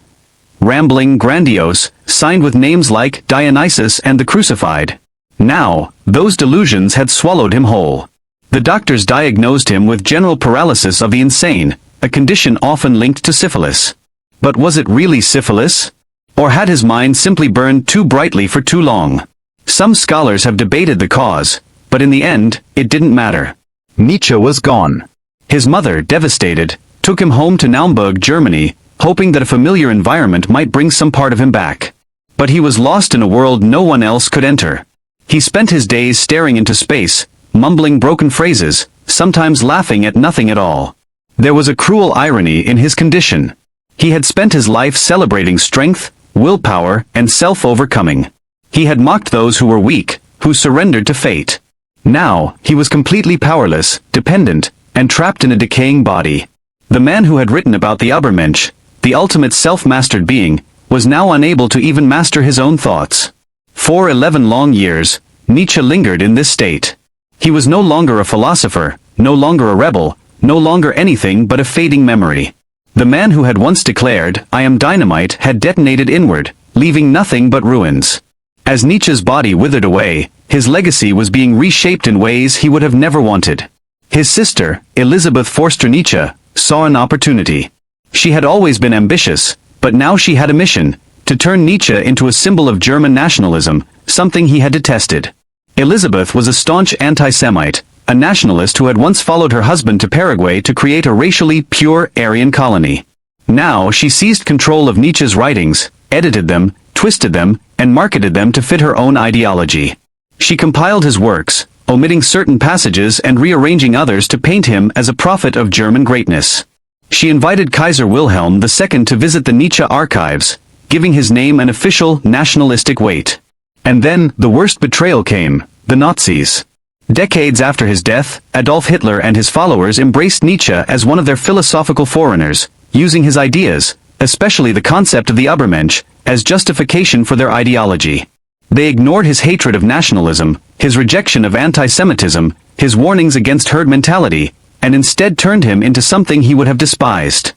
Rambling, grandiose, signed with names like Dionysus and the Crucified. Now, those delusions had swallowed him whole. The doctors diagnosed him with general paralysis of the insane, a condition often linked to syphilis. But was it really syphilis? Or had his mind simply burned too brightly for too long? Some scholars have debated the cause, but in the end, it didn't matter. Nietzsche was gone. His mother, devastated, took him home to Naumburg, Germany, hoping that a familiar environment might bring some part of him back. But he was lost in a world no one else could enter. He spent his days staring into space, mumbling broken phrases, sometimes laughing at nothing at all. There was a cruel irony in his condition. He had spent his life celebrating strength, willpower, and self-overcoming. He had mocked those who were weak, who surrendered to fate. Now, he was completely powerless, dependent, and trapped in a decaying body. The man who had written about the Übermensch, the ultimate self-mastered being, was now unable to even master his own thoughts. For 11 long years, Nietzsche lingered in this state. He was no longer a philosopher, no longer a rebel, no longer anything but a fading memory. The man who had once declared, "I am dynamite," had detonated inward, leaving nothing but ruins. As Nietzsche's body withered away, his legacy was being reshaped in ways he would have never wanted. His sister, Elisabeth Forster Nietzsche, saw an opportunity. She had always been ambitious, but now she had a mission, to turn Nietzsche into a symbol of German nationalism, something he had detested. Elisabeth was a staunch anti-Semite, a nationalist who had once followed her husband to Paraguay to create a racially pure Aryan colony. Now she seized control of Nietzsche's writings, edited them, twisted them, and marketed them to fit her own ideology. She compiled his works, omitting certain passages and rearranging others to paint him as a prophet of German greatness. She invited Kaiser Wilhelm II to visit the Nietzsche archives, giving his name an official, nationalistic weight. And then, the worst betrayal came, the Nazis. Decades after his death, Adolf Hitler and his followers embraced Nietzsche as one of their philosophical foreigners, using his ideas, especially the concept of the Übermensch, as justification for their ideology. They ignored his hatred of nationalism, his rejection of anti-Semitism, his warnings against herd mentality, and instead turned him into something he would have despised.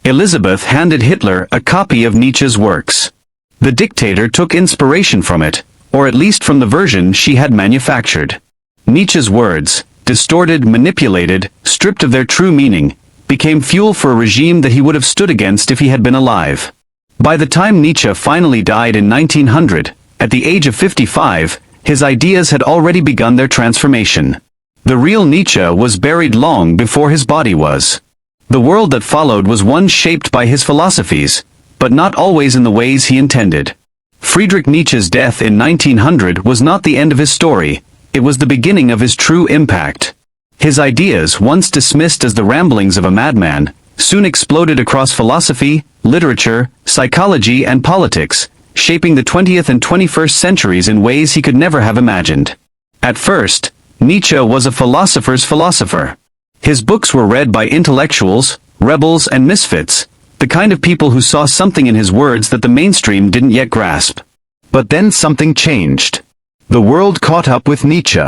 Elisabeth handed Hitler a copy of Nietzsche's works. The dictator took inspiration from it, or at least from the version she had manufactured. Nietzsche's words, distorted, manipulated, stripped of their true meaning, became fuel for a regime that he would have stood against if he had been alive. By the time Nietzsche finally died in 1900, at the age of 55, his ideas had already begun their transformation. The real Nietzsche was buried long before his body was. The world that followed was one shaped by his philosophies, but not always in the ways he intended. Friedrich Nietzsche's death in 1900 was not the end of his story, it was the beginning of his true impact. His ideas, once dismissed as the ramblings of a madman, soon exploded across philosophy, literature, psychology and politics, shaping the 20th and 21st centuries in ways he could never have imagined. At first, Nietzsche was a philosopher's philosopher. His books were read by intellectuals, rebels and misfits, the kind of people who saw something in his words that the mainstream didn't yet grasp. But then something changed. The world caught up with Nietzsche.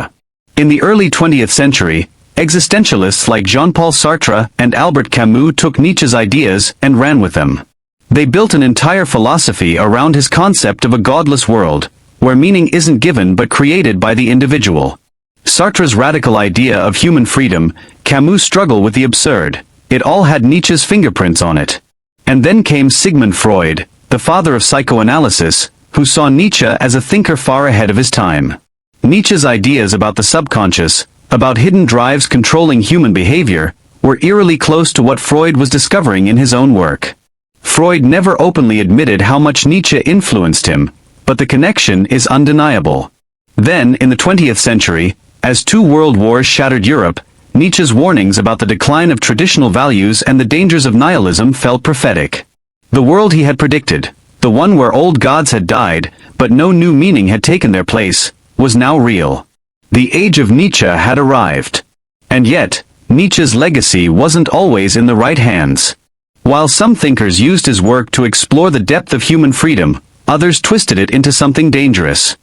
In the early 20th century, existentialists like Jean-Paul Sartre and Albert Camus took Nietzsche's ideas and ran with them. They built an entire philosophy around his concept of a godless world, where meaning isn't given but created by the individual. Sartre's radical idea of human freedom, Camus' struggle with the absurd, it all had Nietzsche's fingerprints on it. And then came Sigmund Freud, the father of psychoanalysis, who saw Nietzsche as a thinker far ahead of his time. Nietzsche's ideas about the subconscious, about hidden drives controlling human behavior, were eerily close to what Freud was discovering in his own work. Freud never openly admitted how much Nietzsche influenced him, but the connection is undeniable. Then, in the 20th century, as two world wars shattered Europe, Nietzsche's warnings about the decline of traditional values and the dangers of nihilism felt prophetic. The world he had predicted, the one where old gods had died, but no new meaning had taken their place, was now real. The age of Nietzsche had arrived. And yet, Nietzsche's legacy wasn't always in the right hands. While some thinkers used his work to explore the depth of human freedom, others twisted it into something dangerous.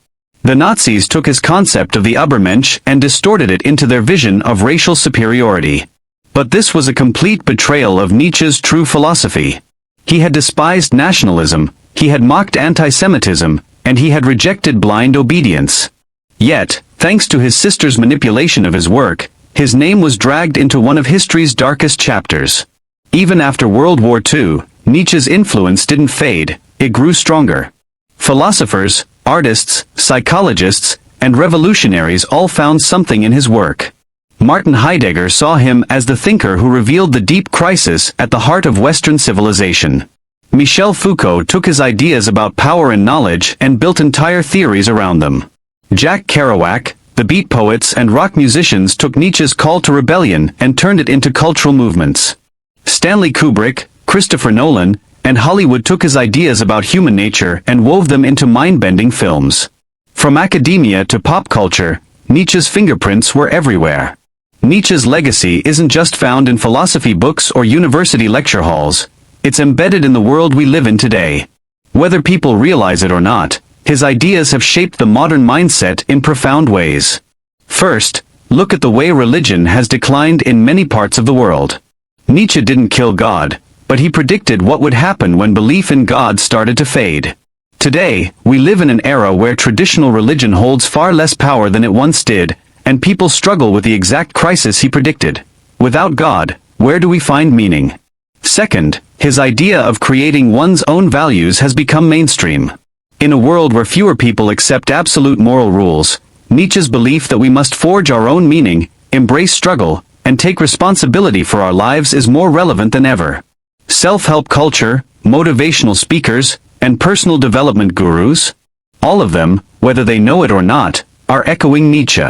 The Nazis took his concept of the Übermensch and distorted it into their vision of racial superiority. But this was a complete betrayal of Nietzsche's true philosophy. He had despised nationalism, he had mocked anti-Semitism, and he had rejected blind obedience. Yet, thanks to his sister's manipulation of his work, his name was dragged into one of history's darkest chapters. Even after World War II, Nietzsche's influence didn't fade, it grew stronger. Philosophers, artists, psychologists, and revolutionaries all found something in his work. Martin Heidegger saw him as the thinker who revealed the deep crisis at the heart of Western civilization. Michel Foucault took his ideas about power and knowledge and built entire theories around them. Jack Kerouac, the beat poets and rock musicians took Nietzsche's call to rebellion and turned it into cultural movements. Stanley Kubrick, Christopher Nolan, and Hollywood took his ideas about human nature and wove them into mind-bending films. From academia to pop culture, Nietzsche's fingerprints were everywhere. Nietzsche's legacy isn't just found in philosophy books or university lecture halls, it's embedded in the world we live in today. Whether people realize it or not, his ideas have shaped the modern mindset in profound ways. First, look at the way religion has declined in many parts of the world. Nietzsche didn't kill God, but he predicted what would happen when belief in God started to fade. Today, we live in an era where traditional religion holds far less power than it once did, and people struggle with the exact crisis he predicted. Without God, where do we find meaning? Second, his idea of creating one's own values has become mainstream. In a world where fewer people accept absolute moral rules, Nietzsche's belief that we must forge our own meaning, embrace struggle, and take responsibility for our lives is more relevant than ever. Self-help culture, motivational speakers, and personal development gurus, all of them, whether they know it or not, are echoing Nietzsche.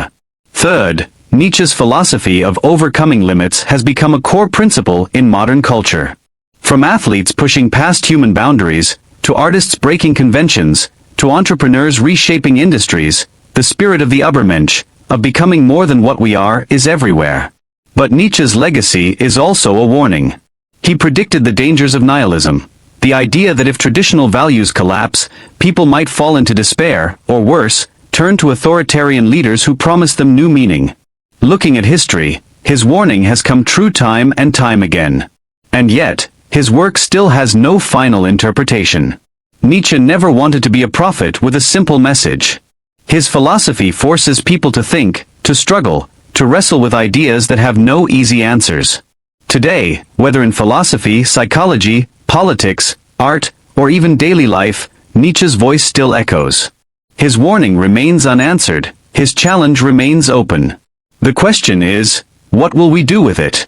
Third, Nietzsche's philosophy of overcoming limits has become a core principle in modern culture. From athletes pushing past human boundaries, to artists breaking conventions, to entrepreneurs reshaping industries, the spirit of the Übermensch, of becoming more than what we are, is everywhere. But Nietzsche's legacy is also a warning. He predicted the dangers of nihilism, the idea that if traditional values collapse, people might fall into despair, or worse, turn to authoritarian leaders who promise them new meaning. Looking at history, his warning has come true time and time again. And yet, his work still has no final interpretation. Nietzsche never wanted to be a prophet with a simple message. His philosophy forces people to think, to struggle, to wrestle with ideas that have no easy answers. Today, whether in philosophy, psychology, politics, art, or even daily life, Nietzsche's voice still echoes. His warning remains unanswered, his challenge remains open. The question is, what will we do with it?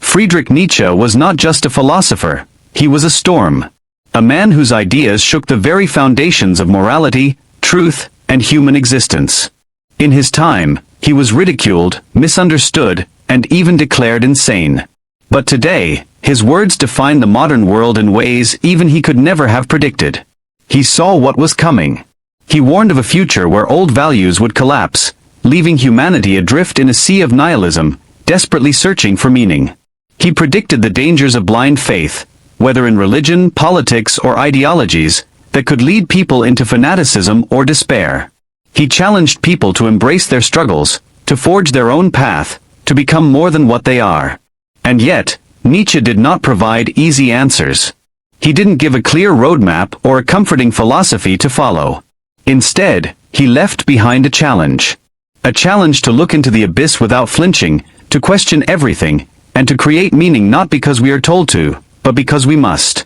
Friedrich Nietzsche was not just a philosopher, he was a storm. A man whose ideas shook the very foundations of morality, truth, and human existence. In his time, he was ridiculed, misunderstood, and even declared insane. But today, his words define the modern world in ways even he could never have predicted. He saw what was coming. He warned of a future where old values would collapse, leaving humanity adrift in a sea of nihilism, desperately searching for meaning. He predicted the dangers of blind faith, whether in religion, politics, or ideologies, that could lead people into fanaticism or despair. He challenged people to embrace their struggles, to forge their own path, to become more than what they are. And yet, Nietzsche did not provide easy answers. He didn't give a clear roadmap or a comforting philosophy to follow. Instead, he left behind a challenge. A challenge to look into the abyss without flinching, to question everything, and to create meaning not because we are told to, but because we must.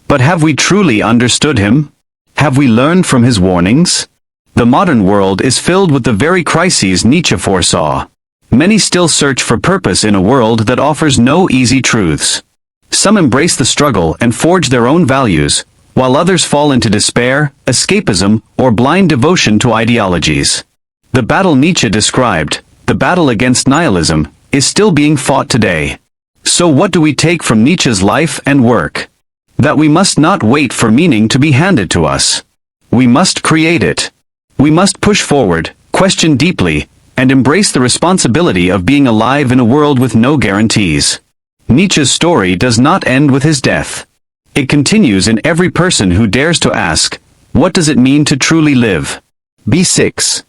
But have we truly understood him? Have we learned from his warnings? The modern world is filled with the very crises Nietzsche foresaw. Many still search for purpose in a world that offers no easy truths. Some embrace the struggle and forge their own values, while others fall into despair, escapism, or blind devotion to ideologies. The battle Nietzsche described, the battle against nihilism, is still being fought today. So what do we take from Nietzsche's life and work? That we must not wait for meaning to be handed to us. We must create it. We must push forward, question deeply, and embrace the responsibility of being alive in a world with no guarantees. Nietzsche's story does not end with his death. It continues in every person who dares to ask, what does it mean to truly live? B6.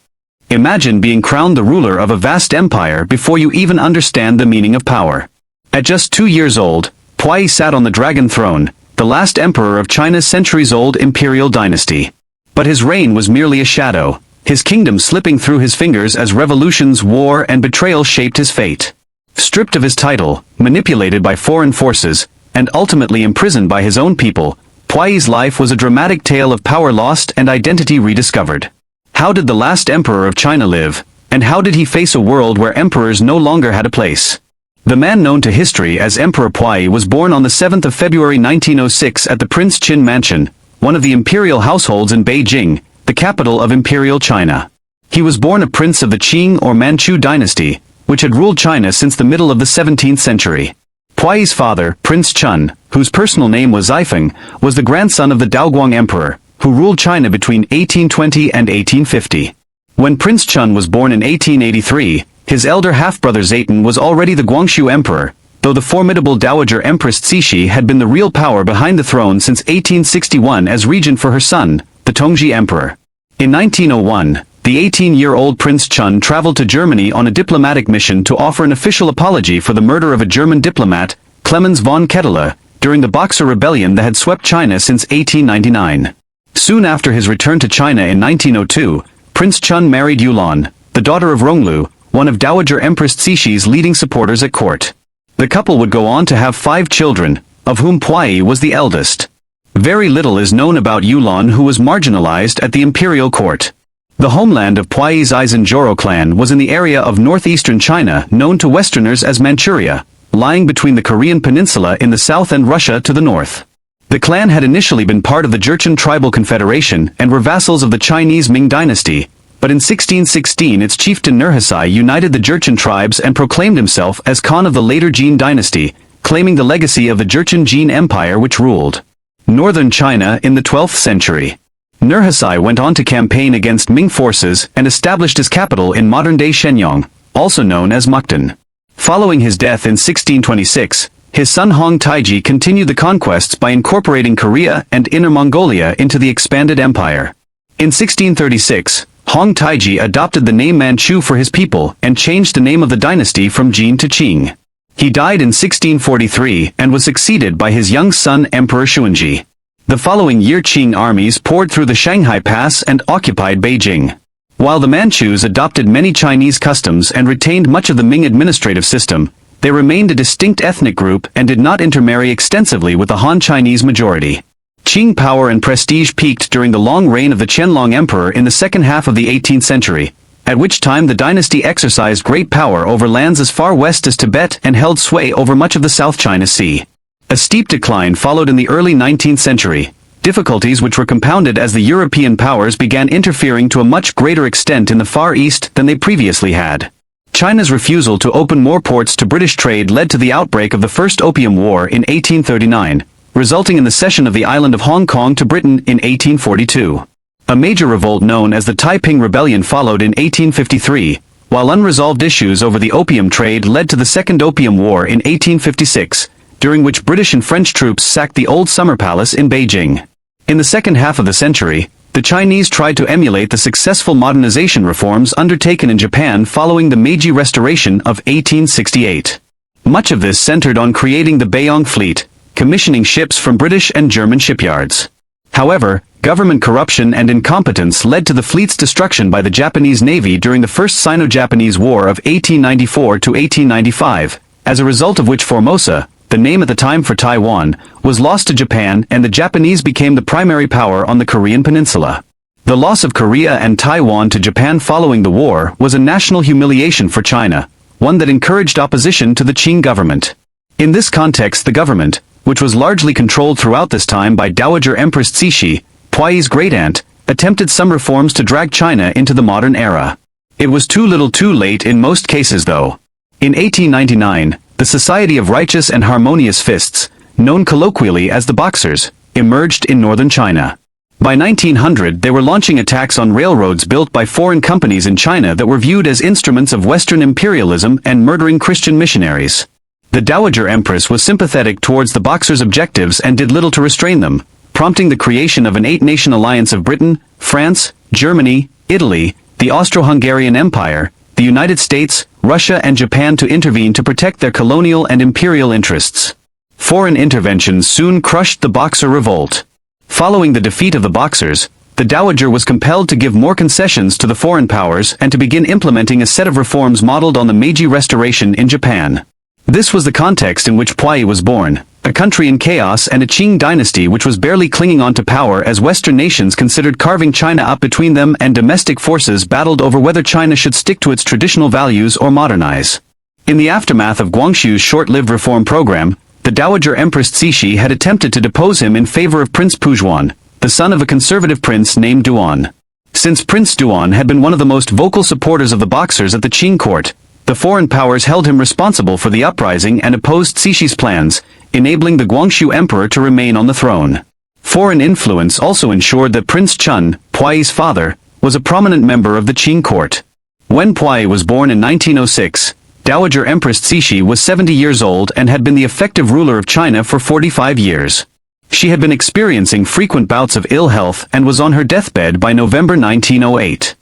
Imagine being crowned the ruler of a vast empire before you even understand the meaning of power. At just 2 years old, Puyi sat on the dragon throne, the last emperor of China's centuries-old imperial dynasty. But his reign was merely a shadow, his kingdom slipping through his fingers as revolutions, war, and betrayal shaped his fate. Stripped of his title, manipulated by foreign forces, and ultimately imprisoned by his own people, Puyi's life was a dramatic tale of power lost and identity rediscovered. How did the last emperor of China live, and how did he face a world where emperors no longer had a place? The man known to history as Emperor Puyi was born on the 7th of February 1906 at the Prince Qin Mansion, one of the imperial households in Beijing, the capital of Imperial China. He was born a prince of the Qing or Manchu dynasty, which had ruled China since the middle of the 17th century. Puyi's father, Prince Chun, whose personal name was Zifeng, was the grandson of the Daoguang Emperor, who ruled China between 1820 and 1850. When Prince Chun was born in 1883, his elder half-brother Zayton was already the Guangxu Emperor, though the formidable Dowager Empress Cixi had been the real power behind the throne since 1861 as regent for her son, the Tongji Emperor. In 1901, the 18-year-old Prince Chun traveled to Germany on a diplomatic mission to offer an official apology for the murder of a German diplomat, Clemens von Ketteler, during the Boxer Rebellion that had swept China since 1899. Soon after his return to China in 1902, Prince Chun married Yulan, the daughter of Ronglu, one of Dowager Empress Cixi's leading supporters at court. The couple would go on to have 5 children, of whom Puyi was the eldest. Very little is known about Yulan, who was marginalized at the imperial court. The homeland of Puyi's Aizen-Joro clan was in the area of northeastern China known to Westerners as Manchuria, lying between the Korean peninsula in the south and Russia to the north. The clan had initially been part of the Jurchen tribal confederation and were vassals of the Chinese Ming dynasty, but in 1616 its chieftain Nurhaci united the Jurchen tribes and proclaimed himself as Khan of the later Jin dynasty, claiming the legacy of the Jurchen Jin Empire which ruled northern China in the 12th century. Nurhaci went on to campaign against Ming forces and established his capital in modern-day Shenyang, also known as Mukden. Following his death in 1626, his son Hong Taiji continued the conquests by incorporating Korea and Inner Mongolia into the expanded empire. In 1636, Hong Taiji adopted the name Manchu for his people and changed the name of the dynasty from Jin to Qing. He died in 1643 and was succeeded by his young son Emperor Xuanji. The following year Qing armies poured through the Shanghai Pass and occupied Beijing. While the Manchus adopted many Chinese customs and retained much of the Ming administrative system, they remained a distinct ethnic group and did not intermarry extensively with the Han Chinese majority. Qing power and prestige peaked during the long reign of the Qianlong Emperor in the second half of the 18th century, at which time the dynasty exercised great power over lands as far west as Tibet and held sway over much of the South China Sea. A steep decline followed in the early 19th century, difficulties which were compounded as the European powers began interfering to a much greater extent in the Far East than they previously had. China's refusal to open more ports to British trade led to the outbreak of the First Opium War in 1839, resulting in the cession of the island of Hong Kong to Britain in 1842. A major revolt known as the Taiping Rebellion followed in 1853, while unresolved issues over the opium trade led to the Second Opium War in 1856, during which British and French troops sacked the old summer palace in Beijing. In the second half of the century, the Chinese tried to emulate the successful modernization reforms undertaken in Japan following the Meiji Restoration of 1868. Much of this centered on creating the Beiyang fleet, commissioning ships from British and German shipyards. However, government corruption and incompetence led to the fleet's destruction by the Japanese Navy during the First Sino-Japanese War of 1894 to 1895, as a result of which Formosa, the name at the time for Taiwan, was lost to Japan and the Japanese became the primary power on the Korean peninsula. The loss of Korea and Taiwan to Japan following the war was a national humiliation for China, one that encouraged opposition to the Qing government. In this context, the government, which was largely controlled throughout this time by Dowager Empress Cixi, Puyi's great-aunt, attempted some reforms to drag China into the modern era. It was too little too late in most cases though. In 1899, the Society of Righteous and Harmonious Fists, known colloquially as the Boxers, emerged in northern China. By 1900 they were launching attacks on railroads built by foreign companies in China that were viewed as instruments of Western imperialism and murdering Christian missionaries. The Dowager Empress was sympathetic towards the Boxers' objectives and did little to restrain them, prompting the creation of an 8-nation alliance of Britain, France, Germany, Italy, the Austro-Hungarian Empire, the United States, Russia and Japan to intervene to protect their colonial and imperial interests. Foreign interventions soon crushed the Boxer revolt. Following the defeat of the Boxers, the Dowager was compelled to give more concessions to the foreign powers and to begin implementing a set of reforms modeled on the Meiji Restoration in Japan. This was the context in which Puyi was born, a country in chaos and a Qing dynasty which was barely clinging on to power as Western nations considered carving China up between them and domestic forces battled over whether China should stick to its traditional values or modernize. In the aftermath of Guangxu's short-lived reform program, the Dowager Empress Cixi had attempted to depose him in favor of Prince Pujuan, the son of a conservative prince named Duan. Since Prince Duan had been one of the most vocal supporters of the Boxers at the Qing court, the foreign powers held him responsible for the uprising and opposed Cixi's plans, enabling the Guangxu emperor to remain on the throne. Foreign influence also ensured that Prince Chun, Puyi's father, was a prominent member of the Qing court. When Puyi was born in 1906, Dowager Empress Cixi was 70 years old and had been the effective ruler of China for 45 years. She had been experiencing frequent bouts of ill health and was on her deathbed by November 1908.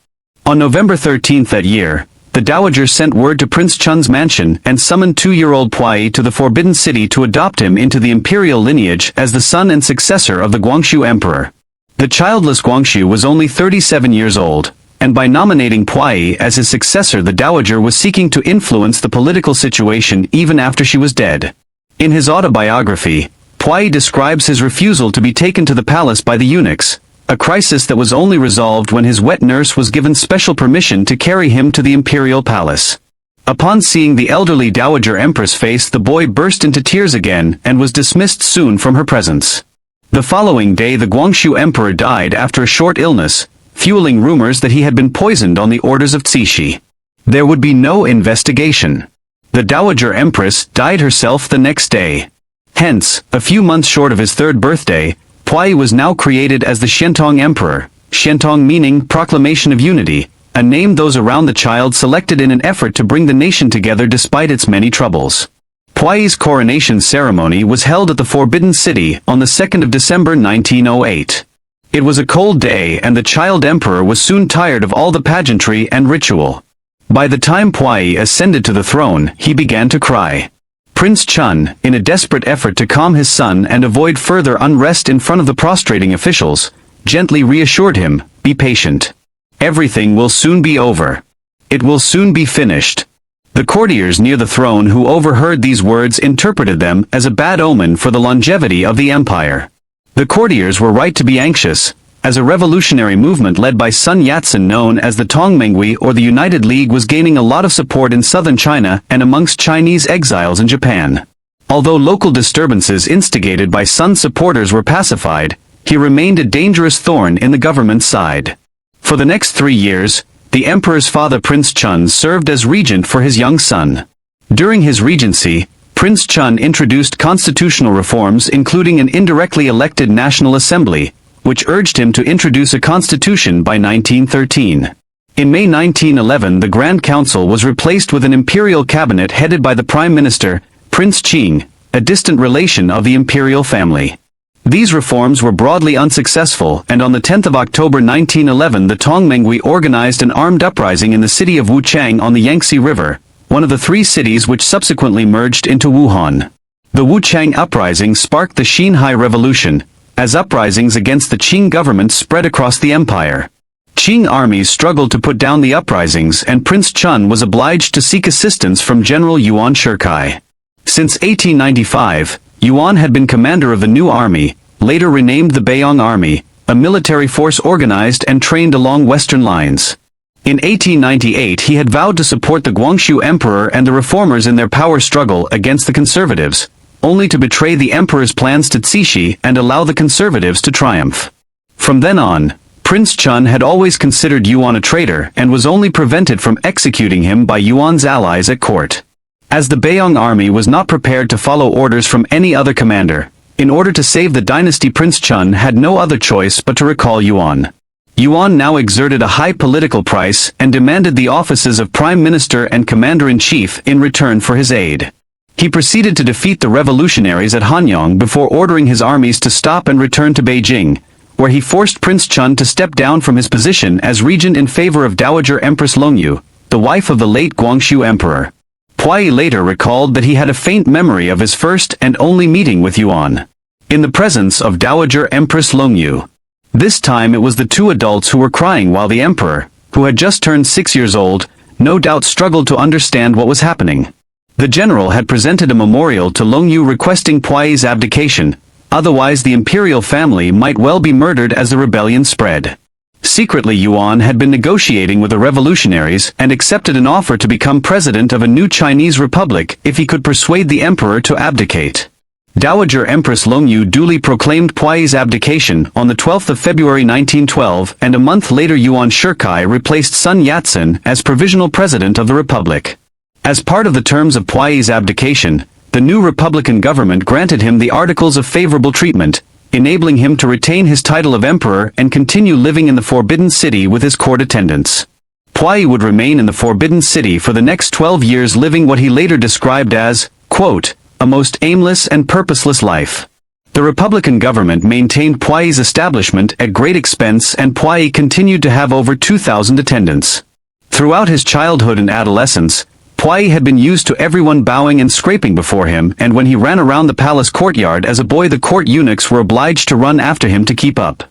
On November 13 that year, the Dowager sent word to Prince Chun's mansion and summoned 2-year-old Puyi to the Forbidden City to adopt him into the imperial lineage as the son and successor of the Guangxu emperor. The childless Guangxu was only 37 years old, and by nominating Puyi as his successor the Dowager was seeking to influence the political situation even after she was dead. In his autobiography, Puyi describes his refusal to be taken to the palace by the eunuchs, a crisis that was only resolved when his wet nurse was given special permission to carry him to the imperial palace. Upon seeing the elderly Dowager Empress face, the boy burst into tears again and was dismissed soon from her presence. The following day the Guangxu emperor died after a short illness, fueling rumors that he had been poisoned on the orders of Cixi. There would be no investigation. The Dowager Empress died herself the next day. Hence, a few months short of his 3rd birthday, Puyi was now created as the Shentong Emperor, Shentong meaning proclamation of unity, a name those around the child selected in an effort to bring the nation together despite its many troubles. Puyi's coronation ceremony was held at the Forbidden City on the 2nd of December 1908. It was a cold day and the child emperor was soon tired of all the pageantry and ritual. By the time Puyi ascended to the throne, he began to cry. Prince Chun, in a desperate effort to calm his son and avoid further unrest in front of the prostrating officials, gently reassured him, "Be patient. Everything will soon be over. It will soon be finished." The courtiers near the throne who overheard these words interpreted them as a bad omen for the longevity of the empire. The courtiers were right to be anxious, as a revolutionary movement led by Sun Yat-sen known as the Tongmenghui or the United League was gaining a lot of support in southern China and amongst Chinese exiles in Japan. Although local disturbances instigated by Sun's supporters were pacified, he remained a dangerous thorn in the government's side. For the next 3 years, the emperor's father Prince Chun served as regent for his young son. During his regency, Prince Chun introduced constitutional reforms including an indirectly elected National Assembly, which urged him to introduce a constitution by 1913. In May 1911 the Grand Council was replaced with an imperial cabinet headed by the Prime Minister, Prince Qing, a distant relation of the imperial family. These reforms were broadly unsuccessful and on the 10th of October 1911 the Tongmenghui organized an armed uprising in the city of Wuchang on the Yangtze River, one of the 3 cities which subsequently merged into Wuhan. The Wuchang uprising sparked the Xinhai Revolution, as uprisings against the Qing government spread across the empire. Qing armies struggled to put down the uprisings and Prince Chun was obliged to seek assistance from General Yuan Shikai. Since 1895, Yuan had been commander of the new army, later renamed the Beiyang Army, a military force organized and trained along western lines. In 1898 he had vowed to support the Guangxu Emperor and the reformers in their power struggle against the conservatives, only to betray the emperor's plans to Cixi and allow the conservatives to triumph. From then on, Prince Chun had always considered Yuan a traitor and was only prevented from executing him by Yuan's allies at court. As the Beiyang army was not prepared to follow orders from any other commander, in order to save the dynasty, Prince Chun had no other choice but to recall Yuan. Yuan now exerted a high political price and demanded the offices of Prime Minister and Commander-in-Chief in return for his aid. He proceeded to defeat the revolutionaries at Hanyang before ordering his armies to stop and return to Beijing, where he forced Prince Chun to step down from his position as regent in favor of Dowager Empress Longyu, the wife of the late Guangxu Emperor. Puyi later recalled that he had a faint memory of his first and only meeting with Yuan, in the presence of Dowager Empress Longyu. This time it was the two adults who were crying while the emperor, who had just turned 6 years old, no doubt struggled to understand what was happening. The general had presented a memorial to Longyu requesting Puyi's abdication, otherwise the imperial family might well be murdered as the rebellion spread. Secretly Yuan had been negotiating with the revolutionaries and accepted an offer to become president of a new Chinese republic if he could persuade the emperor to abdicate. Dowager Empress Longyu duly proclaimed Puyi's abdication on the 12th of February 1912, and a month later Yuan Shikai replaced Sun Yat-sen as provisional president of the republic. As part of the terms of Puyi's abdication, the new republican government granted him the Articles of Favorable Treatment, enabling him to retain his title of emperor and continue living in the Forbidden City with his court attendants. Puyi would remain in the Forbidden City for the next 12 years, living what he later described as, quote, a most aimless and purposeless life. The Republican government maintained Puyi's establishment at great expense, and Puyi continued to have over 2,000 attendants. Throughout his childhood and adolescence, Puyi had been used to everyone bowing and scraping before him, and when he ran around the palace courtyard as a boy, the court eunuchs were obliged to run after him to keep up.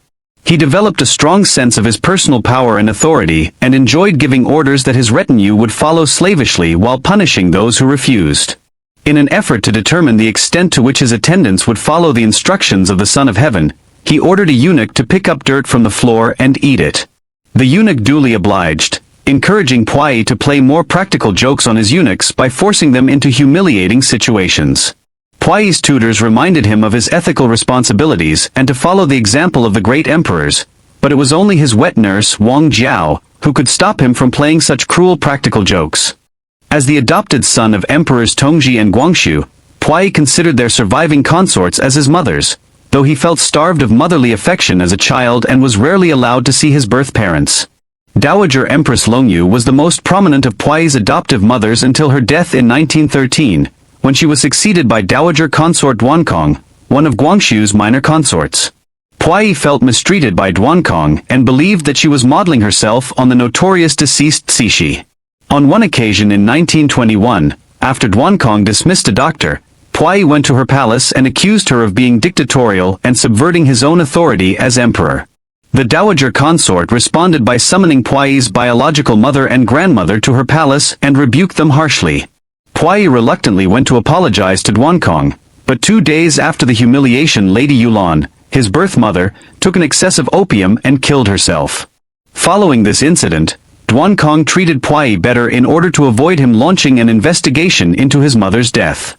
He developed a strong sense of his personal power and authority, and enjoyed giving orders that his retinue would follow slavishly while punishing those who refused. In an effort to determine the extent to which his attendants would follow the instructions of the Son of Heaven, he ordered a eunuch to pick up dirt from the floor and eat it. The eunuch duly obliged, encouraging Puyi to play more practical jokes on his eunuchs by forcing them into humiliating situations. Puyi's tutors reminded him of his ethical responsibilities and to follow the example of the great emperors, but it was only his wet nurse Wang Jiao who could stop him from playing such cruel practical jokes. As the adopted son of Emperors Tongji and Guangxu, Puyi considered their surviving consorts as his mothers, though he felt starved of motherly affection as a child and was rarely allowed to see his birth parents. Dowager Empress Longyu was the most prominent of Puyi's adoptive mothers until her death in 1913, when she was succeeded by Dowager Consort Duankong, one of Guangxu's minor consorts. Puyi felt mistreated by Duankong and believed that she was modeling herself on the notorious deceased Cixi. On one occasion in 1921, after Duankong dismissed a doctor, Puyi went to her palace and accused her of being dictatorial and subverting his own authority as emperor. The dowager consort responded by summoning Puyi's biological mother and grandmother to her palace and rebuked them harshly. Puyi reluctantly went to apologize to Duankong, but 2 days after the humiliation, Lady Yulan, his birth mother, took an excess of opium and killed herself. Following this incident, Duankong treated Puyi better in order to avoid him launching an investigation into his mother's death.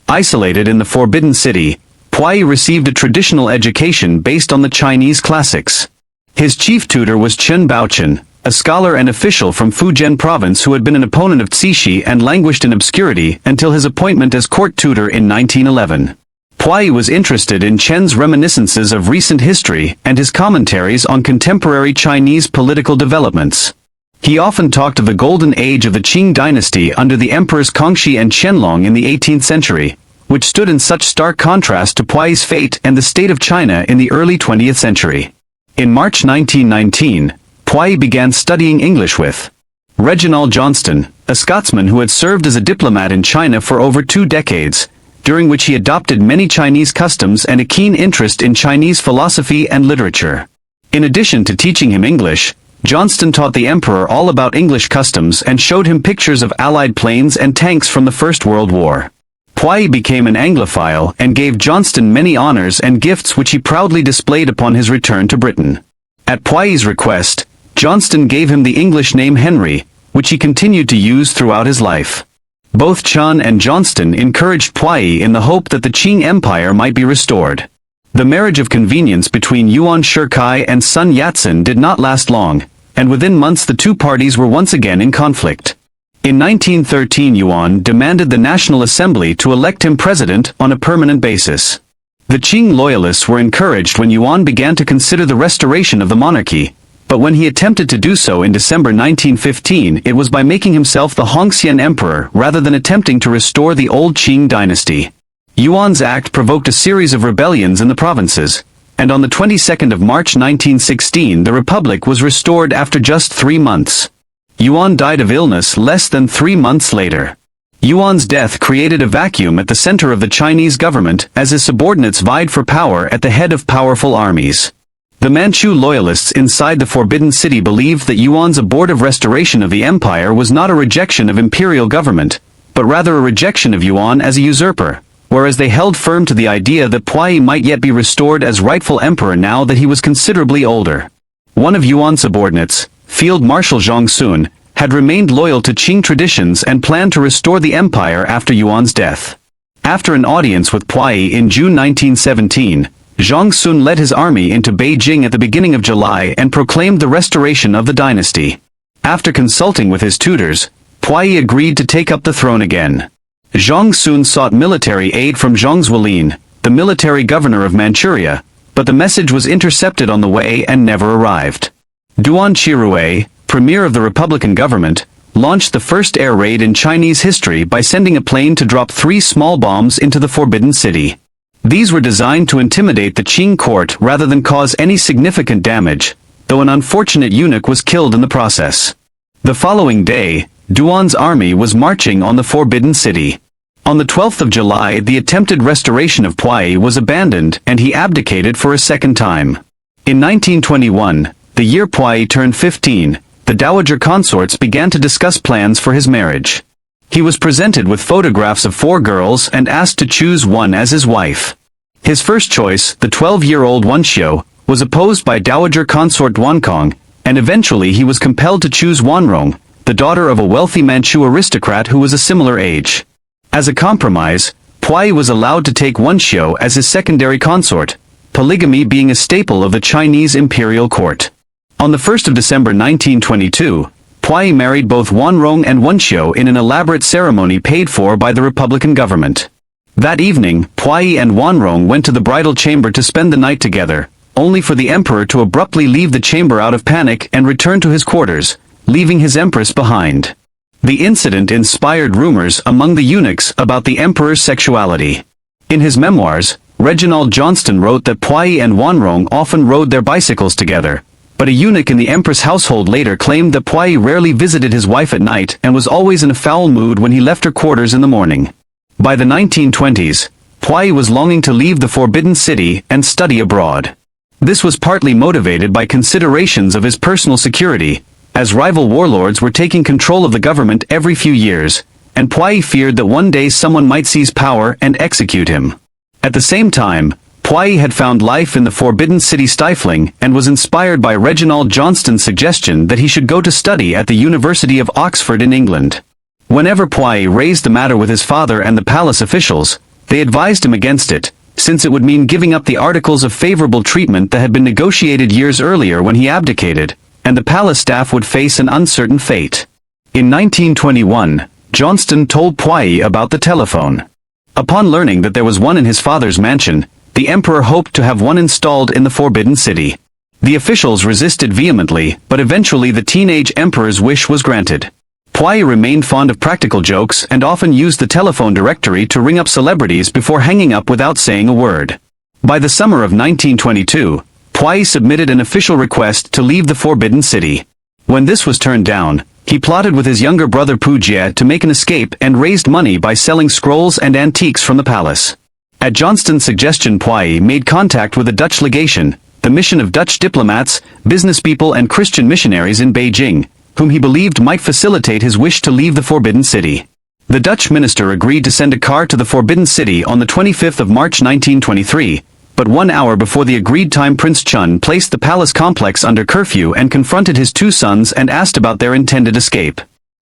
Isolated in the Forbidden City, Puyi received a traditional education based on the Chinese classics. His chief tutor was Chen Baochen, a scholar and official from Fujian province who had been an opponent of Cixi and languished in obscurity until his appointment as court tutor in 1911. Puyi was interested in Chen's reminiscences of recent history and his commentaries on contemporary Chinese political developments. He often talked of the golden age of the Qing dynasty under the emperors Kangxi and Qianlong in the 18th century, which stood in such stark contrast to Puyi's fate and the state of China in the early 20th century. In March 1919, Puyi began studying English with Reginald Johnston, a Scotsman who had served as a diplomat in China for over 2 decades, during which he adopted many Chinese customs and a keen interest in Chinese philosophy and literature. In addition to teaching him English, Johnston taught the emperor all about English customs and showed him pictures of Allied planes and tanks from the First World War. Puyi became an Anglophile and gave Johnston many honors and gifts which he proudly displayed upon his return to Britain. At Puyi's request, Johnston gave him the English name Henry, which he continued to use throughout his life. Both Chen and Johnston encouraged Puyi in the hope that the Qing Empire might be restored. The marriage of convenience between Yuan Shikai and Sun Yat-sen did not last long, and within months the two parties were once again in conflict. In 1913 Yuan demanded the National Assembly to elect him president on a permanent basis. The Qing loyalists were encouraged when Yuan began to consider the restoration of the monarchy, but when he attempted to do so in December 1915 it was by making himself the Hongxian emperor rather than attempting to restore the old Qing dynasty. Yuan's act provoked a series of rebellions in the provinces, and on the 22nd of March 1916 the republic was restored after just 3 months. Yuan died of illness less than 3 months later. Yuan's death created a vacuum at the center of the Chinese government as his subordinates vied for power at the head of powerful armies. The Manchu loyalists inside the Forbidden City believed that Yuan's abortive restoration of the empire was not a rejection of imperial government, but rather a rejection of Yuan as a usurper, whereas they held firm to the idea that Puyi might yet be restored as rightful emperor now that he was considerably older. One of Yuan's subordinates, Field Marshal Zhang Sun, had remained loyal to Qing traditions and planned to restore the empire after Yuan's death. After an audience with Puyi in June 1917, Zhang Sun led his army into Beijing at the beginning of July and proclaimed the restoration of the dynasty. After consulting with his tutors, Puyi agreed to take up the throne again. Zhang Sun sought military aid from Zhang Zuolin, the military governor of Manchuria, but the message was intercepted on the way and never arrived. Duan Qirui, premier of the Republican government, launched the first air raid in Chinese history by sending a plane to drop 3 small bombs into the Forbidden City. These were designed to intimidate the Qing court rather than cause any significant damage, though an unfortunate eunuch was killed in the process. The following day, Duan's army was marching on the Forbidden City. On the 12th of July the attempted restoration of Puyi was abandoned and he abdicated for a second time. In 1921, the year Puyi turned 15, the dowager consorts began to discuss plans for his marriage. He was presented with photographs of 4 girls and asked to choose one as his wife. His first choice, the 12-year-old Wenxiu, was opposed by dowager consort Duankong, and eventually he was compelled to choose Wanrong, the daughter of a wealthy Manchu aristocrat who was a similar age. As a compromise, Puyi was allowed to take Wenxiu as his secondary consort, polygamy being a staple of the Chinese imperial court. On the 1st of December 1922, Puyi married both Wanrong and Wenxiu in an elaborate ceremony paid for by the Republican government. That evening, Puyi and Wanrong went to the bridal chamber to spend the night together, only for the emperor to abruptly leave the chamber out of panic and return to his quarters, leaving his empress behind. The incident inspired rumors among the eunuchs about the emperor's sexuality. In his memoirs, Reginald Johnston wrote that Puyi and Wanrong often rode their bicycles together, but a eunuch in the empress' household later claimed that Puyi rarely visited his wife at night and was always in a foul mood when he left her quarters in the morning. By the 1920s, Puyi was longing to leave the Forbidden City and study abroad. This was partly motivated by considerations of his personal security, as rival warlords were taking control of the government every few years, and Puyi feared that one day someone might seize power and execute him. At the same time, Puyi had found life in the Forbidden City stifling and was inspired by Reginald Johnston's suggestion that he should go to study at the University of Oxford in England. Whenever Puyi raised the matter with his father and the palace officials, they advised him against it, since it would mean giving up the articles of favorable treatment that had been negotiated years earlier when he abdicated, and the palace staff would face an uncertain fate. In 1921, Johnston told Puyi about the telephone. Upon learning that there was one in his father's mansion, the emperor hoped to have one installed in the Forbidden City. The officials resisted vehemently, but eventually the teenage emperor's wish was granted. Puyi remained fond of practical jokes and often used the telephone directory to ring up celebrities before hanging up without saying a word. By the summer of 1922, Puyi submitted an official request to leave the Forbidden City. When this was turned down, he plotted with his younger brother Puyi to make an escape and raised money by selling scrolls and antiques from the palace. At Johnston's suggestion, Puyi made contact with the Dutch legation, the mission of Dutch diplomats, businesspeople and Christian missionaries in Beijing, whom he believed might facilitate his wish to leave the Forbidden City. The Dutch minister agreed to send a car to the Forbidden City on the 25th of March 1923, but 1 hour before the agreed time Prince Chun placed the palace complex under curfew and confronted his two sons and asked about their intended escape.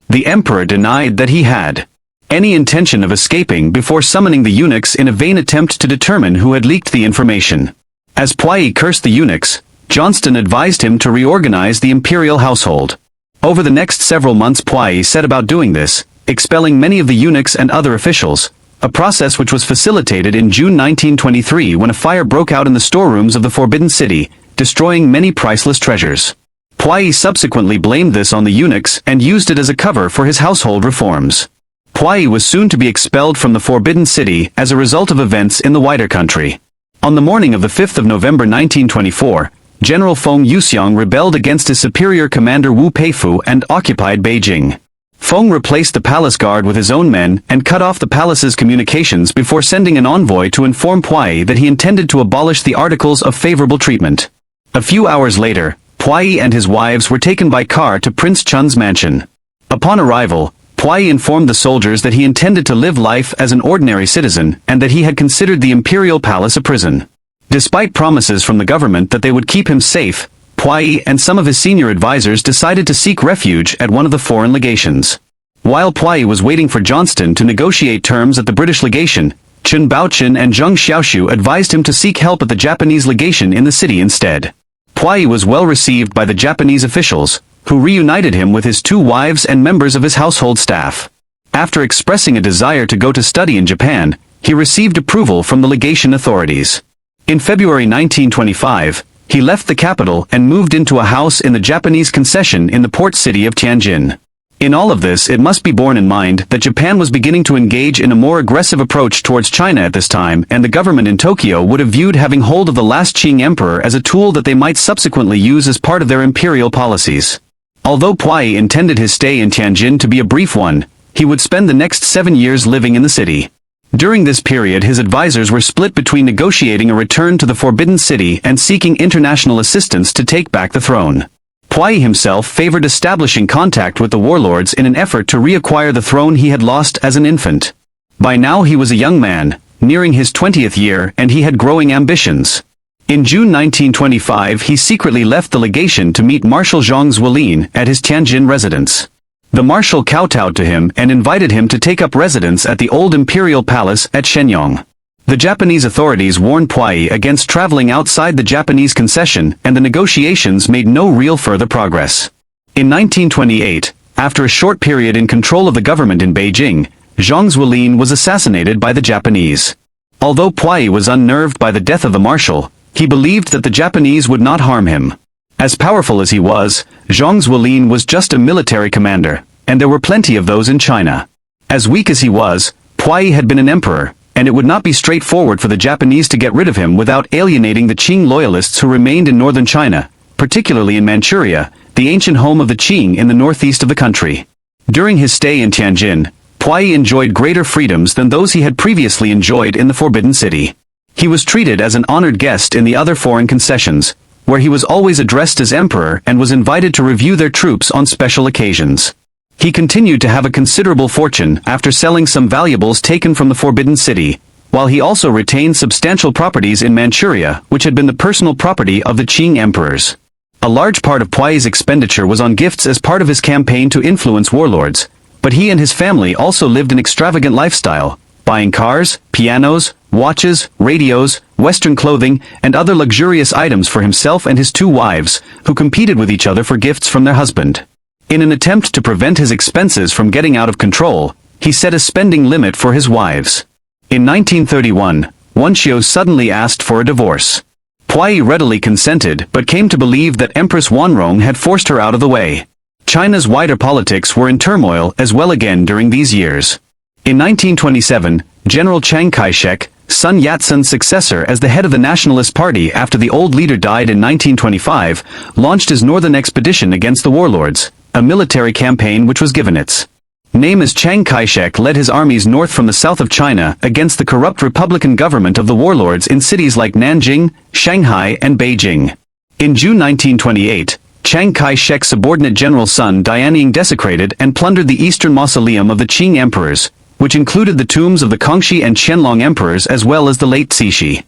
The emperor denied that he had any intention of escaping before summoning the eunuchs in a vain attempt to determine who had leaked the information. As Puyi cursed the eunuchs, Johnston advised him to reorganize the imperial household. Over the next several months Puyi set about doing this, expelling many of the eunuchs and other officials, a process which was facilitated in June 1923 when a fire broke out in the storerooms of the Forbidden City, destroying many priceless treasures. Puyi subsequently blamed this on the eunuchs and used it as a cover for his household reforms. Puyi was soon to be expelled from the Forbidden City as a result of events in the wider country. On the morning of the 5th of November 1924, General Feng Yuxiang rebelled against his superior commander Wu Peifu and occupied Beijing. Feng replaced the palace guard with his own men and cut off the palace's communications before sending an envoy to inform Puyi that he intended to abolish the Articles of Favorable Treatment. A few hours later, Puyi and his wives were taken by car to Prince Chun's mansion. Upon arrival, Puyi informed the soldiers that he intended to live life as an ordinary citizen and that he had considered the imperial palace a prison. Despite promises from the government that they would keep him safe, Puyi and some of his senior advisors decided to seek refuge at one of the foreign legations. While Puyi was waiting for Johnston to negotiate terms at the British legation, Chen Baochen and Zheng Xiaoshu advised him to seek help at the Japanese legation in the city instead. Puyi was well received by the Japanese officials, who reunited him with his two wives and members of his household staff. After expressing a desire to go to study in Japan, he received approval from the legation authorities. In February 1925, he left the capital and moved into a house in the Japanese concession in the port city of Tianjin. In all of this it must be borne in mind that Japan was beginning to engage in a more aggressive approach towards China at this time, and the government in Tokyo would have viewed having hold of the last Qing emperor as a tool that they might subsequently use as part of their imperial policies. Although Puyi intended his stay in Tianjin to be a brief one, he would spend the next 7 years living in the city. During this period his advisors were split between negotiating a return to the Forbidden City and seeking international assistance to take back the throne. Puyi himself favored establishing contact with the warlords in an effort to reacquire the throne he had lost as an infant. By now he was a young man, nearing his 20th year, and he had growing ambitions. In June 1925 he secretly left the legation to meet Marshal Zhang Zuolin at his Tianjin residence. The marshal kowtowed to him and invited him to take up residence at the old imperial palace at Shenyang. The Japanese authorities warned Puyi against traveling outside the Japanese concession, and the negotiations made no real further progress. In 1928, after a short period in control of the government in Beijing, Zhang Zuolin was assassinated by the Japanese. Although Puyi was unnerved by the death of the marshal, he believed that the Japanese would not harm him. As powerful as he was, Zhang Zuolin was just a military commander, and there were plenty of those in China. As weak as he was, Puyi had been an emperor, and it would not be straightforward for the Japanese to get rid of him without alienating the Qing loyalists who remained in northern China, particularly in Manchuria, the ancient home of the Qing in the northeast of the country. During his stay in Tianjin, Puyi enjoyed greater freedoms than those he had previously enjoyed in the Forbidden City. He was treated as an honored guest in the other foreign concessions, where he was always addressed as emperor and was invited to review their troops on special occasions. He continued to have a considerable fortune after selling some valuables taken from the Forbidden City, while he also retained substantial properties in Manchuria which had been the personal property of the Qing emperors. A large part of Puyi's expenditure was on gifts as part of his campaign to influence warlords, but he and his family also lived an extravagant lifestyle, buying cars, pianos, watches, radios, Western clothing, and other luxurious items for himself and his two wives, who competed with each other for gifts from their husband. In an attempt to prevent his expenses from getting out of control, he set a spending limit for his wives. In 1931, Wenxiu suddenly asked for a divorce. Puyi readily consented but came to believe that Empress Wanrong had forced her out of the way. China's wider politics were in turmoil as well again during these years. In 1927, General Chiang Kai-shek, Sun Yat-sen's successor as the head of the Nationalist Party after the old leader died in 1925, launched his northern expedition against the warlords, a military campaign which was given its name as Chiang Kai-shek led his armies north from the south of China against the corrupt republican government of the warlords in cities like Nanjing, Shanghai, and Beijing. In June 1928, Chiang Kai-shek's subordinate General Sun Dianying desecrated and plundered the eastern mausoleum of the Qing emperors, which included the tombs of the Kangxi and Qianlong emperors as well as the late Cixi.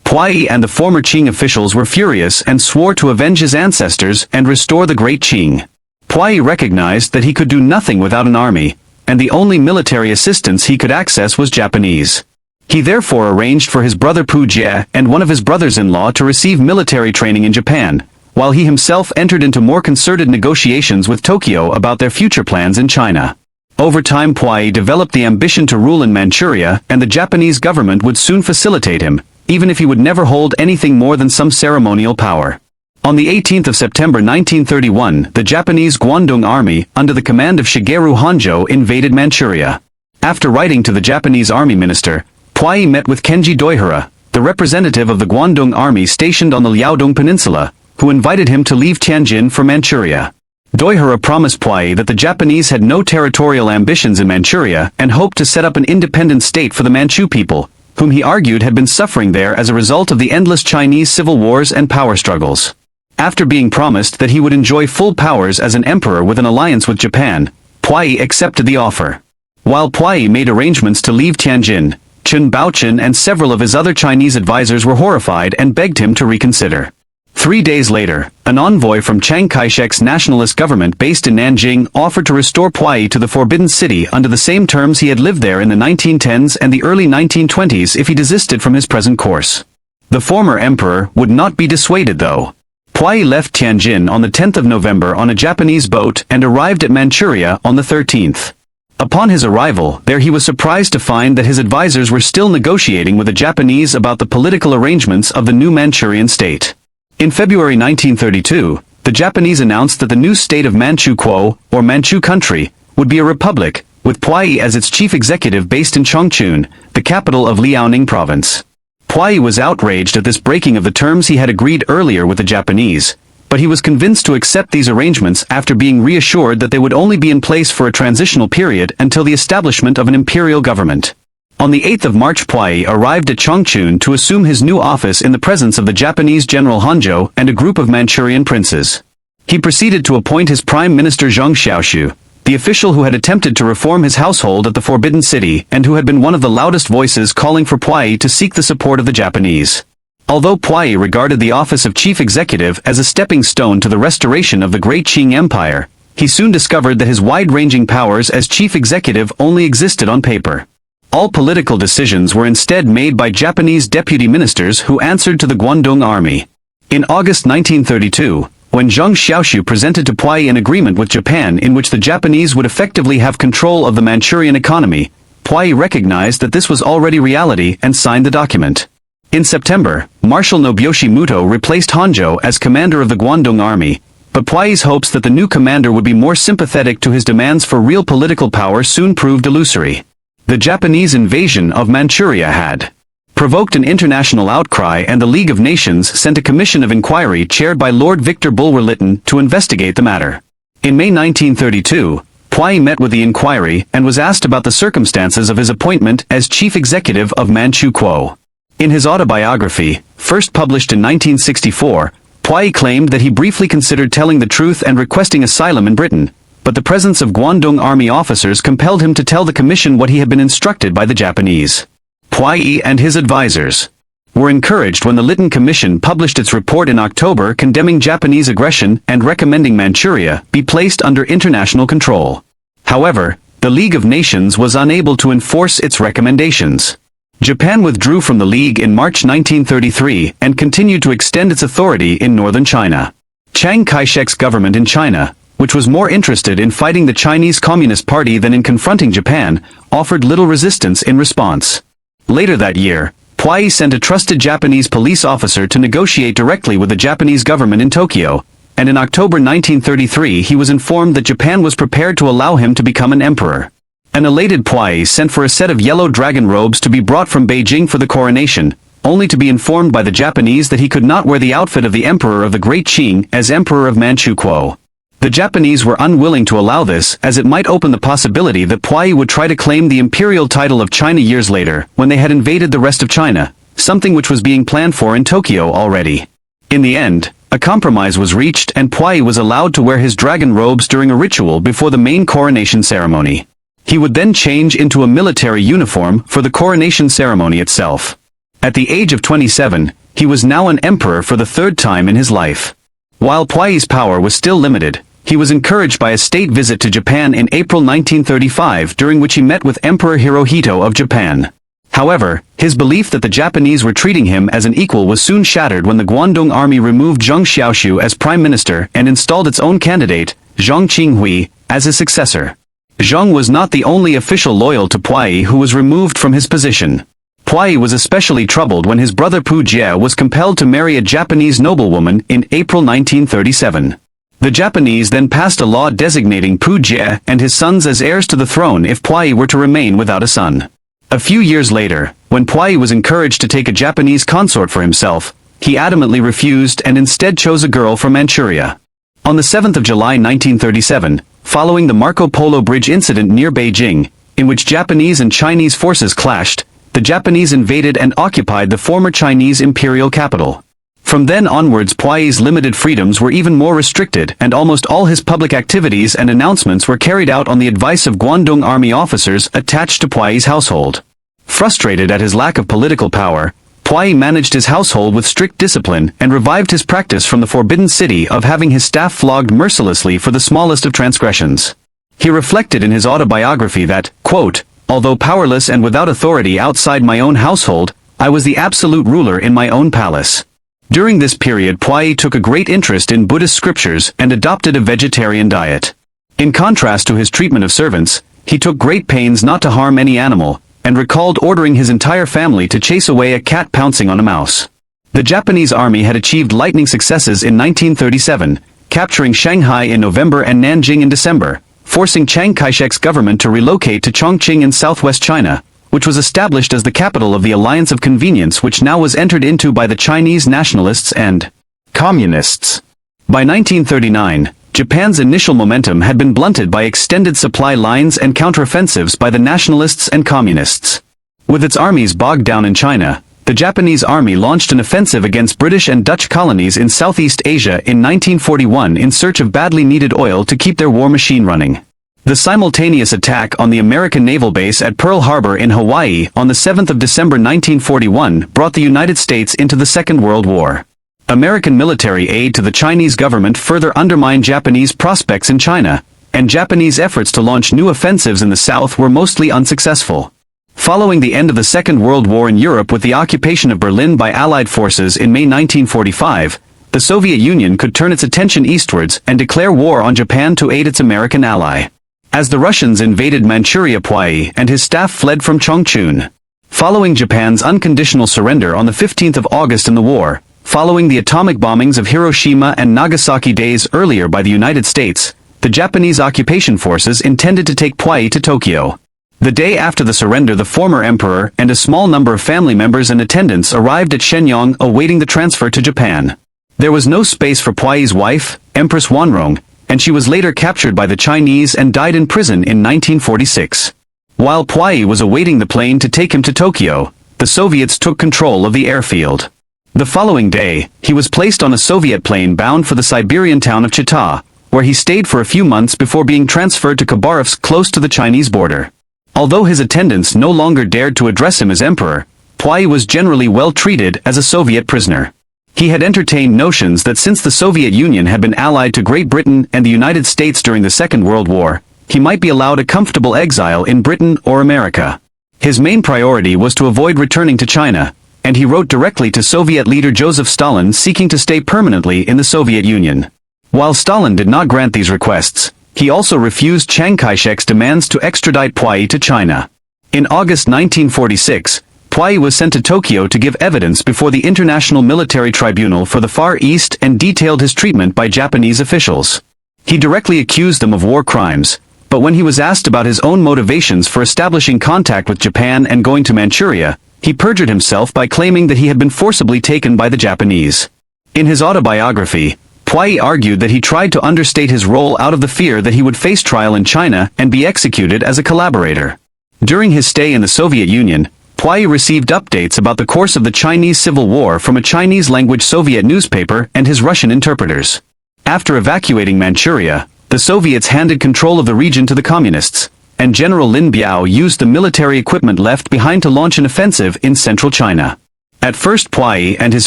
Puyi and the former Qing officials were furious and swore to avenge his ancestors and restore the great Qing. Puyi recognized that he could do nothing without an army, and the only military assistance he could access was Japanese. He therefore arranged for his brother Puyi and one of his brothers-in-law to receive military training in Japan, while he himself entered into more concerted negotiations with Tokyo about their future plans in China. Over time Puyi developed the ambition to rule in Manchuria, and the Japanese government would soon facilitate him, even if he would never hold anything more than some ceremonial power. On the 18th of September 1931, the Japanese Guandong Army, under the command of Shigeru Honjo, invaded Manchuria. After writing to the Japanese Army Minister, Puyi met with Kenji Doihara, the representative of the Guandong Army stationed on the Liaodong Peninsula, who invited him to leave Tianjin for Manchuria. Doihara promised Puyi that the Japanese had no territorial ambitions in Manchuria and hoped to set up an independent state for the Manchu people, whom he argued had been suffering there as a result of the endless Chinese civil wars and power struggles. After being promised that he would enjoy full powers as an emperor with an alliance with Japan, Puyi accepted the offer. While Puyi made arrangements to leave Tianjin, Chen Baochen and several of his other Chinese advisors were horrified and begged him to reconsider. 3 days later, an envoy from Chiang Kai-shek's nationalist government based in Nanjing offered to restore Puyi to the Forbidden City under the same terms he had lived there in the 1910s and the early 1920s if he desisted from his present course. The former emperor would not be dissuaded though. Puyi left Tianjin on the 10th of November on a Japanese boat and arrived at Manchuria on the 13th. Upon his arrival there he was surprised to find that his advisors were still negotiating with the Japanese about the political arrangements of the new Manchurian state. In February 1932, the Japanese announced that the new state of Manchukuo, or Manchu country, would be a republic, with Puyi as its chief executive based in Chongqing, the capital of Liaoning province. Puyi was outraged at this breaking of the terms he had agreed earlier with the Japanese, but he was convinced to accept these arrangements after being reassured that they would only be in place for a transitional period until the establishment of an imperial government. On the 8th of March Puyi arrived at Chongqing to assume his new office in the presence of the Japanese General Honjo and a group of Manchurian princes. He proceeded to appoint his Prime Minister Zhang Xiaoshu, the official who had attempted to reform his household at the Forbidden City and who had been one of the loudest voices calling for Puyi to seek the support of the Japanese. Although Puyi regarded the office of chief executive as a stepping stone to the restoration of the great Qing Empire, he soon discovered that his wide-ranging powers as chief executive only existed on paper. All political decisions were instead made by Japanese deputy ministers who answered to the Guandong Army. In August 1932, when Zhang Xiaoshu presented to Puyi an agreement with Japan in which the Japanese would effectively have control of the Manchurian economy, Puyi recognized that this was already reality and signed the document. In September, Marshal Nobuyoshi Muto replaced Honjo as commander of the Guandong Army, but Puyi's hopes that the new commander would be more sympathetic to his demands for real political power soon proved illusory. The Japanese invasion of Manchuria had provoked an international outcry, and the League of Nations sent a commission of inquiry chaired by Lord Victor Bulwer-Lytton to investigate the matter. In May 1932, Puyi met with the inquiry and was asked about the circumstances of his appointment as chief executive of Manchukuo. In his autobiography, first published in 1964, Puyi claimed that he briefly considered telling the truth and requesting asylum in Britain, but the presence of Guandong Army officers compelled him to tell the commission what he had been instructed by the Japanese. Puyi and his advisors were encouraged when the Lytton Commission published its report in October condemning Japanese aggression and recommending Manchuria be placed under international control. However, the League of Nations was unable to enforce its recommendations. Japan withdrew from the League in March 1933 and continued to extend its authority in northern China. Chiang Kai-shek's government in China, which was more interested in fighting the Chinese Communist Party than in confronting Japan, offered little resistance in response. Later that year, Puyi sent a trusted Japanese police officer to negotiate directly with the Japanese government in Tokyo, and in October 1933 he was informed that Japan was prepared to allow him to become an emperor. An elated Puyi sent for a set of yellow dragon robes to be brought from Beijing for the coronation, only to be informed by the Japanese that he could not wear the outfit of the emperor of the Great Qing as emperor of Manchukuo. The Japanese were unwilling to allow this, as it might open the possibility that Puyi would try to claim the imperial title of China years later, when they had invaded the rest of China, something which was being planned for in Tokyo already. In the end, a compromise was reached and Puyi was allowed to wear his dragon robes during a ritual before the main coronation ceremony. He would then change into a military uniform for the coronation ceremony itself. At the age of 27, he was now an emperor for the third time in his life. While Puyi's power was still limited, he was encouraged by a state visit to Japan in April 1935, during which he met with Emperor Hirohito of Japan. However, his belief that the Japanese were treating him as an equal was soon shattered when the Guangdong army removed Zhang Xiaoshu as prime minister and installed its own candidate, Zhang Qinghui, as his successor. Zhang was not the only official loyal to Puyi who was removed from his position. Puyi was especially troubled when his brother Puyi was compelled to marry a Japanese noblewoman in April 1937. The Japanese then passed a law designating Puyi and his sons as heirs to the throne if Puyi were to remain without a son. A few years later, when Puyi was encouraged to take a Japanese consort for himself, he adamantly refused and instead chose a girl from Manchuria. On the 7th of July 1937, following the Marco Polo Bridge incident near Beijing, in which Japanese and Chinese forces clashed, the Japanese invaded and occupied the former Chinese imperial capital. From then onwards, Puyi's limited freedoms were even more restricted, and almost all his public activities and announcements were carried out on the advice of Guangdong army officers attached to Puyi's household. Frustrated at his lack of political power, Puyi managed his household with strict discipline and revived his practice from the forbidden city of having his staff flogged mercilessly for the smallest of transgressions. He reflected in his autobiography that, quote, "Although powerless and without authority outside my own household, I was the absolute ruler in my own palace." During this period, Puyi took a great interest in Buddhist scriptures and adopted a vegetarian diet. In contrast to his treatment of servants, he took great pains not to harm any animal, and recalled ordering his entire family to chase away a cat pouncing on a mouse. The Japanese army had achieved lightning successes in 1937, capturing Shanghai in November and Nanjing in December, forcing Chiang Kai-shek's government to relocate to Chongqing in southwest China, which was established as the capital of the Alliance of Convenience, which now was entered into by the Chinese nationalists and communists. By 1939, Japan's initial momentum had been blunted by extended supply lines and counteroffensives by the nationalists and communists. With its armies bogged down in China, the Japanese army launched an offensive against British and Dutch colonies in Southeast Asia in 1941 in search of badly needed oil to keep their war machine running. The simultaneous attack on the American naval base at Pearl Harbor in Hawaii on the 7th of December 1941 brought the United States into the Second World War. American military aid to the Chinese government further undermined Japanese prospects in China, and Japanese efforts to launch new offensives in the South were mostly unsuccessful. Following the end of the Second World War in Europe with the occupation of Berlin by Allied forces in May 1945, the Soviet Union could turn its attention eastwards and declare war on Japan to aid its American ally. As the Russians invaded Manchuria, Puyi and his staff fled from Chongqing. Following Japan's unconditional surrender on the 15th of August in the war, following the atomic bombings of Hiroshima and Nagasaki days earlier by the United States, the Japanese occupation forces intended to take Puyi to Tokyo. The day after the surrender, the former emperor and a small number of family members and attendants arrived at Shenyang awaiting the transfer to Japan. There was no space for Puyi's wife, Empress Wanrong, and she was later captured by the Chinese and died in prison in 1946. While Puyi was awaiting the plane to take him to Tokyo, the Soviets took control of the airfield. The following day, he was placed on a Soviet plane bound for the Siberian town of Chita, where he stayed for a few months before being transferred to Khabarovsk, close to the Chinese border. Although his attendants no longer dared to address him as emperor, Puyi was generally well treated as a Soviet prisoner. He had entertained notions that since the Soviet Union had been allied to Great Britain and the United States during the Second World War, he might be allowed a comfortable exile in Britain or America. His main priority was to avoid returning to China, and he wrote directly to Soviet leader Joseph Stalin seeking to stay permanently in the Soviet Union. While Stalin did not grant these requests, he also refused Chiang Kai-shek's demands to extradite Puyi to China. In August 1946, Puyi was sent to Tokyo to give evidence before the International Military Tribunal for the Far East and detailed his treatment by Japanese officials. He directly accused them of war crimes, but when he was asked about his own motivations for establishing contact with Japan and going to Manchuria, he perjured himself by claiming that he had been forcibly taken by the Japanese. In his autobiography, Puyi argued that he tried to understate his role out of the fear that he would face trial in China and be executed as a collaborator. During his stay in the Soviet Union, Puyi received updates about the course of the Chinese Civil War from a Chinese-language Soviet newspaper and his Russian interpreters. After evacuating Manchuria, the Soviets handed control of the region to the Communists, and General Lin Biao used the military equipment left behind to launch an offensive in central China. At first Puyi and his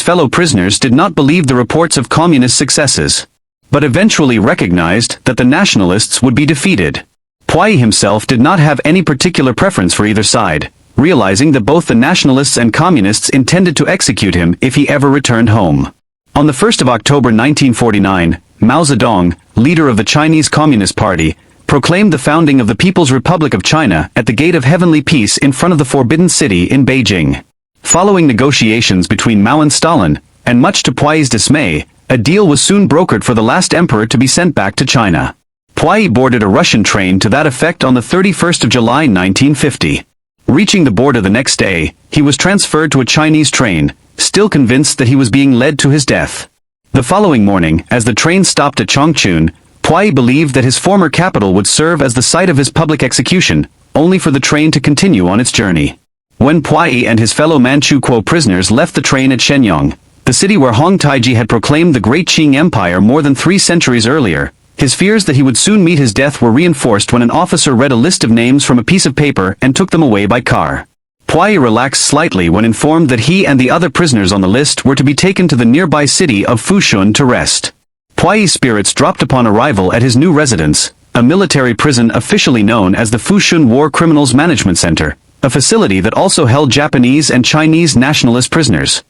fellow prisoners did not believe the reports of communist successes, but eventually recognized that the nationalists would be defeated. Puyi himself did not have any particular preference for either side, realizing that both the nationalists and communists intended to execute him if he ever returned home. On the 1st of October 1949, Mao Zedong, leader of the Chinese Communist Party, proclaimed the founding of the People's Republic of China at the Gate of Heavenly Peace in front of the Forbidden City in Beijing. Following negotiations between Mao and Stalin, and much to Puyi's dismay, a deal was soon brokered for the last emperor to be sent back to China. Puyi boarded a Russian train to that effect on the 31st of July 1950. Reaching the border the next day, he was transferred to a Chinese train, still convinced that he was being led to his death. The following morning, as the train stopped at Chongqing, Puyi believed that his former capital would serve as the site of his public execution, only for the train to continue on its journey. When Puyi and his fellow Manchu Kuo prisoners left the train at Shenyang, the city where Hong Taiji had proclaimed the Great Qing Empire more than 3 centuries earlier, his fears that he would soon meet his death were reinforced when an officer read a list of names from a piece of paper and took them away by car. Puyi relaxed slightly when informed that he and the other prisoners on the list were to be taken to the nearby city of Fushun to rest. Puyi's spirits dropped upon arrival at his new residence, a military prison officially known as the Fushun War Criminals Management Center, a facility that also held Japanese and Chinese nationalist prisoners.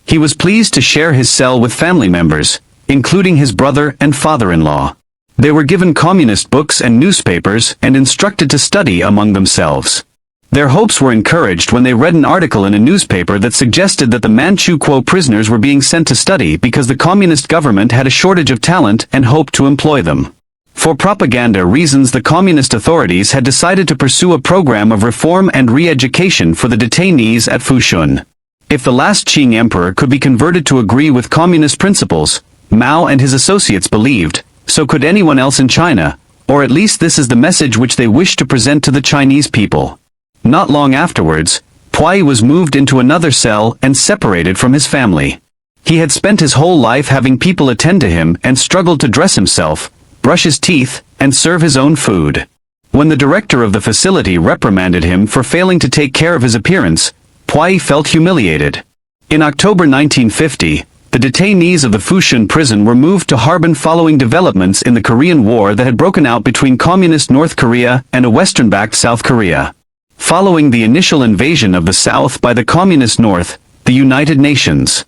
He was pleased to share his cell with family members, including his brother and father-in-law. They were given communist books and newspapers and instructed to study among themselves. Their hopes were encouraged when they read an article in a newspaper that suggested that the Manchu Kuo prisoners were being sent to study because the communist government had a shortage of talent and hoped to employ them. For propaganda reasons, the communist authorities had decided to pursue a program of reform and re-education for the detainees at Fushun. If the last Qing emperor could be converted to agree with communist principles, Mao and his associates believed, so could anyone else in China, or at least this is the message which they wished to present to the Chinese people. Not long afterwards, Puyi was moved into another cell and separated from his family. He had spent his whole life having people attend to him and struggled to dress himself, brush his teeth, and serve his own food. When the director of the facility reprimanded him for failing to take care of his appearance, Puyi felt humiliated. In October 1950, the detainees of the Fushun prison were moved to Harbin following developments in the Korean War that had broken out between communist North Korea and a Western-backed South Korea. Following the initial invasion of the South by the Communist North, the United Nations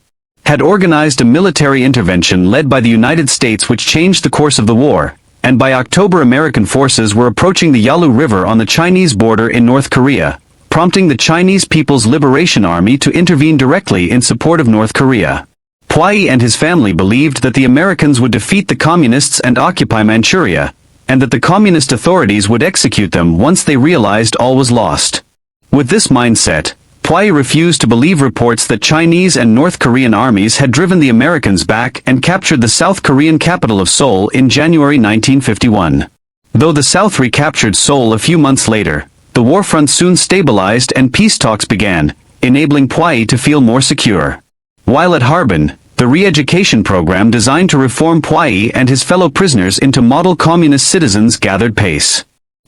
had organized a military intervention led by the United States which changed the course of the war, and by October American forces were approaching the Yalu River on the Chinese border in North Korea, prompting the Chinese People's Liberation Army to intervene directly in support of North Korea. Puyi and his family believed that the Americans would defeat the communists and occupy Manchuria, and that the communist authorities would execute them once they realized all was lost. With this mindset, Puyi refused to believe reports that Chinese and North Korean armies had driven the Americans back and captured the South Korean capital of Seoul in January 1951. Though the South recaptured Seoul a few months later, the war front soon stabilized and peace talks began, enabling Puyi to feel more secure. While at Harbin, the re-education program designed to reform Puyi and his fellow prisoners into model communist citizens gathered pace.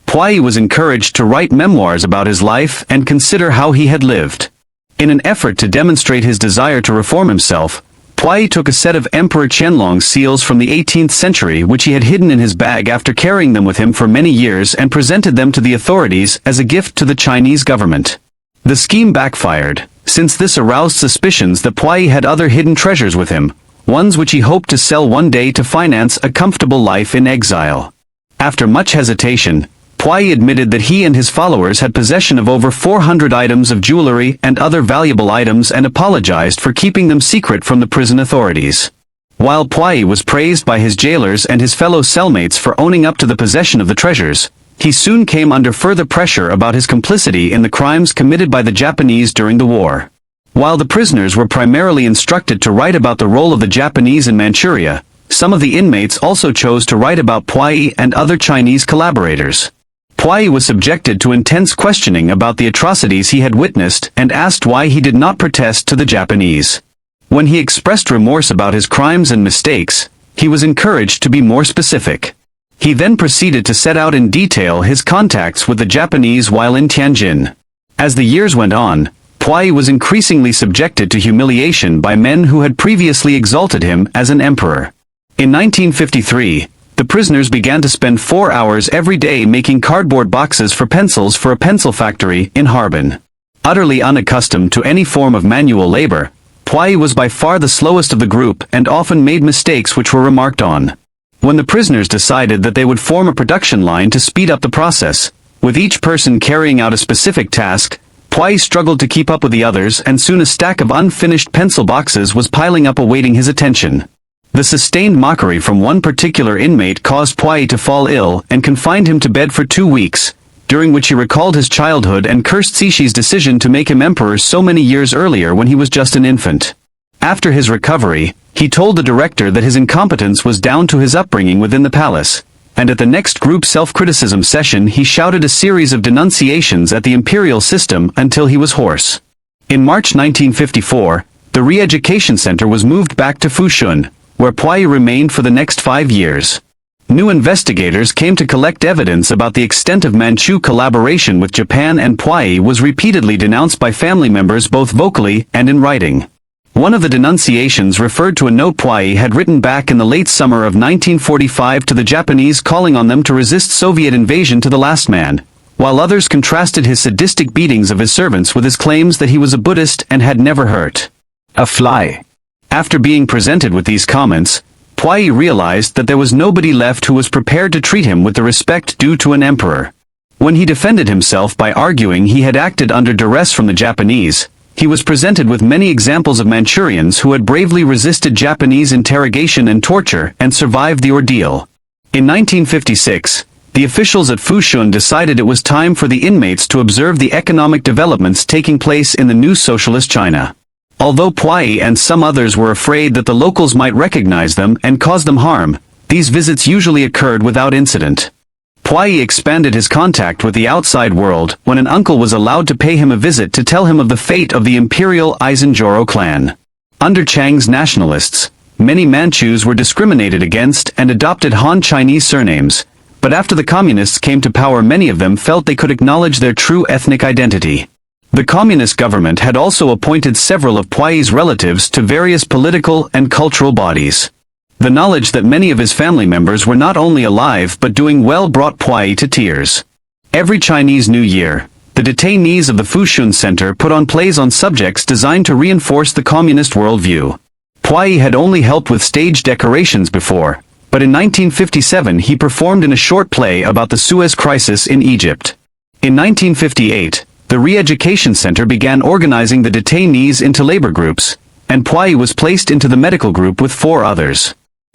Puyi was encouraged to write memoirs about his life and consider how he had lived. In an effort to demonstrate his desire to reform himself, Puyi took a set of Emperor Qianlong's seals from the 18th century which he had hidden in his bag after carrying them with him for many years and presented them to the authorities as a gift to the Chinese government. The scheme backfired, since this aroused suspicions that Puyi had other hidden treasures with him, ones which he hoped to sell one day to finance a comfortable life in exile. After much hesitation, Puyi admitted that he and his followers had possession of over 400 items of jewelry and other valuable items and apologized for keeping them secret from the prison authorities. While Puyi was praised by his jailers and his fellow cellmates for owning up to the possession of the treasures, he soon came under further pressure about his complicity in the crimes committed by the Japanese during the war. While the prisoners were primarily instructed to write about the role of the Japanese in Manchuria, some of the inmates also chose to write about Puyi and other Chinese collaborators. Puyi was subjected to intense questioning about the atrocities he had witnessed and asked why he did not protest to the Japanese. When he expressed remorse about his crimes and mistakes, he was encouraged to be more specific. He then proceeded to set out in detail his contacts with the Japanese while in Tianjin. As the years went on, Puyi was increasingly subjected to humiliation by men who had previously exalted him as an emperor. In 1953, the prisoners began to spend 4 hours every day making cardboard boxes for pencils for a pencil factory in Harbin. Utterly unaccustomed to any form of manual labor, Puyi was by far the slowest of the group and often made mistakes which were remarked on. When the prisoners decided that they would form a production line to speed up the process, with each person carrying out a specific task, Puyi struggled to keep up with the others, and soon a stack of unfinished pencil boxes was piling up awaiting his attention. The sustained mockery from one particular inmate caused Puyi to fall ill and confined him to bed for 2 weeks, during which he recalled his childhood and cursed Ceaușescu's decision to make him emperor so many years earlier when he was just an infant. After his recovery, he told the director that his incompetence was down to his upbringing within the palace, and at the next group self-criticism session he shouted a series of denunciations at the imperial system until he was hoarse. In March 1954, the re-education center was moved back to Fushun, where Puyi remained for the next 5 years. New investigators came to collect evidence about the extent of Manchu collaboration with Japan, and Puyi was repeatedly denounced by family members both vocally and in writing. One of the denunciations referred to a note Puyi had written back in the late summer of 1945 to the Japanese calling on them to resist Soviet invasion to the last man, while others contrasted his sadistic beatings of his servants with his claims that he was a Buddhist and had never hurt a fly. After being presented with these comments, Puyi realized that there was nobody left who was prepared to treat him with the respect due to an emperor. When he defended himself by arguing he had acted under duress from the Japanese, he was presented with many examples of Manchurians who had bravely resisted Japanese interrogation and torture and survived the ordeal. In 1956, the officials at Fushun decided it was time for the inmates to observe the economic developments taking place in the new socialist China. Although Puyi and some others were afraid that the locals might recognize them and cause them harm, these visits usually occurred without incident. Puyi expanded his contact with the outside world when an uncle was allowed to pay him a visit to tell him of the fate of the imperial Aisanjoro clan. Under Chang's nationalists, many Manchus were discriminated against and adopted Han Chinese surnames, but after the communists came to power many of them felt they could acknowledge their true ethnic identity. The communist government had also appointed several of Puyi's relatives to various political and cultural bodies. The knowledge that many of his family members were not only alive but doing well brought Puyi to tears. Every Chinese New Year, the detainees of the Fushun Center put on plays on subjects designed to reinforce the communist worldview. Puyi had only helped with stage decorations before, but in 1957 he performed in a short play about the Suez Crisis in Egypt. In 1958, the Re-Education Center began organizing the detainees into labor groups, and Puyi was placed into the medical group with 4 others.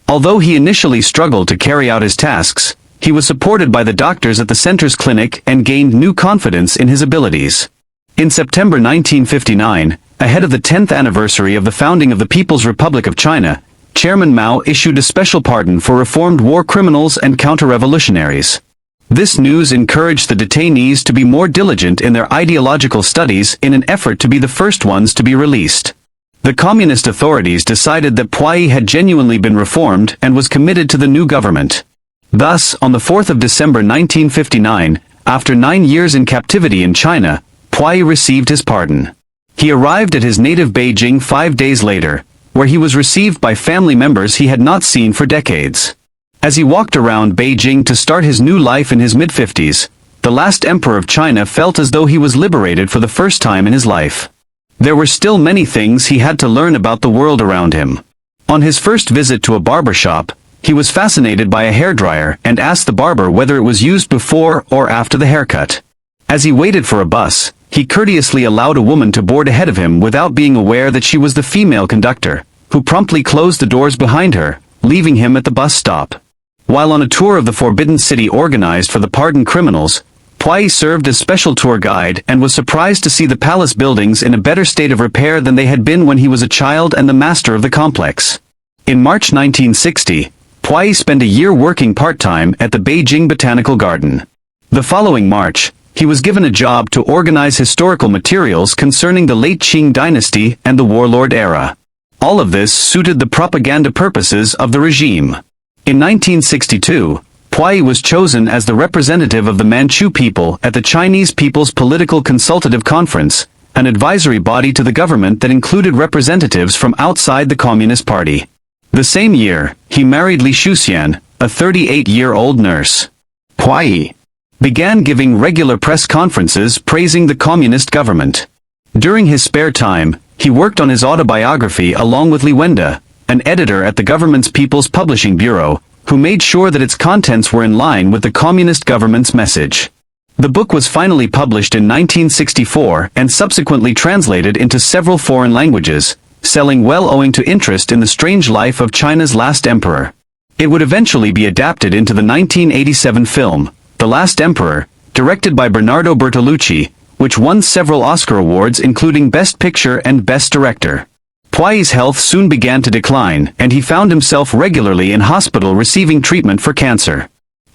Although he initially struggled to carry out his tasks, he was supported by the doctors at the center's clinic and gained new confidence in his abilities. In September 1959, ahead of the 10th anniversary of the founding of the People's Republic of China, Chairman Mao issued a special pardon for reformed war criminals and counter-revolutionaries. This news encouraged the detainees to be more diligent in their ideological studies in an effort to be the first ones to be released. The communist authorities decided that Puyi had genuinely been reformed and was committed to the new government. Thus, on the 4th of December 1959, after 9 years in captivity in China, Puyi received his pardon. He arrived at his native Beijing 5 days later, where he was received by family members he had not seen for decades. As he walked around Beijing to start his new life in his mid-50s, the last emperor of China felt as though he was liberated for the first time in his life. There were still many things he had to learn about the world around him. On his first visit to a barber shop, he was fascinated by a hairdryer and asked the barber whether it was used before or after the haircut. As he waited for a bus, he courteously allowed a woman to board ahead of him without being aware that she was the female conductor, who promptly closed the doors behind her, leaving him at the bus stop. While on a tour of the Forbidden City organized for the pardoned criminals, Puyi served as special tour guide and was surprised to see the palace buildings in a better state of repair than they had been when he was a child and the master of the complex. In March 1960, Puyi spent a year working part-time at the Beijing Botanical Garden. The following March, he was given a job to organize historical materials concerning the late Qing dynasty and the warlord era. All of this suited the propaganda purposes of the regime. In 1962, Puyi was chosen as the representative of the Manchu people at the Chinese People's Political Consultative Conference, an advisory body to the government that included representatives from outside the Communist Party. The same year, he married Li Shuxian, a 38-year-old nurse. Puyi began giving regular press conferences praising the communist government. During his spare time, he worked on his autobiography along with Li Wenda, an editor at the government's People's Publishing Bureau, who made sure that its contents were in line with the communist government's message. The book was finally published in 1964 and subsequently translated into several foreign languages, selling well owing to interest in the strange life of China's last emperor. It would eventually be adapted into the 1987 film, The Last Emperor, directed by Bernardo Bertolucci, which won several Oscar awards including Best Picture and Best Director. Puyi's health soon began to decline, and he found himself regularly in hospital receiving treatment for cancer.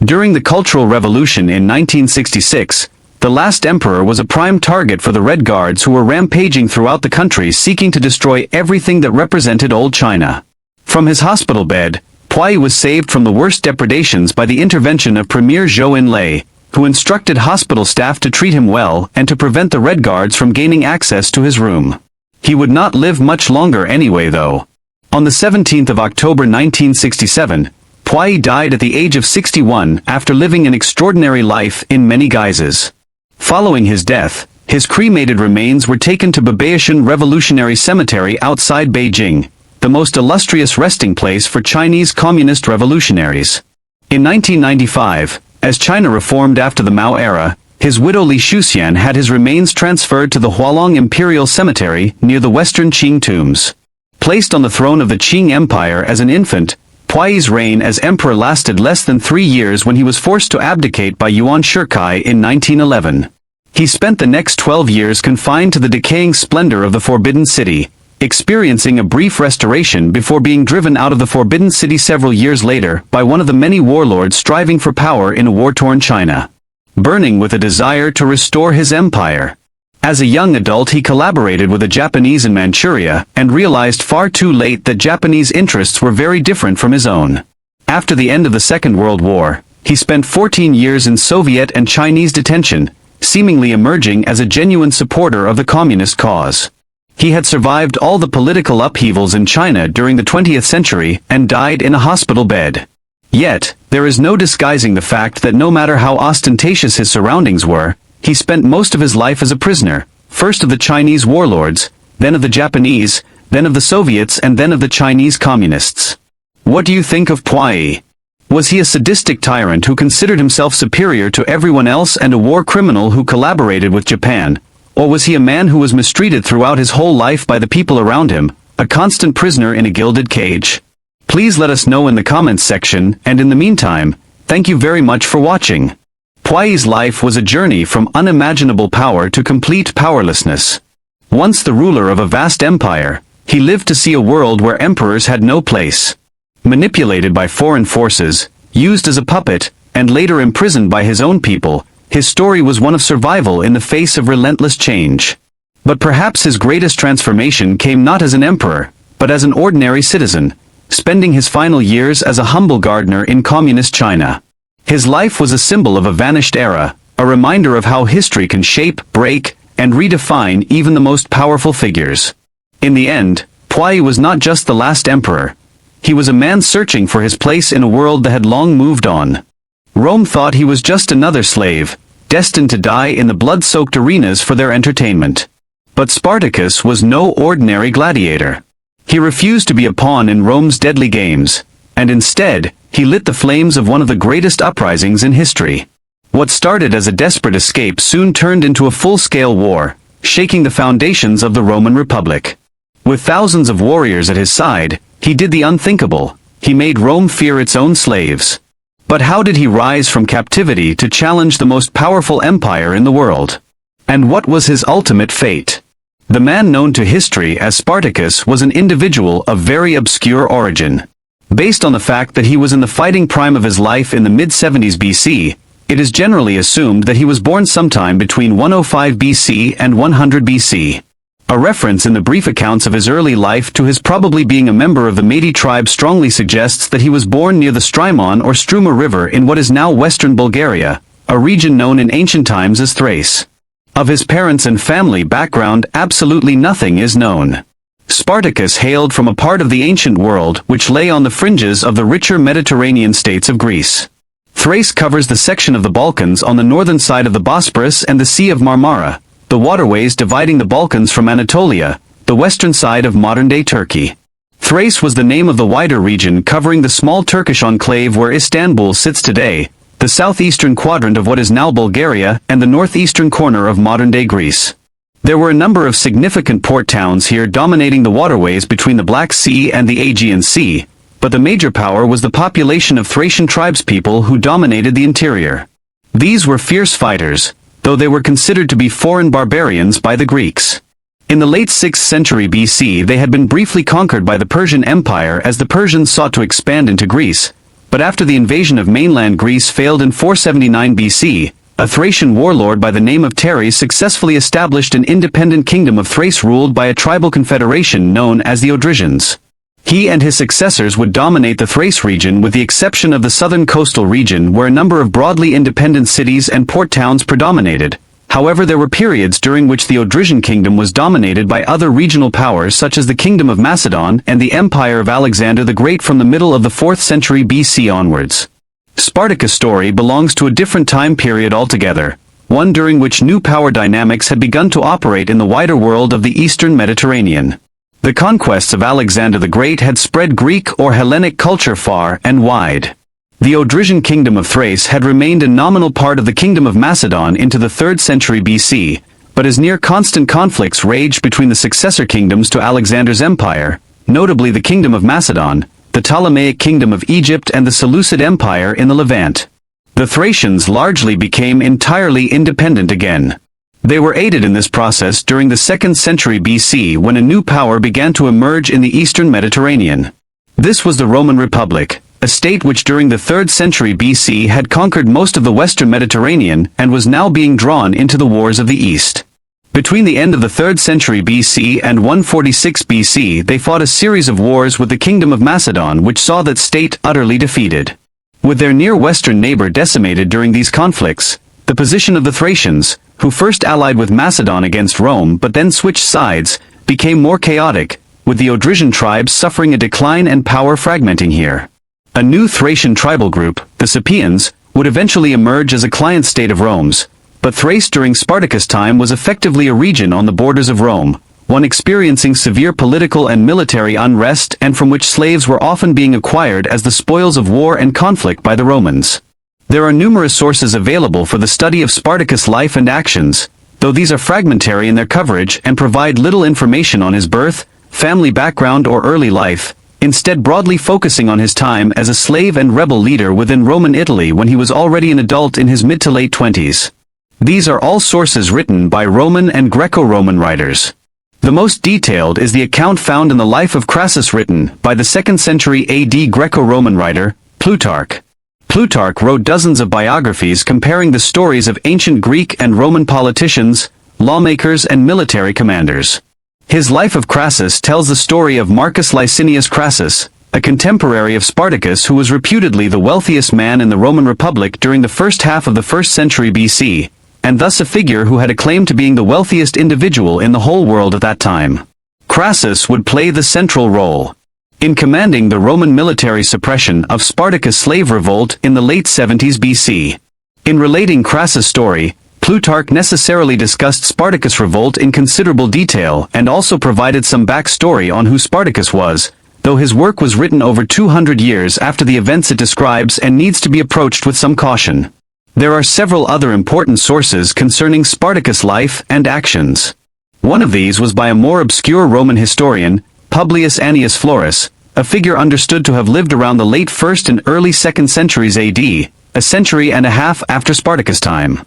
During the Cultural Revolution in 1966, the last emperor was a prime target for the Red Guards who were rampaging throughout the country seeking to destroy everything that represented old China. From his hospital bed, Puyi was saved from the worst depredations by the intervention of Premier Zhou Enlai, who instructed hospital staff to treat him well and to prevent the Red Guards from gaining access to his room. He would not live much longer anyway though. On the 17th of October 1967, Puyi died at the age of 61 after living an extraordinary life in many guises. Following his death, his cremated remains were taken to Babaishan Revolutionary Cemetery outside Beijing, the most illustrious resting place for Chinese communist revolutionaries. In 1995, as China reformed after the Mao era, his widow Li Shuxian had his remains transferred to the Hualong Imperial Cemetery near the western Qing tombs. Placed on the throne of the Qing Empire as an infant, Puyi's reign as emperor lasted less than 3 years when he was forced to abdicate by Yuan Shikai in 1911. He spent the next 12 years confined to the decaying splendor of the Forbidden City, experiencing a brief restoration before being driven out of the Forbidden City several years later by one of the many warlords striving for power in a war-torn China. Burning with a desire to restore his empire. As a young adult he collaborated with the Japanese in Manchuria and realized far too late that Japanese interests were very different from his own. After the end of the Second World War, he spent 14 years in Soviet and Chinese detention, seemingly emerging as a genuine supporter of the communist cause. He had survived all the political upheavals in China during the 20th century and died in a hospital bed. Yet, there is no disguising the fact that no matter how ostentatious his surroundings were, he spent most of his life as a prisoner, first of the Chinese warlords, then of the Japanese, then of the Soviets and then of the Chinese communists. What do you think of Puyi? Was he a sadistic tyrant who considered himself superior to everyone else and a war criminal who collaborated with Japan, or was he a man who was mistreated throughout his whole life by the people around him, a constant prisoner in a gilded cage? Please let us know in the comments section, and in the meantime, thank you very much for watching. Puyi's life was a journey from unimaginable power to complete powerlessness. Once the ruler of a vast empire, he lived to see a world where emperors had no place. Manipulated by foreign forces, used as a puppet, and later imprisoned by his own people, his story was one of survival in the face of relentless change. But perhaps his greatest transformation came not as an emperor, but as an ordinary citizen, spending his final years as a humble gardener in communist China. His life was a symbol of a vanished era, a reminder of how history can shape, break, and redefine even the most powerful figures. In the end, Puyi was not just the last emperor. He was a man searching for his place in a world that had long moved on. Rome thought he was just another slave, destined to die in the blood-soaked arenas for their entertainment. But Spartacus was no ordinary gladiator. He refused to be a pawn in Rome's deadly games, and instead, he lit the flames of one of the greatest uprisings in history. What started as a desperate escape soon turned into a full-scale war, shaking the foundations of the Roman Republic. With thousands of warriors at his side, he did the unthinkable. He made Rome fear its own slaves. But how did he rise from captivity to challenge the most powerful empire in the world? And what was his ultimate fate? The man known to history as Spartacus was an individual of very obscure origin. Based on the fact that he was in the fighting prime of his life in the mid-70s BC, it is generally assumed that he was born sometime between 105 BC and 100 BC. A reference in the brief accounts of his early life to his probably being a member of the Medi tribe strongly suggests that he was born near the Strymon or Struma River in what is now western Bulgaria, a region known in ancient times as Thrace. Of his parents and family background absolutely nothing is known. Spartacus hailed from a part of the ancient world which lay on the fringes of the richer Mediterranean states of Greece. Thrace covers the section of the Balkans on the northern side of the Bosporus and the Sea of Marmara, the waterways dividing the Balkans from Anatolia, the western side of modern-day Turkey. Thrace was the name of the wider region covering the small Turkish enclave where Istanbul sits today, the southeastern quadrant of what is now Bulgaria and the northeastern corner of modern-day Greece. There were a number of significant port towns here dominating the waterways between the Black Sea and the Aegean Sea, but the major power was the population of Thracian tribespeople who dominated the interior. These were fierce fighters, though they were considered to be foreign barbarians by the Greeks. In the late 6th century BC they had been briefly conquered by the Persian Empire as the Persians sought to expand into Greece, but after the invasion of mainland Greece failed in 479 BC, a Thracian warlord by the name of Teres successfully established an independent kingdom of Thrace ruled by a tribal confederation known as the Odrysians. He and his successors would dominate the Thrace region with the exception of the southern coastal region where a number of broadly independent cities and port towns predominated. However, there were periods during which the Odrysian kingdom was dominated by other regional powers such as the Kingdom of Macedon and the Empire of Alexander the Great from the middle of the 4th century BC onwards. Spartacus' story belongs to a different time period altogether, one during which new power dynamics had begun to operate in the wider world of the eastern Mediterranean. The conquests of Alexander the Great had spread Greek or Hellenic culture far and wide. The Odrysian kingdom of Thrace had remained a nominal part of the Kingdom of Macedon into the 3rd century BC, but as near constant conflicts raged between the successor kingdoms to Alexander's empire, notably the Kingdom of Macedon, the Ptolemaic Kingdom of Egypt and the Seleucid Empire in the Levant. The Thracians largely became entirely independent again. They were aided in this process during the 2nd century BC when a new power began to emerge in the eastern Mediterranean. This was the Roman Republic, a state which during the 3rd century BC had conquered most of the western Mediterranean and was now being drawn into the wars of the East. Between the end of the 3rd century BC and 146 BC they fought a series of wars with the Kingdom of Macedon which saw that state utterly defeated. With their near western neighbor decimated during these conflicts, the position of the Thracians, who first allied with Macedon against Rome but then switched sides, became more chaotic, with the Odrysian tribes suffering a decline and power fragmenting here. A new Thracian tribal group, the Sapians, would eventually emerge as a client state of Rome's, but Thrace during Spartacus' time was effectively a region on the borders of Rome, one experiencing severe political and military unrest and from which slaves were often being acquired as the spoils of war and conflict by the Romans. There are numerous sources available for the study of Spartacus' life and actions, though these are fragmentary in their coverage and provide little information on his birth, family background or early life, instead broadly focusing on his time as a slave and rebel leader within Roman Italy when he was already an adult in his mid to late 20s. These are all sources written by Roman and Greco-Roman writers. The most detailed is the account found in the life of Crassus written by the 2nd century AD Greco-Roman writer, Plutarch. Plutarch wrote dozens of biographies comparing the stories of ancient Greek and Roman politicians, lawmakers and military commanders. His Life of Crassus tells the story of Marcus Licinius Crassus, a contemporary of Spartacus who was reputedly the wealthiest man in the Roman Republic during the first half of the 1st century BC, and thus a figure who had a claim to being the wealthiest individual in the whole world at that time. Crassus would play the central role in commanding the Roman military suppression of Spartacus' slave revolt in the late 70s BC. In relating Crassus' story, Plutarch necessarily discussed Spartacus' revolt in considerable detail and also provided some backstory on who Spartacus was, though his work was written over 200 years after the events it describes and needs to be approached with some caution. There are several other important sources concerning Spartacus' life and actions. One of these was by a more obscure Roman historian, Publius Annius Florus, a figure understood to have lived around the late 1st and early 2nd centuries AD, a century and a half after Spartacus' time.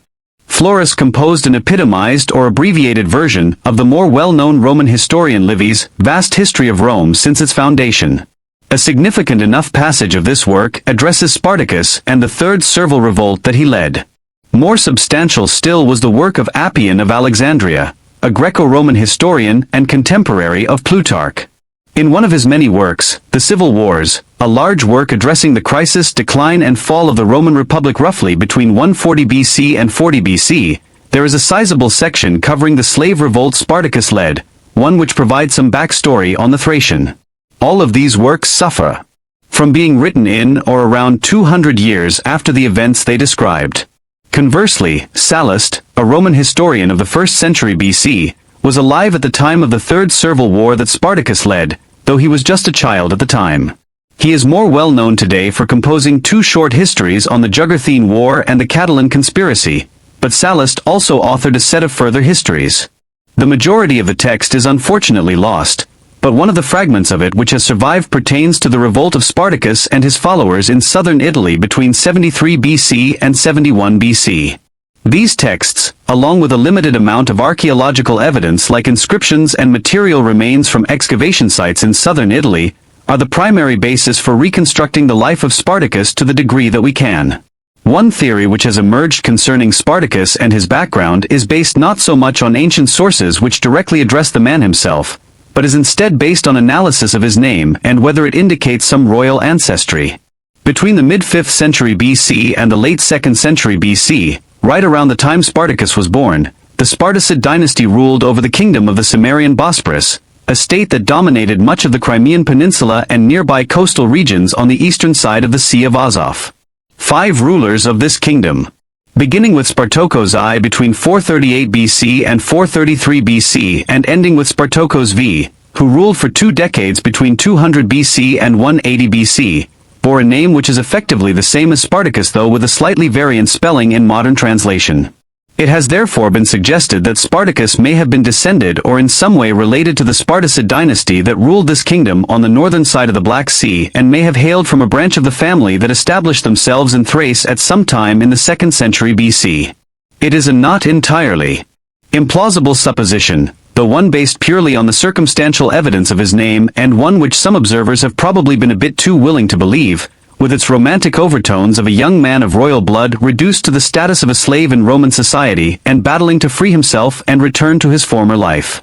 Florus composed an epitomized or abbreviated version of the more well-known Roman historian Livy's vast history of Rome since its foundation. A significant enough passage of this work addresses Spartacus and the Third Servile Revolt that he led. More substantial still was the work of Appian of Alexandria, a Greco-Roman historian and contemporary of Plutarch. In one of his many works, The Civil Wars, a large work addressing the crisis, decline and fall of the Roman Republic roughly between 140 BC and 40 BC, There is a sizable section covering the slave revolt Spartacus led, one which provides some backstory on the Thracian. All of these works suffer from being written in or around 200 years after the events they described. Conversely, Sallust, a Roman historian of the 1st century BC, was alive at the time of the Third Servile War that Spartacus led, though he was just a child at the time. He is more well known today for composing 2 short histories on the Jugurthine War and the Catiline Conspiracy, but Sallust also authored a set of further histories. The majority of the text is unfortunately lost, but one of the fragments of it which has survived pertains to the revolt of Spartacus and his followers in southern Italy between 73 BC and 71 BC. These texts, along with a limited amount of archaeological evidence like inscriptions and material remains from excavation sites in southern Italy, are the primary basis for reconstructing the life of Spartacus to the degree that we can. One theory which has emerged concerning Spartacus and his background is based not so much on ancient sources which directly address the man himself, but is instead based on analysis of his name and whether it indicates some royal ancestry. Between the mid-5th century BC and the late 2nd century BC, right around the time Spartacus was born, the Spartacid dynasty ruled over the kingdom of the Cimmerian Bosporus, a state that dominated much of the Crimean Peninsula and nearby coastal regions on the eastern side of the Sea of Azov. 5 rulers of this kingdom, beginning with Spartacus I between 438 BC and 433 BC and ending with Spartacus V, who ruled for 2 decades between 200 BC and 180 BC, bore a name which is effectively the same as Spartacus though with a slightly variant spelling in modern translation. It has therefore been suggested that Spartacus may have been descended or in some way related to the Spartacid dynasty that ruled this kingdom on the northern side of the Black Sea and may have hailed from a branch of the family that established themselves in Thrace at some time in the 2nd century BC. It is a not entirely implausible supposition, though one based purely on the circumstantial evidence of his name and one which some observers have probably been a bit too willing to believe, with its romantic overtones of a young man of royal blood reduced to the status of a slave in Roman society and battling to free himself and return to his former life.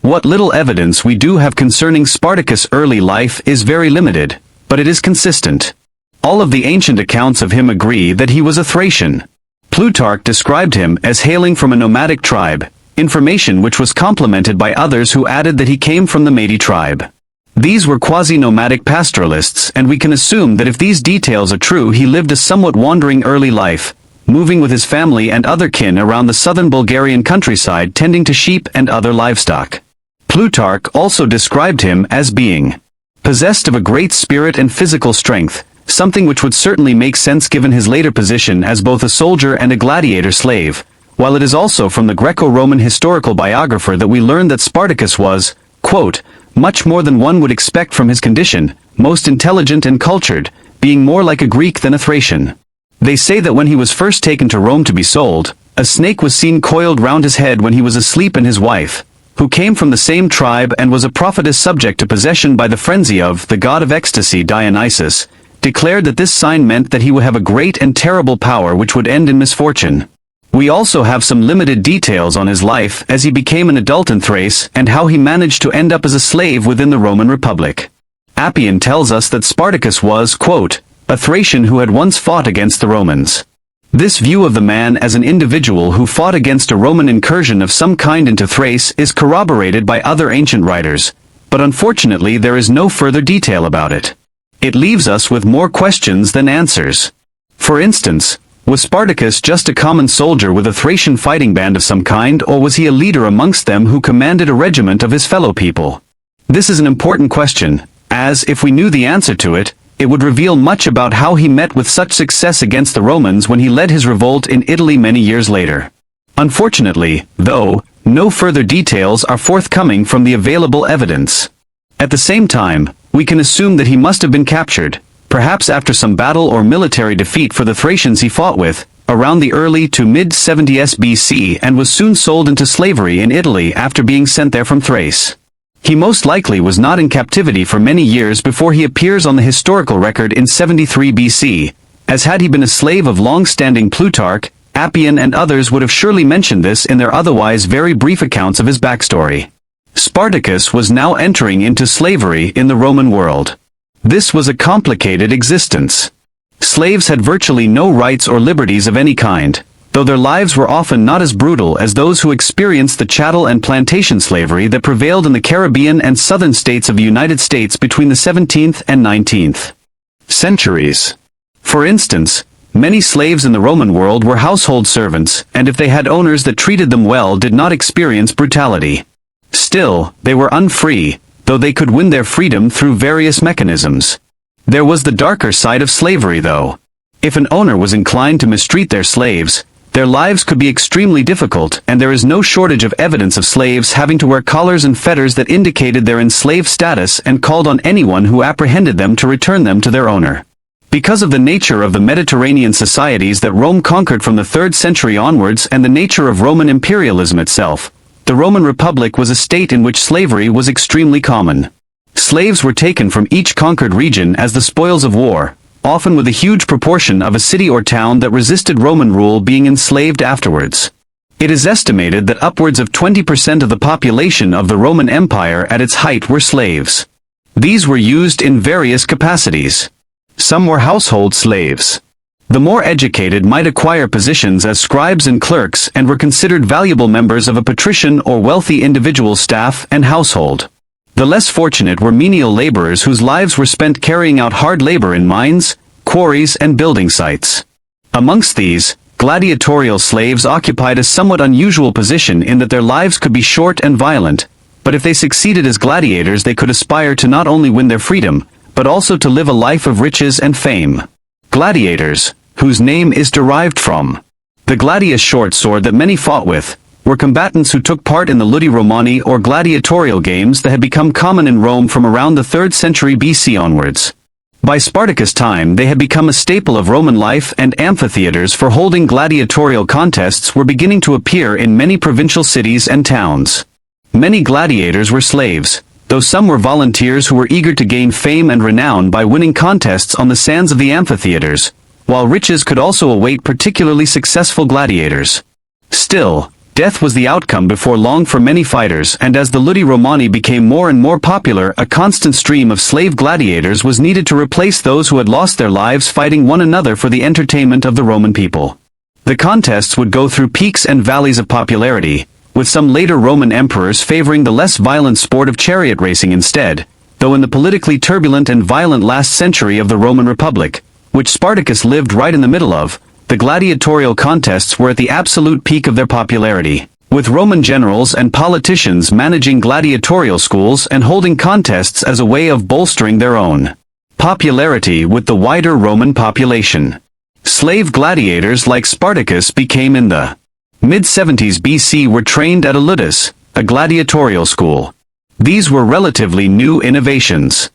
What little evidence we do have concerning Spartacus' early life is very limited, but it is consistent. All of the ancient accounts of him agree that he was a Thracian. Plutarch described him as hailing from a nomadic tribe, information which was complemented by others who added that he came from the Mede tribe. These were quasi-nomadic pastoralists, and we can assume that if these details are true he lived a somewhat wandering early life, moving with his family and other kin around the southern Bulgarian countryside tending to sheep and other livestock. Plutarch also described him as being possessed of a great spirit and physical strength, something which would certainly make sense given his later position as both a soldier and a gladiator slave, while it is also from the Greco-Roman historical biographer that we learn that Spartacus was, quote, much more than one would expect from his condition, most intelligent and cultured, being more like a Greek than a Thracian. They say that when he was first taken to Rome to be sold, a snake was seen coiled round his head when he was asleep, and his wife, who came from the same tribe and was a prophetess subject to possession by the frenzy of the god of ecstasy Dionysus, declared that this sign meant that he would have a great and terrible power which would end in misfortune. We also have some limited details on his life as he became an adult in Thrace and how he managed to end up as a slave within the Roman Republic. Appian tells us that Spartacus was, quote, a Thracian who had once fought against the Romans. This view of the man as an individual who fought against a Roman incursion of some kind into Thrace is corroborated by other ancient writers, but unfortunately there is no further detail about it. It leaves us with more questions than answers. For instance, was Spartacus just a common soldier with a Thracian fighting band of some kind, or was he a leader amongst them who commanded a regiment of his fellow people? This is an important question, as, if we knew the answer to it, it would reveal much about how he met with such success against the Romans when he led his revolt in Italy many years later. Unfortunately, though, no further details are forthcoming from the available evidence. At the same time, we can assume that he must have been captured, perhaps after some battle or military defeat for the Thracians he fought with, around the early to mid-70s BC, and was soon sold into slavery in Italy after being sent there from Thrace. He most likely was not in captivity for many years before he appears on the historical record in 73 BC, as had he been a slave of long-standing Plutarch, Appian and others would have surely mentioned this in their otherwise very brief accounts of his backstory. Spartacus was now entering into slavery in the Roman world. This was a complicated existence. Slaves had virtually no rights or liberties of any kind, though their lives were often not as brutal as those who experienced the chattel and plantation slavery that prevailed in the Caribbean and southern states of the United States between the 17th and 19th centuries. For instance, many slaves in the Roman world were household servants, and if they had owners that treated them well, did not experience brutality. Still, they were unfree, though they could win their freedom through various mechanisms. There was the darker side of slavery though. If an owner was inclined to mistreat their slaves, their lives could be extremely difficult, and there is no shortage of evidence of slaves having to wear collars and fetters that indicated their enslaved status and called on anyone who apprehended them to return them to their owner. Because of the nature of the Mediterranean societies that Rome conquered from the 3rd century onwards and the nature of Roman imperialism itself, the Roman Republic was a state in which slavery was extremely common. Slaves were taken from each conquered region as the spoils of war, often with a huge proportion of a city or town that resisted Roman rule being enslaved afterwards. It is estimated that upwards of 20% of the population of the Roman Empire at its height were slaves. These were used in various capacities. Some were household slaves. The more educated might acquire positions as scribes and clerks and were considered valuable members of a patrician or wealthy individual's staff and household. The less fortunate were menial laborers whose lives were spent carrying out hard labor in mines, quarries and building sites. Amongst these, gladiatorial slaves occupied a somewhat unusual position in that their lives could be short and violent, but if they succeeded as gladiators they could aspire to not only win their freedom, but also to live a life of riches and fame. Gladiators, whose name is derived from the gladius short sword that many fought with, were combatants who took part in the Ludi Romani or gladiatorial games that had become common in Rome from around the 3rd century BC onwards. By Spartacus' time they had become a staple of Roman life, and amphitheaters for holding gladiatorial contests were beginning to appear in many provincial cities and towns. Many gladiators were slaves, though some were volunteers who were eager to gain fame and renown by winning contests on the sands of the amphitheaters, while riches could also await particularly successful gladiators. Still, death was the outcome before long for many fighters, and as the Ludi Romani became more and more popular, a constant stream of slave gladiators was needed to replace those who had lost their lives fighting one another for the entertainment of the Roman people. The contests would go through peaks and valleys of popularity, with some later Roman emperors favoring the less violent sport of chariot racing instead, though in the politically turbulent and violent last century of the Roman Republic, which Spartacus lived right in the middle of, the gladiatorial contests were at the absolute peak of their popularity, with Roman generals and politicians managing gladiatorial schools and holding contests as a way of bolstering their own popularity with the wider Roman population. Slave gladiators like Spartacus became in the mid-70s BC were trained at a ludus, a gladiatorial school. These were relatively new innovations.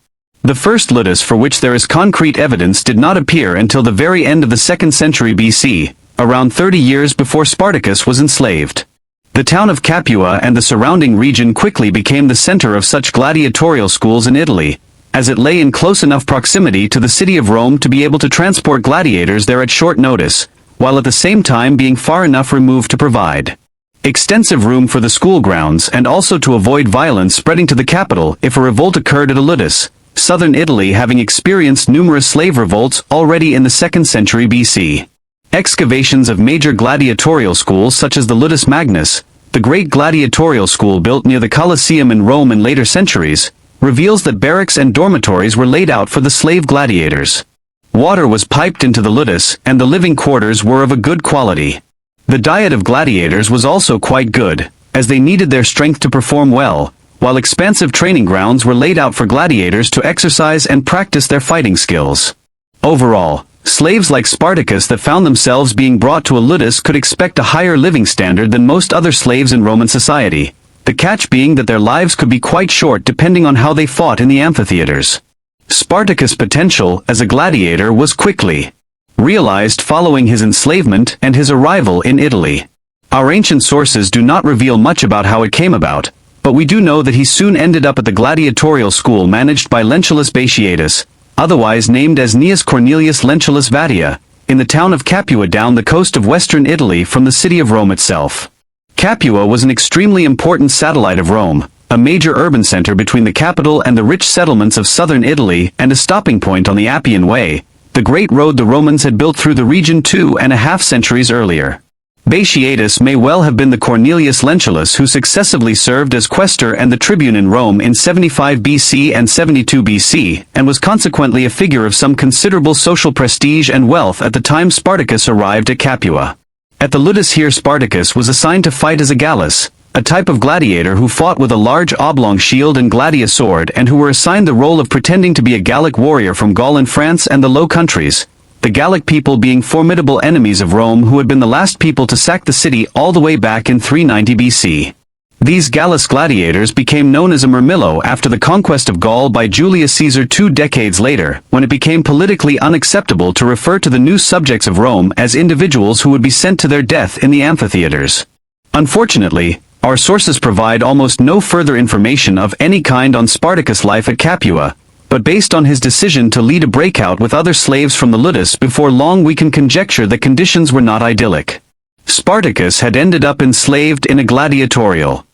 The first ludus for which there is concrete evidence did not appear until the very end of the 2nd century BC, around 30 years before Spartacus was enslaved. The town of Capua and the surrounding region quickly became the center of such gladiatorial schools in Italy, as it lay in close enough proximity to the city of Rome to be able to transport gladiators there at short notice, while at the same time being far enough removed to provide extensive room for the school grounds and also to avoid violence spreading to the capital if a revolt occurred at a ludus, southern Italy having experienced numerous slave revolts already in the 2nd century BC. Excavations of major gladiatorial schools such as the Ludus Magnus, the great gladiatorial school built near the Colosseum in Rome in later centuries, reveals that barracks and dormitories were laid out for the slave gladiators. Water was piped into the ludus, and the living quarters were of a good quality. The diet of gladiators was also quite good, as they needed their strength to perform well, while expansive training grounds were laid out for gladiators to exercise and practice their fighting skills. Overall, slaves like Spartacus that found themselves being brought to a ludus could expect a higher living standard than most other slaves in Roman society, the catch being that their lives could be quite short depending on how they fought in the amphitheaters. Spartacus' potential as a gladiator was quickly realized following his enslavement and his arrival in Italy. Our ancient sources do not reveal much about how it came about, but we do know that he soon ended up at the gladiatorial school managed by Lentulus Batiatus, otherwise named as Gnaeus Cornelius Lentulus Vatia, in the town of Capua down the coast of western Italy from the city of Rome itself. Capua was an extremely important satellite of Rome, a major urban center between the capital and the rich settlements of southern Italy and a stopping point on the Appian Way, the great road the Romans had built through the region 2.5 centuries earlier. Betrayal may well have been the Cornelius Lentulus who successively served as quaestor and the tribune in Rome in 75 BC and 72 BC, and was consequently a figure of some considerable social prestige and wealth at the time Spartacus arrived at Capua. At the ludus here Spartacus was assigned to fight as a Gallus, a type of gladiator who fought with a large oblong shield and gladius sword and who were assigned the role of pretending to be a Gallic warrior from Gaul in France and the Low Countries, the Gallic people being formidable enemies of Rome who had been the last people to sack the city all the way back in 390 BC. These Gallus gladiators became known as a murmillo after the conquest of Gaul by Julius Caesar 2 decades later, when it became politically unacceptable to refer to the new subjects of Rome as individuals who would be sent to their death in the amphitheaters. Unfortunately, our sources provide almost no further information of any kind on Spartacus' life at Capua, but based on his decision to lead a breakout with other slaves from the ludus before long we can conjecture that conditions were not idyllic. Spartacus had ended up enslaved in a gladiatorial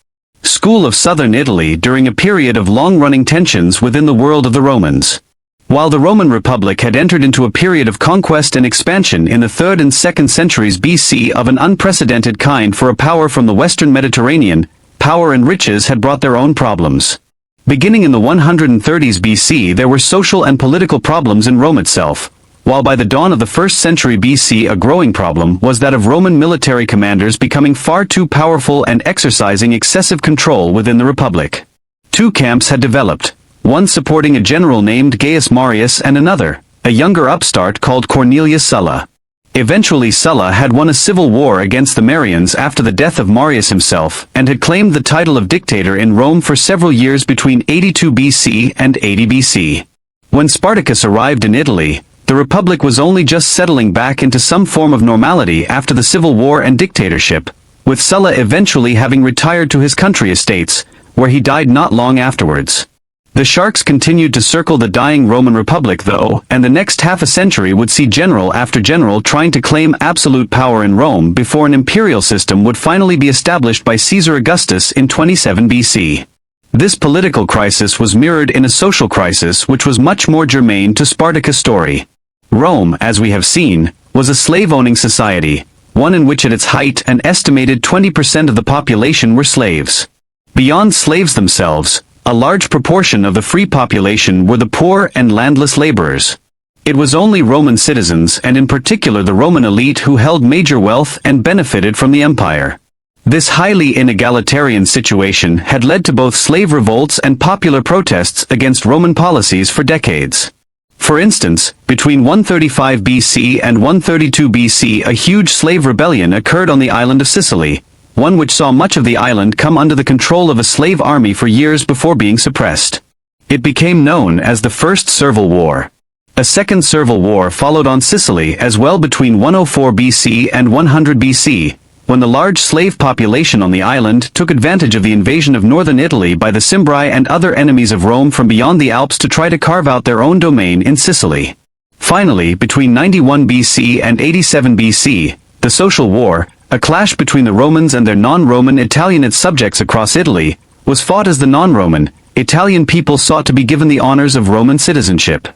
school of southern Italy during a period of long-running tensions within the world of the Romans. While the Roman Republic had entered into a period of conquest and expansion in the 3rd and 2nd centuries BC of an unprecedented kind for a power from the western Mediterranean, power and riches had brought their own problems. Beginning in the 130s BC there were social and political problems in Rome itself, while by the dawn of the 1st century BC a growing problem was that of Roman military commanders becoming far too powerful and exercising excessive control within the Republic. Two camps had developed, one supporting a general named Gaius Marius and another, a younger upstart called Cornelius Sulla. Eventually Sulla had won a civil war against the Marians after the death of Marius himself, and had claimed the title of dictator in Rome for several years between 82 BC and 80 BC. When Spartacus arrived in Italy, the Republic was only just settling back into some form of normality after the civil war and dictatorship, with Sulla eventually having retired to his country estates, where he died not long afterwards. The sharks continued to circle the dying Roman Republic though, and the next half a century would see general after general trying to claim absolute power in Rome before an imperial system would finally be established by Caesar Augustus in 27 BC. This political crisis was mirrored in a social crisis which was much more germane to Spartacus' story. Rome, as we have seen, was a slave-owning society, one in which at its height an estimated 20% of the population were slaves. Beyond slaves themselves, a large proportion of the free population were the poor and landless laborers. It was only Roman citizens and in particular the Roman elite who held major wealth and benefited from the empire. This highly inegalitarian situation had led to both slave revolts and popular protests against Roman policies for decades. For instance, between 135 BC and 132 BC a huge slave rebellion occurred on the island of Sicily, one which saw much of the island come under the control of a slave army for years before being suppressed. It became known as the First Servile War. A second Servile War followed on Sicily as well between 104 BC and 100 BC, when the large slave population on the island took advantage of the invasion of northern Italy by the Cimbri and other enemies of Rome from beyond the Alps to try to carve out their own domain in Sicily. Finally, between 91 BC and 87 BC, the Social War, a clash between the Romans and their non-Roman Italianate subjects across Italy, was fought as the non-Roman, Italian people sought to be given the honors of Roman citizenship.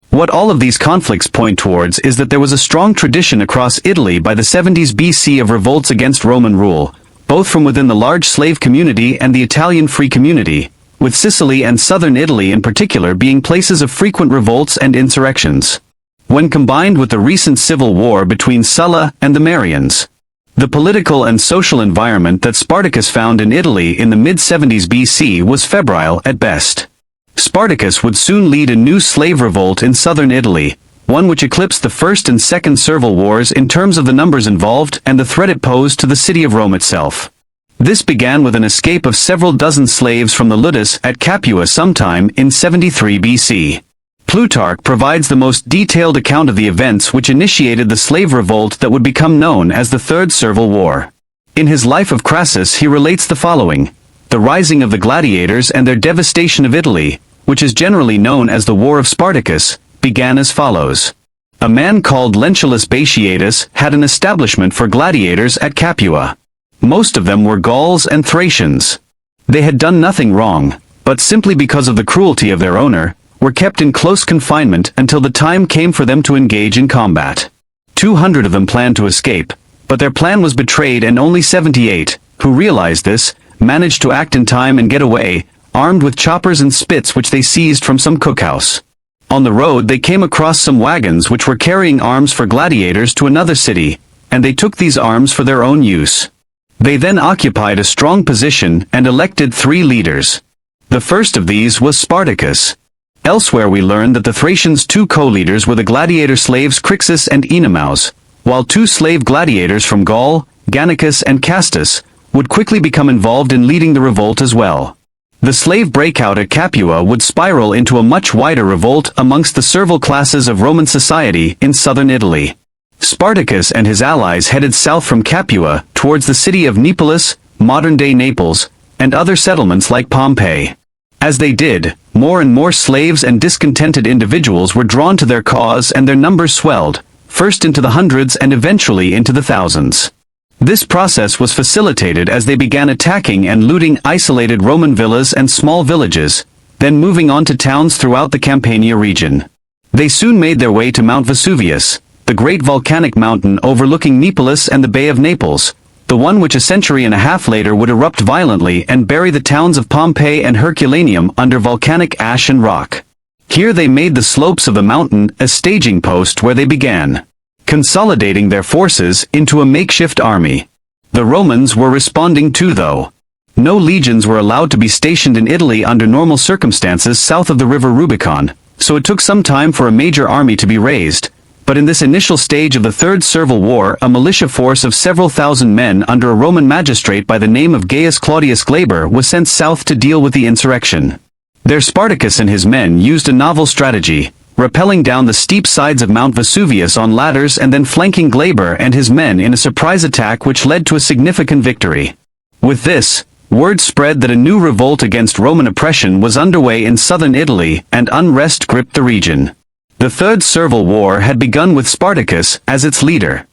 What all of these conflicts point towards is that there was a strong tradition across Italy by the 70s BC of revolts against Roman rule, both from within the large slave community and the Italian free community, with Sicily and southern Italy in particular being places of frequent revolts and insurrections. When combined with the recent civil war between Sulla and the Marians, the political and social environment that Spartacus found in Italy in the mid-70s BC was febrile at best. Spartacus would soon lead a new slave revolt in southern Italy, one which eclipsed the First and Second Servile Wars in terms of the numbers involved and the threat it posed to the city of Rome itself. This began with an escape of several dozen slaves from the ludus at Capua sometime in 73 BC. Plutarch provides the most detailed account of the events which initiated the slave revolt that would become known as the Third Servile War. In his Life of Crassus he relates the following: the rising of the gladiators and their devastation of Italy, which is generally known as the War of Spartacus, began as follows. A man called Lentulus Betrayal had an establishment for gladiators at Capua. Most of them were Gauls and Thracians. They had done nothing wrong, but simply because of the cruelty of their owner, were kept in close confinement until the time came for them to engage in combat. 200 of them planned to escape, But their plan was betrayed, and only 78, who realized this, managed to act in time and get away, armed with choppers and spits which they seized from some cookhouse. On the road they came across some wagons which were carrying arms for gladiators to another city, and they took these arms for their own use. They then occupied a strong position and elected 3 leaders. The first of these was Spartacus. Elsewhere we learn that the Thracians' 2 co-leaders were the gladiator slaves Crixus and Oenomaus, while 2 slave gladiators from Gaul, Gannicus and Castus, would quickly become involved in leading the revolt as well. The slave breakout at Capua would spiral into a much wider revolt amongst the servile classes of Roman society in southern Italy. Spartacus and his allies headed south from Capua towards the city of Neapolis, modern-day Naples, and other settlements like Pompeii. As they did, more and more slaves and discontented individuals were drawn to their cause, and their numbers swelled, first into the hundreds and eventually into the thousands. This process was facilitated as they began attacking and looting isolated Roman villas and small villages, then moving on to towns throughout the Campania region. They soon made their way to Mount Vesuvius, the great volcanic mountain overlooking Neapolis and the Bay of Naples, the one which a century and a half later would erupt violently and bury the towns of Pompeii and Herculaneum under volcanic ash and rock. Here they made the slopes of the mountain a staging post where they began consolidating their forces into a makeshift army. The Romans were responding too, though. No legions were allowed to be stationed in Italy under normal circumstances south of the river Rubicon, so it took some time for a major army to be raised, but in this initial stage of the Third Servile War a militia force of several thousand men under a Roman magistrate by the name of Gaius Claudius Glaber was sent south to deal with the insurrection. There Spartacus and his men used a novel strategy, rappelling down the steep sides of Mount Vesuvius on ladders and then flanking Glaber and his men in a surprise attack which led to a significant victory. With this, word spread that a new revolt against Roman oppression was underway in southern Italy, and unrest gripped the region. The Third Servile War had begun with Spartacus as its leader.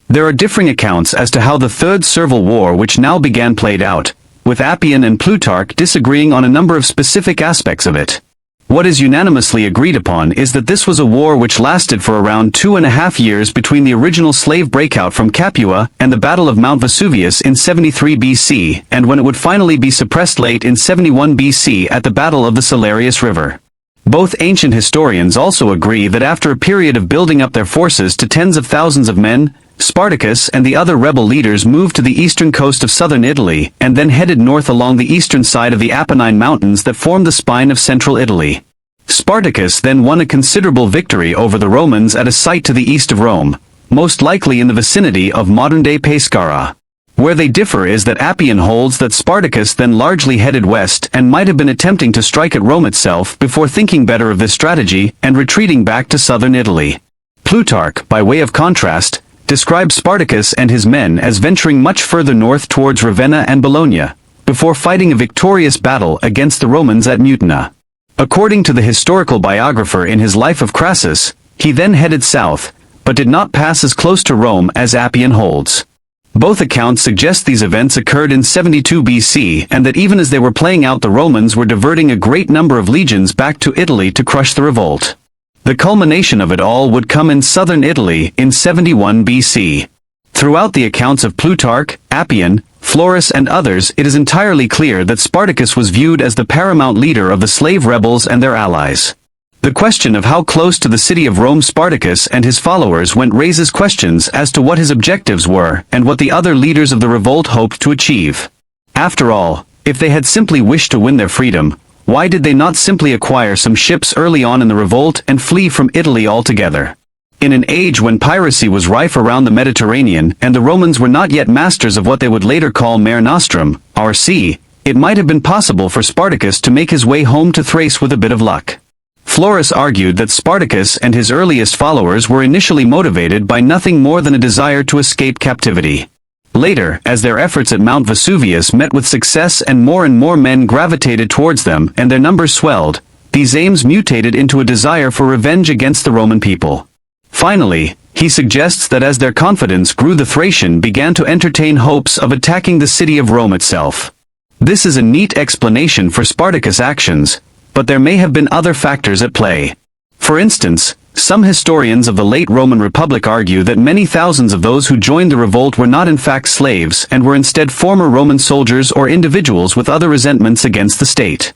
There are differing accounts as to how the Third Servile War which now began played out, with Appian and Plutarch disagreeing on a number of specific aspects of it. What is unanimously agreed upon is that this was a war which lasted for around 2.5 years between the original slave breakout from Capua and the Battle of Mount Vesuvius in 73 BC, and when it would finally be suppressed late in 71 BC at the Battle of the Salarius River. Both ancient historians also agree that after a period of building up their forces to tens of thousands of men, Spartacus and the other rebel leaders moved to the eastern coast of southern Italy and then headed north along the eastern side of the Apennine Mountains that formed the spine of central Italy. Spartacus then won a considerable victory over the Romans at a site to the east of Rome, most likely in the vicinity of modern-day Pescara. Where they differ is that Appian holds that Spartacus then largely headed west and might have been attempting to strike at Rome itself before thinking better of this strategy and retreating back to southern Italy. Plutarch, by way of contrast, describes Spartacus and his men as venturing much further north towards Ravenna and Bologna, before fighting a victorious battle against the Romans at Mutina. According to the historical biographer in his Life of Crassus, he then headed south, but did not pass as close to Rome as Appian holds. Both accounts suggest these events occurred in 72 BC and that even as they were playing out the Romans were diverting a great number of legions back to Italy to crush the revolt. The culmination of it all would come in southern Italy in 71 BC. Throughout the accounts of Plutarch, Appian, Florus and others, it is entirely clear that Spartacus was viewed as the paramount leader of the slave rebels and their allies. The question of how close to the city of Rome Spartacus and his followers went raises questions as to what his objectives were and what the other leaders of the revolt hoped to achieve. After all, if they had simply wished to win their freedom, why did they not simply acquire some ships early on in the revolt and flee from Italy altogether? In an age when piracy was rife around the Mediterranean and the Romans were not yet masters of what they would later call Mare Nostrum, our sea, it might have been possible for Spartacus to make his way home to Thrace with a bit of luck. Florus argued that Spartacus and his earliest followers were initially motivated by nothing more than a desire to escape captivity. Later, as their efforts at Mount Vesuvius met with success and more men gravitated towards them and their numbers swelled, these aims mutated into a desire for revenge against the Roman people. Finally, he suggests that as their confidence grew the Thracian began to entertain hopes of attacking the city of Rome itself. This is a neat explanation for Spartacus' actions, but there may have been other factors at play. For instance, Some historians of the late Roman Republic argue that many thousands of those who joined the revolt were not in fact slaves and were instead former Roman soldiers or individuals with other resentments against the state.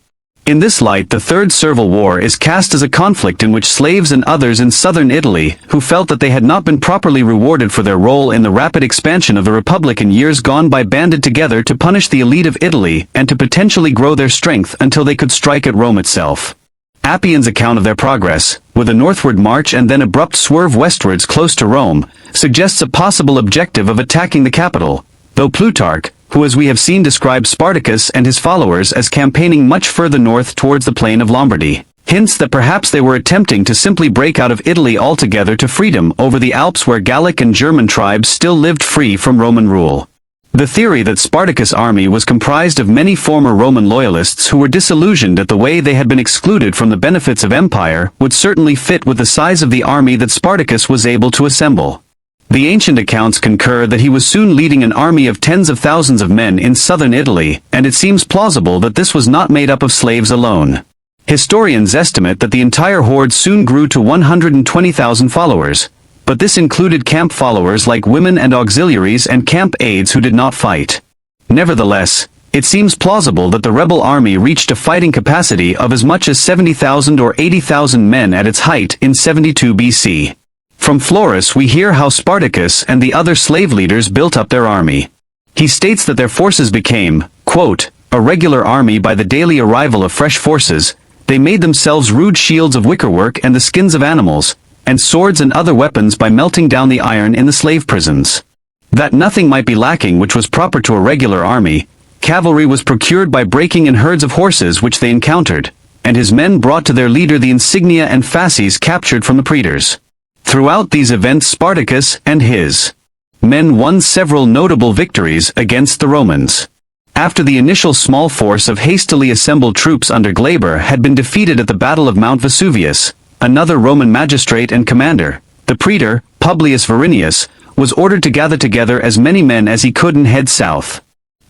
In this light, the Third Servile War is cast as a conflict in which slaves and others in southern Italy, who felt that they had not been properly rewarded for their role in the rapid expansion of the Republic in years gone by, banded together to punish the elite of Italy and to potentially grow their strength until they could strike at Rome itself. Appian's account of their progress, with a northward march and then abrupt swerve westwards close to Rome, suggests a possible objective of attacking the capital, though Plutarch, who as we have seen describes Spartacus and his followers as campaigning much further north towards the plain of Lombardy, hints that perhaps they were attempting to simply break out of Italy altogether to freedom over the Alps, where Gallic and German tribes still lived free from Roman rule. The theory that Spartacus' army was comprised of many former Roman loyalists who were disillusioned at the way they had been excluded from the benefits of empire would certainly fit with the size of the army that Spartacus was able to assemble. The ancient accounts concur that he was soon leading an army of tens of thousands of men in southern Italy, and it seems plausible that this was not made up of slaves alone. Historians estimate that the entire horde soon grew to 120,000 followers, but this included camp followers like women and auxiliaries and camp aides who did not fight. Nevertheless, it seems plausible that the rebel army reached a fighting capacity of as much as 70,000 or 80,000 men at its height in 72 BC. From Florus we hear how Spartacus and the other slave leaders built up their army. He states that their forces became, quote, a regular army by the daily arrival of fresh forces. They made themselves rude shields of wickerwork and the skins of animals, and swords and other weapons by melting down the iron in the slave prisons. That nothing might be lacking which was proper to a regular army, cavalry was procured by breaking in herds of horses which they encountered, and his men brought to their leader the insignia and fasces captured from the praetors. Throughout these events Spartacus and his men won several notable victories against the Romans. After the initial small force of hastily assembled troops under Glaber had been defeated at the Battle of Mount Vesuvius, another Roman magistrate and commander, the praetor, Publius Varinius, was ordered to gather together as many men as he could and head south.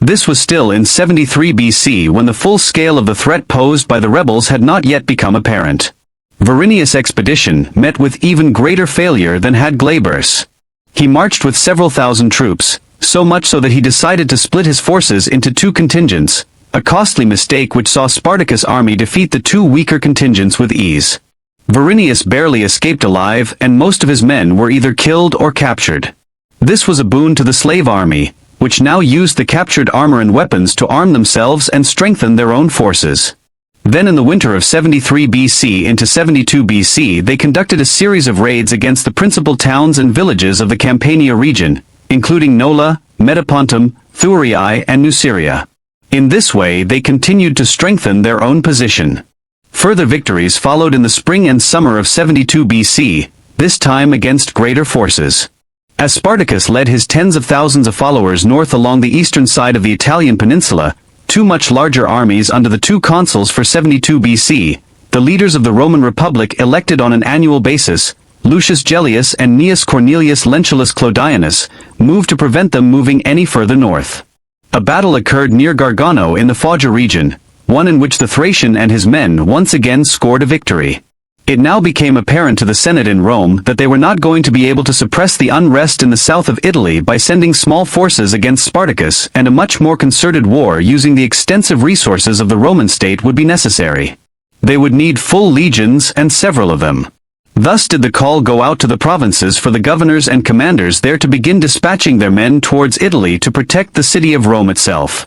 This was still in 73 BC when the full scale of the threat posed by the rebels had not yet become apparent. Varinius' expedition met with even greater failure than had Glaber's. He marched with several thousand troops, so much so that he decided to split his forces into two contingents, a costly mistake which saw Spartacus' army defeat the two weaker contingents with ease. Varinius barely escaped alive, and most of his men were either killed or captured. This was a boon to the slave army, which now used the captured armor and weapons to arm themselves and strengthen their own forces. Then in the winter of 73 BC into 72 BC they conducted a series of raids against the principal towns and villages of the Campania region, including Nola, Metapontum, Thurii and Nuceria. In this way they continued to strengthen their own position. Further victories followed in the spring and summer of 72 BC, this time against greater forces. As Spartacus led his tens of thousands of followers north along the eastern side of the Italian peninsula, two much larger armies under the two consuls for 72 BC, the leaders of the Roman Republic elected on an annual basis, Lucius Gellius and Gnaeus Cornelius Lentulus Clodianus, moved to prevent them moving any further north. A battle occurred near Gargano in the Foggia region, one in which the Thracian and his men once again scored a victory. It now became apparent to the Senate in Rome that they were not going to be able to suppress the unrest in the south of Italy by sending small forces against Spartacus, and a much more concerted war using the extensive resources of the Roman state would be necessary. They would need full legions and several of them. Thus did the call go out to the provinces for the governors and commanders there to begin dispatching their men towards Italy to protect the city of Rome itself.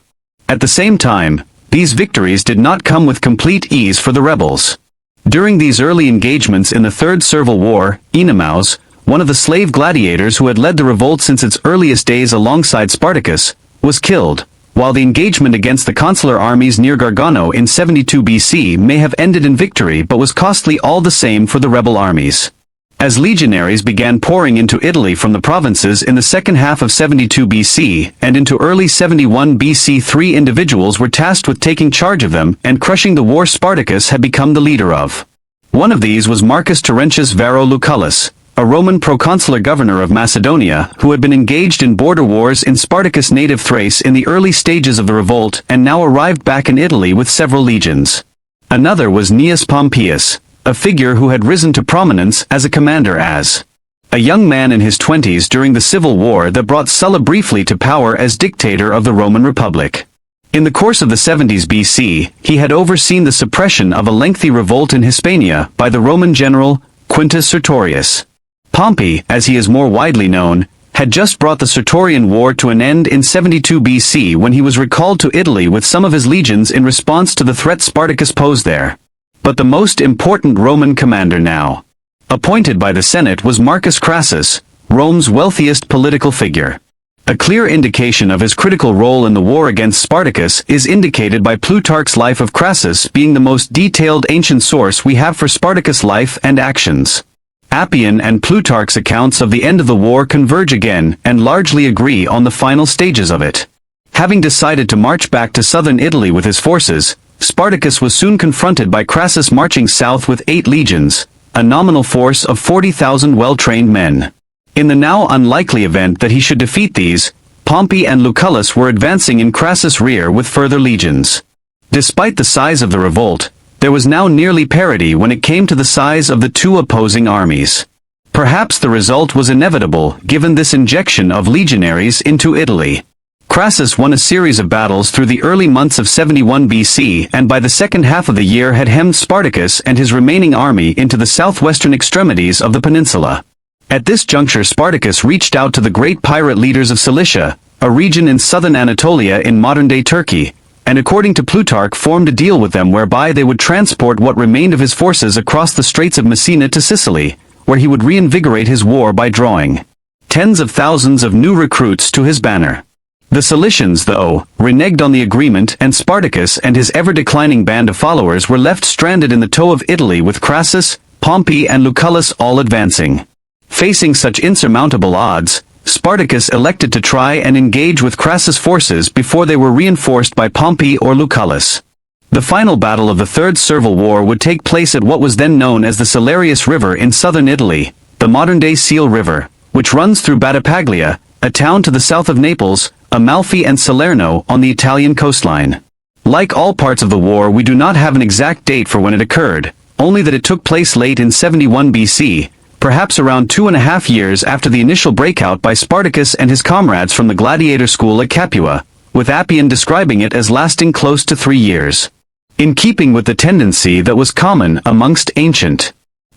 At the same time, these victories did not come with complete ease for the rebels. During these early engagements in the Third Servile War, Enemaus, one of the slave gladiators who had led the revolt since its earliest days alongside Spartacus, was killed, while the engagement against the consular armies near Gargano in 72 BC may have ended in victory but was costly all the same for the rebel armies. As legionaries began pouring into Italy from the provinces in the second half of 72 BC and into early 71 BC, three individuals were tasked with taking charge of them and crushing the war Spartacus had become the leader of. One of these was Marcus Terentius Varro Lucullus, a Roman proconsular governor of Macedonia who had been engaged in border wars in Spartacus' native Thrace in the early stages of the revolt and now arrived back in Italy with several legions. Another was Gnaeus Pompeius, a figure who had risen to prominence as a commander as a young man in his 20s during the civil war that brought Sulla briefly to power as dictator of the Roman Republic. In the course of the 70s BC, he had overseen the suppression of a lengthy revolt in Hispania by the Roman general Quintus Sertorius. Pompey, as he is more widely known, had just brought the Sertorian War to an end in 72 BC when he was recalled to Italy with some of his legions in response to the threat Spartacus posed there. But the most important Roman commander now, appointed by the Senate, was Marcus Crassus, Rome's wealthiest political figure. A clear indication of his critical role in the war against Spartacus is indicated by Plutarch's Life of Crassus being the most detailed ancient source we have for Spartacus' life and actions. Appian and Plutarch's accounts of the end of the war converge again and largely agree on the final stages of it. Having decided to march back to southern Italy with his forces, Spartacus was soon confronted by Crassus marching south with 8 legions, a nominal force of 40,000 well-trained men. In the now unlikely event that he should defeat these, Pompey and Lucullus were advancing in Crassus' rear with further legions. Despite the size of the revolt, there was now nearly parity when it came to the size of the two opposing armies. Perhaps the result was inevitable given this injection of legionaries into Italy. Crassus won a series of battles through the early months of 71 BC and by the second half of the year had hemmed Spartacus and his remaining army into the southwestern extremities of the peninsula. At this juncture Spartacus reached out to the great pirate leaders of Cilicia, a region in southern Anatolia in modern-day Turkey, and according to Plutarch formed a deal with them whereby they would transport what remained of his forces across the Straits of Messina to Sicily, where he would reinvigorate his war by drawing tens of thousands of new recruits to his banner. The Cilicians, though, reneged on the agreement and Spartacus and his ever-declining band of followers were left stranded in the toe of Italy with Crassus, Pompey and Lucullus all advancing. Facing such insurmountable odds, Spartacus elected to try and engage with Crassus' forces before they were reinforced by Pompey or Lucullus. The final battle of the Third Servile War would take place at what was then known as the Salarius River in southern Italy, the modern-day Seal River, which runs through Battipaglia, a town to the south of Naples, Amalfi and Salerno on the Italian coastline. Like all parts of the war, we do not have an exact date for when it occurred, only that it took place late in 71 BC, perhaps around 2.5 years after the initial breakout by Spartacus and his comrades from the gladiator school at Capua, with Appian describing it as lasting close to 3 years. In keeping with the tendency that was common amongst ancient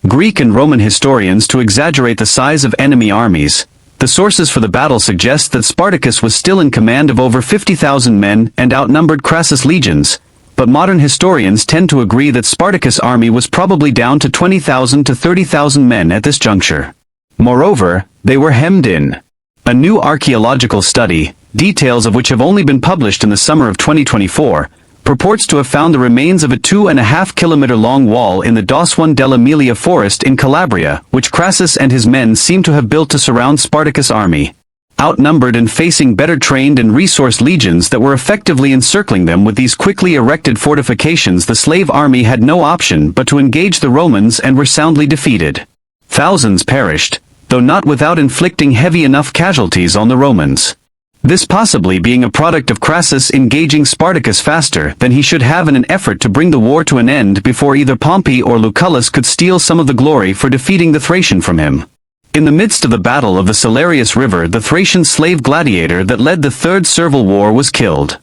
Greek and Roman historians to exaggerate the size of enemy armies, the sources for the battle suggest that Spartacus was still in command of over 50,000 men and outnumbered Crassus' legions, but modern historians tend to agree that Spartacus' army was probably down to 20,000 to 30,000 men at this juncture. Moreover, they were hemmed in. A new archaeological study, details of which have only been published in the summer of 2024, purports to have found the remains of a 2.5-kilometer-long wall in the Doswan dell'Emilia forest in Calabria, which Crassus and his men seem to have built to surround Spartacus' army. Outnumbered and facing better trained and resourced legions that were effectively encircling them with these quickly erected fortifications, the slave army had no option but to engage the Romans and were soundly defeated. Thousands perished, though not without inflicting heavy enough casualties on the Romans. This possibly being a product of Crassus engaging Spartacus faster than he should have in an effort to bring the war to an end before either Pompey or Lucullus could steal some of the glory for defeating the Thracian from him. In the midst of the battle of the Salarius River, the Thracian slave gladiator that led the Third Servile War was killed.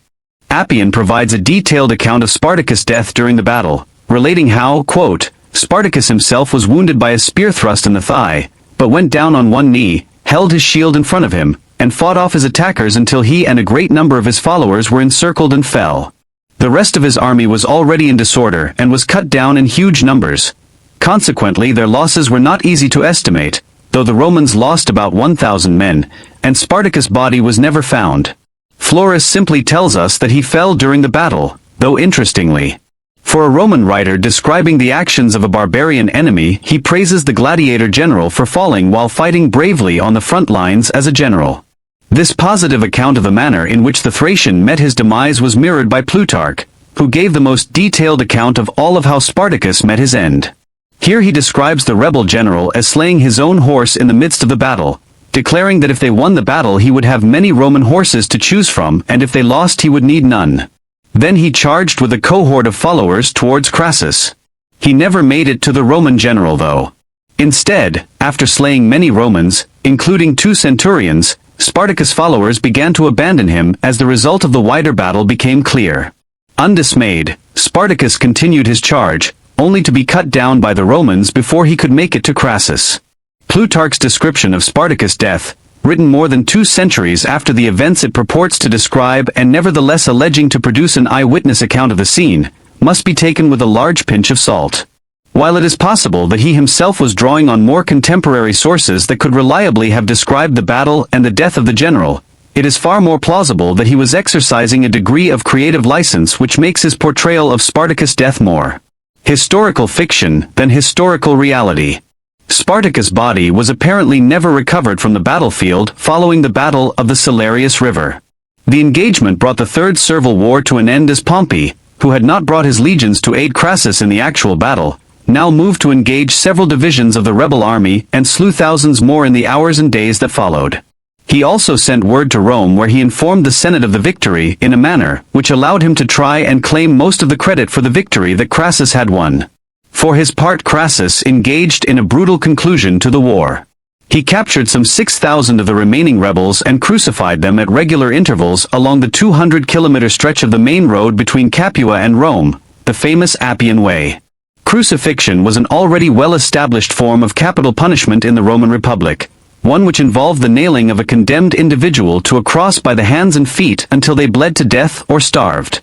Appian provides a detailed account of Spartacus' death during the battle, relating how, quote, Spartacus himself was wounded by a spear thrust in the thigh, but went down on one knee, held his shield in front of him, and fought off his attackers until he and a great number of his followers were encircled and fell. The rest of his army was already in disorder and was cut down in huge numbers. Consequently, their losses were not easy to estimate, though the Romans lost about 1,000 men, and Spartacus' body was never found. Florus simply tells us that he fell during the battle, though interestingly, for a Roman writer describing the actions of a barbarian enemy, he praises the gladiator general for falling while fighting bravely on the front lines as a general. This positive account of the manner in which the Thracian met his demise was mirrored by Plutarch, who gave the most detailed account of all of how Spartacus met his end. Here he describes the rebel general as slaying his own horse in the midst of the battle, declaring that if they won the battle he would have many Roman horses to choose from and if they lost he would need none. Then he charged with a cohort of followers towards Crassus. He never made it to the Roman general though. Instead, after slaying many Romans, including 2 centurions, Spartacus' followers began to abandon him as the result of the wider battle became clear. Undismayed, Spartacus continued his charge, only to be cut down by the Romans before he could make it to Crassus. Plutarch's description of Spartacus' death, written more than 2 centuries after the events it purports to describe and nevertheless alleging to produce an eyewitness account of the scene, must be taken with a large pinch of salt. While it is possible that he himself was drawing on more contemporary sources that could reliably have described the battle and the death of the general, it is far more plausible that he was exercising a degree of creative license which makes his portrayal of Spartacus' death more historical fiction than historical reality. Spartacus' body was apparently never recovered from the battlefield following the Battle of the Salarius River. The engagement brought the Third Servile War to an end as Pompey, who had not brought his legions to aid Crassus in the actual battle, now moved to engage several divisions of the rebel army and slew thousands more in the hours and days that followed. He also sent word to Rome where he informed the Senate of the victory in a manner which allowed him to try and claim most of the credit for the victory that Crassus had won. For his part, Crassus engaged in a brutal conclusion to the war. He captured some 6,000 of the remaining rebels and crucified them at regular intervals along the 200-kilometer stretch of the main road between Capua and Rome, the famous Appian Way. Crucifixion was an already well-established form of capital punishment in the Roman Republic, one which involved the nailing of a condemned individual to a cross by the hands and feet until they bled to death or starved.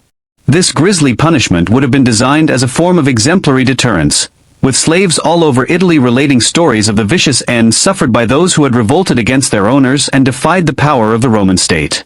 This grisly punishment would have been designed as a form of exemplary deterrence, with slaves all over Italy relating stories of the vicious ends suffered by those who had revolted against their owners and defied the power of the Roman state.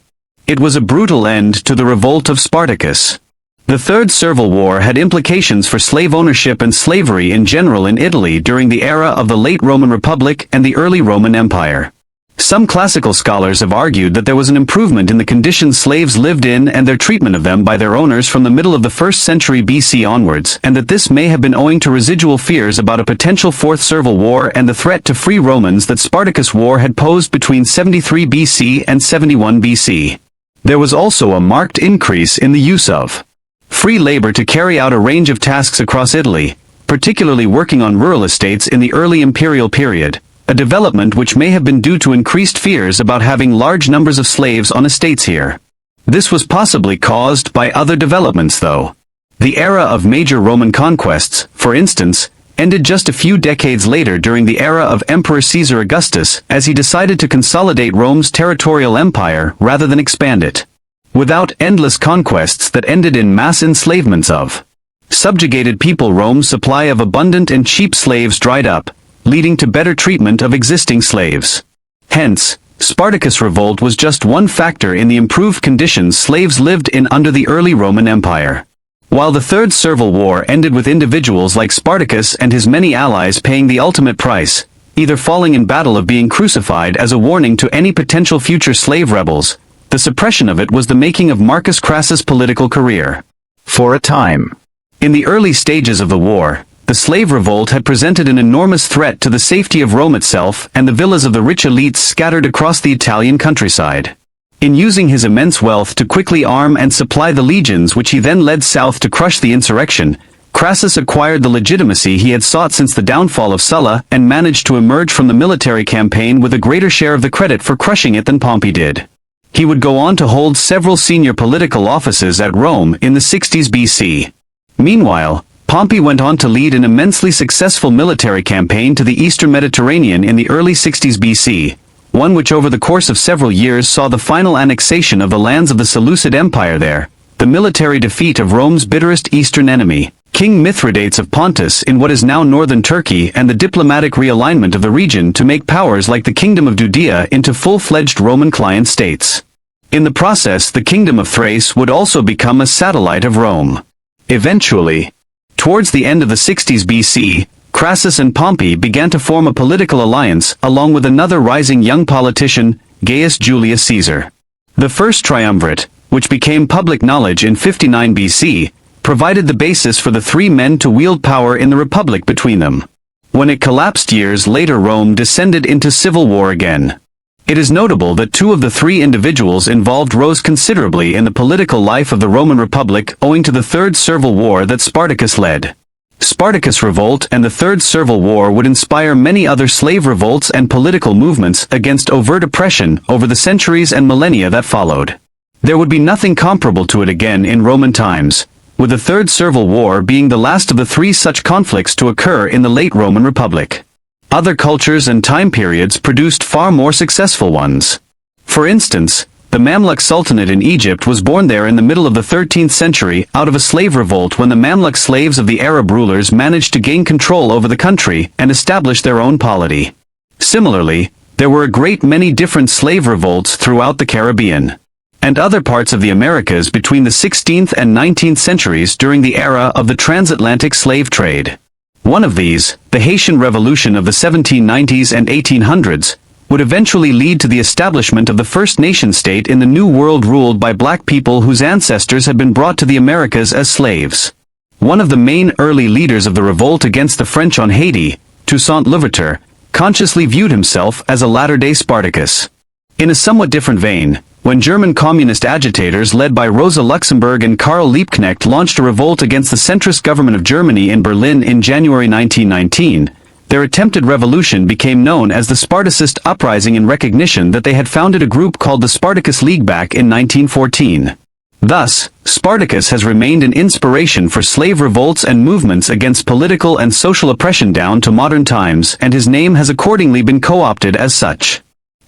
It was a brutal end to the revolt of Spartacus. The Third Servile War had implications for slave ownership and slavery in general in Italy during the era of the late Roman Republic and the early Roman Empire. Some classical scholars have argued that there was an improvement in the conditions slaves lived in and their treatment of them by their owners from the middle of the 1st century BC onwards, and that this may have been owing to residual fears about a potential Fourth Servile War and the threat to free Romans that Spartacus' war had posed between 73 BC and 71 BC. There was also a marked increase in the use of free labor to carry out a range of tasks across Italy, particularly working on rural estates in the early imperial period, a development which may have been due to increased fears about having large numbers of slaves on estates here. This was possibly caused by other developments though. The era of major Roman conquests, for instance, ended just a few decades later during the era of Emperor Caesar Augustus as he decided to consolidate Rome's territorial empire rather than expand it. Without endless conquests that ended in mass enslavements of subjugated people, Rome's supply of abundant and cheap slaves dried up, leading to better treatment of existing slaves. Hence, Spartacus' revolt was just one factor in the improved conditions slaves lived in under the early Roman Empire. While the Third Servile War ended with individuals like Spartacus and his many allies paying the ultimate price, either falling in battle or being crucified as a warning to any potential future slave rebels, the suppression of it was the making of Marcus Crassus' political career. For a time. In the early stages of the war, the slave revolt had presented an enormous threat to the safety of Rome itself and the villas of the rich elites scattered across the Italian countryside. In using his immense wealth to quickly arm and supply the legions which he then led south to crush the insurrection, Crassus acquired the legitimacy he had sought since the downfall of Sulla and managed to emerge from the military campaign with a greater share of the credit for crushing it than Pompey did. He would go on to hold several senior political offices at Rome in the 60s BC. Meanwhile, Pompey went on to lead an immensely successful military campaign to the eastern Mediterranean in the early 60s BC, one which over the course of several years saw the final annexation of the lands of the Seleucid Empire there, the military defeat of Rome's bitterest eastern enemy, King Mithridates of Pontus in what is now northern Turkey, and the diplomatic realignment of the region to make powers like the Kingdom of Judea into full-fledged Roman client states. In the process, the Kingdom of Thrace would also become a satellite of Rome. Eventually, towards the end of the 60s BC, Crassus and Pompey began to form a political alliance along with another rising young politician, Gaius Julius Caesar. The first triumvirate, which became public knowledge in 59 BC, provided the basis for the three men to wield power in the Republic between them. When it collapsed years later, Rome descended into civil war again. It is notable that two of the three individuals involved rose considerably in the political life of the Roman Republic owing to the Third Servile War that Spartacus led. Spartacus' revolt and the Third Servile War would inspire many other slave revolts and political movements against overt oppression over the centuries and millennia that followed. There would be nothing comparable to it again in Roman times, with the Third Servile War being the last of the three such conflicts to occur in the late Roman Republic. Other cultures and time periods produced far more successful ones. For instance, the Mamluk Sultanate in Egypt was born there in the middle of the 13th century out of a slave revolt when the Mamluk slaves of the Arab rulers managed to gain control over the country and establish their own polity. Similarly, there were a great many different slave revolts throughout the Caribbean and other parts of the Americas between the 16th and 19th centuries during the era of the transatlantic slave trade. One of these, the Haitian Revolution of the 1790s and 1800s, would eventually lead to the establishment of the first nation-state in the New World ruled by black people whose ancestors had been brought to the Americas as slaves. One of the main early leaders of the revolt against the French on Haiti, Toussaint Louverture, consciously viewed himself as a latter-day Spartacus. In a somewhat different vein, when German communist agitators led by Rosa Luxemburg and Karl Liebknecht launched a revolt against the centrist government of Germany in Berlin in January 1919, their attempted revolution became known as the Spartacist Uprising in recognition that they had founded a group called the Spartacus League back in 1914. Thus, Spartacus has remained an inspiration for slave revolts and movements against political and social oppression down to modern times, and his name has accordingly been co-opted as such.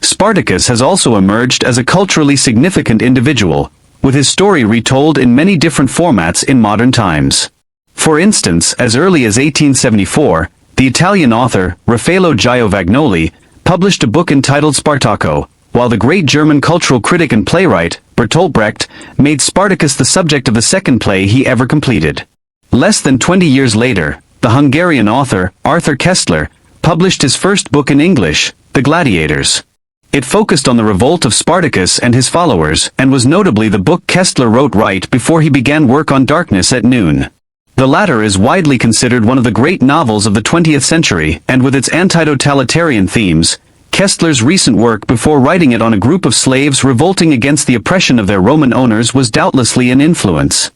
Spartacus has also emerged as a culturally significant individual, with his story retold in many different formats in modern times. For instance, as early as 1874, the Italian author, Raffaello Giovagnoli, published a book entitled Spartacus, while the great German cultural critic and playwright, Bertolt Brecht, made Spartacus the subject of the second play he ever completed. Less than 20 years later, the Hungarian author, Arthur Koestler, published his first book in English, The Gladiators. It focused on the revolt of Spartacus and his followers, and was notably the book Koestler wrote right before he began work on Darkness at Noon. The latter is widely considered one of the great novels of the 20th century, and with its anti-totalitarian themes, Koestler's recent work before writing it on a group of slaves revolting against the oppression of their Roman owners was doubtlessly an influence.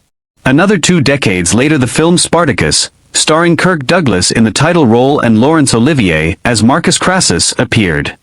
Another 2 decades later, the film Spartacus, starring Kirk Douglas in the title role and Laurence Olivier as Marcus Crassus, appeared.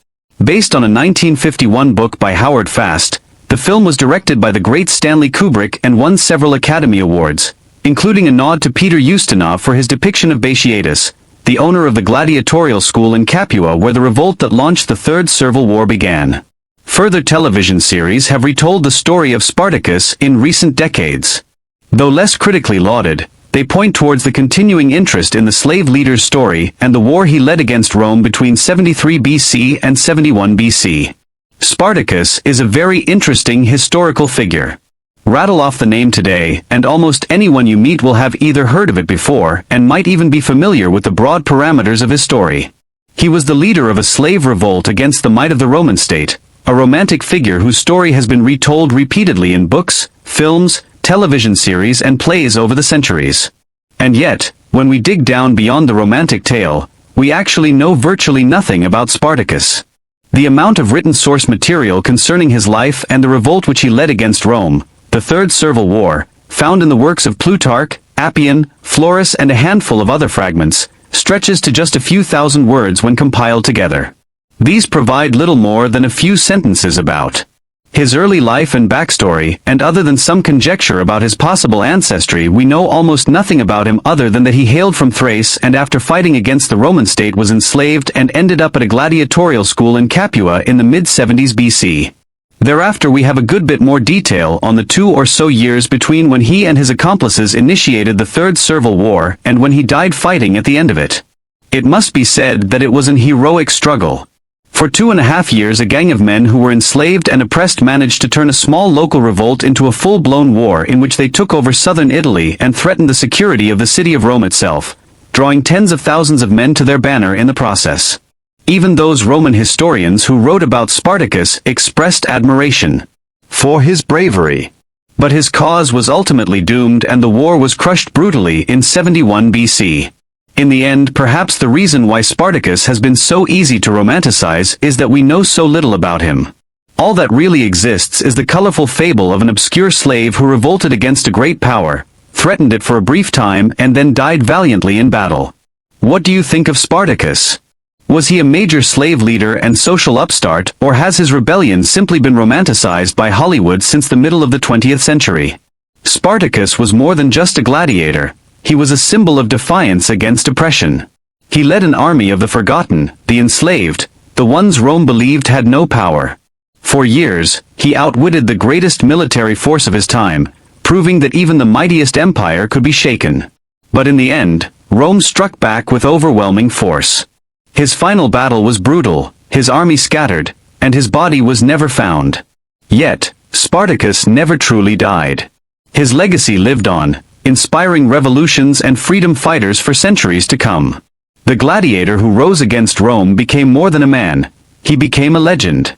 Based on a 1951 book by Howard Fast, the film was directed by the great Stanley Kubrick and won several Academy Awards, including a nod to Peter Ustinov for his depiction of Betrayal, the owner of the gladiatorial school in Capua where the revolt that launched the Third Servile War began. Further television series have retold the story of Spartacus in recent decades. Though less critically lauded, they point towards the continuing interest in the slave leader's story and the war he led against Rome between 73 BC and 71 BC. Spartacus is a very interesting historical figure. Rattle off the name today, and almost anyone you meet will have either heard of it before and might even be familiar with the broad parameters of his story. He was the leader of a slave revolt against the might of the Roman state, a romantic figure whose story has been retold repeatedly in books, films, television series and plays over the centuries. And yet, when we dig down beyond the romantic tale, we actually know virtually nothing about Spartacus. The amount of written source material concerning his life and the revolt which he led against Rome, the Third Servile War, found in the works of Plutarch, Appian, Florus and a handful of other fragments, stretches to just a few thousand words when compiled together. These provide little more than a few sentences about his early life and backstory, and other than some conjecture about his possible ancestry, we know almost nothing about him other than that he hailed from Thrace and after fighting against the Roman state was enslaved and ended up at a gladiatorial school in Capua in the mid-70s BC. Thereafter we have a good bit more detail on the 2 or so years between when he and his accomplices initiated the Third Servile War and when he died fighting at the end of it. It must be said that it was an heroic struggle. For 2.5 years a gang of men who were enslaved and oppressed managed to turn a small local revolt into a full-blown war in which they took over southern Italy and threatened the security of the city of Rome itself, drawing tens of thousands of men to their banner in the process. Even those Roman historians who wrote about Spartacus expressed admiration for his bravery. But his cause was ultimately doomed and the war was crushed brutally in 71 BC. In the end, perhaps the reason why Spartacus has been so easy to romanticize is that we know so little about him. All that really exists is the colorful fable of an obscure slave who revolted against a great power, threatened it for a brief time and then died valiantly in battle. What do you think of Spartacus? Was he a major slave leader and social upstart, or has his rebellion simply been romanticized by Hollywood since the middle of the 20th century? Spartacus was more than just a gladiator. He was a symbol of defiance against oppression. He led an army of the forgotten, the enslaved, the ones Rome believed had no power. For years, he outwitted the greatest military force of his time, proving that even the mightiest empire could be shaken. But in the end, Rome struck back with overwhelming force. His final battle was brutal, his army scattered, and his body was never found. Yet, Spartacus never truly died. His legacy lived on, inspiring revolutions and freedom fighters for centuries to come. The gladiator who rose against Rome became more than a man. He became a legend.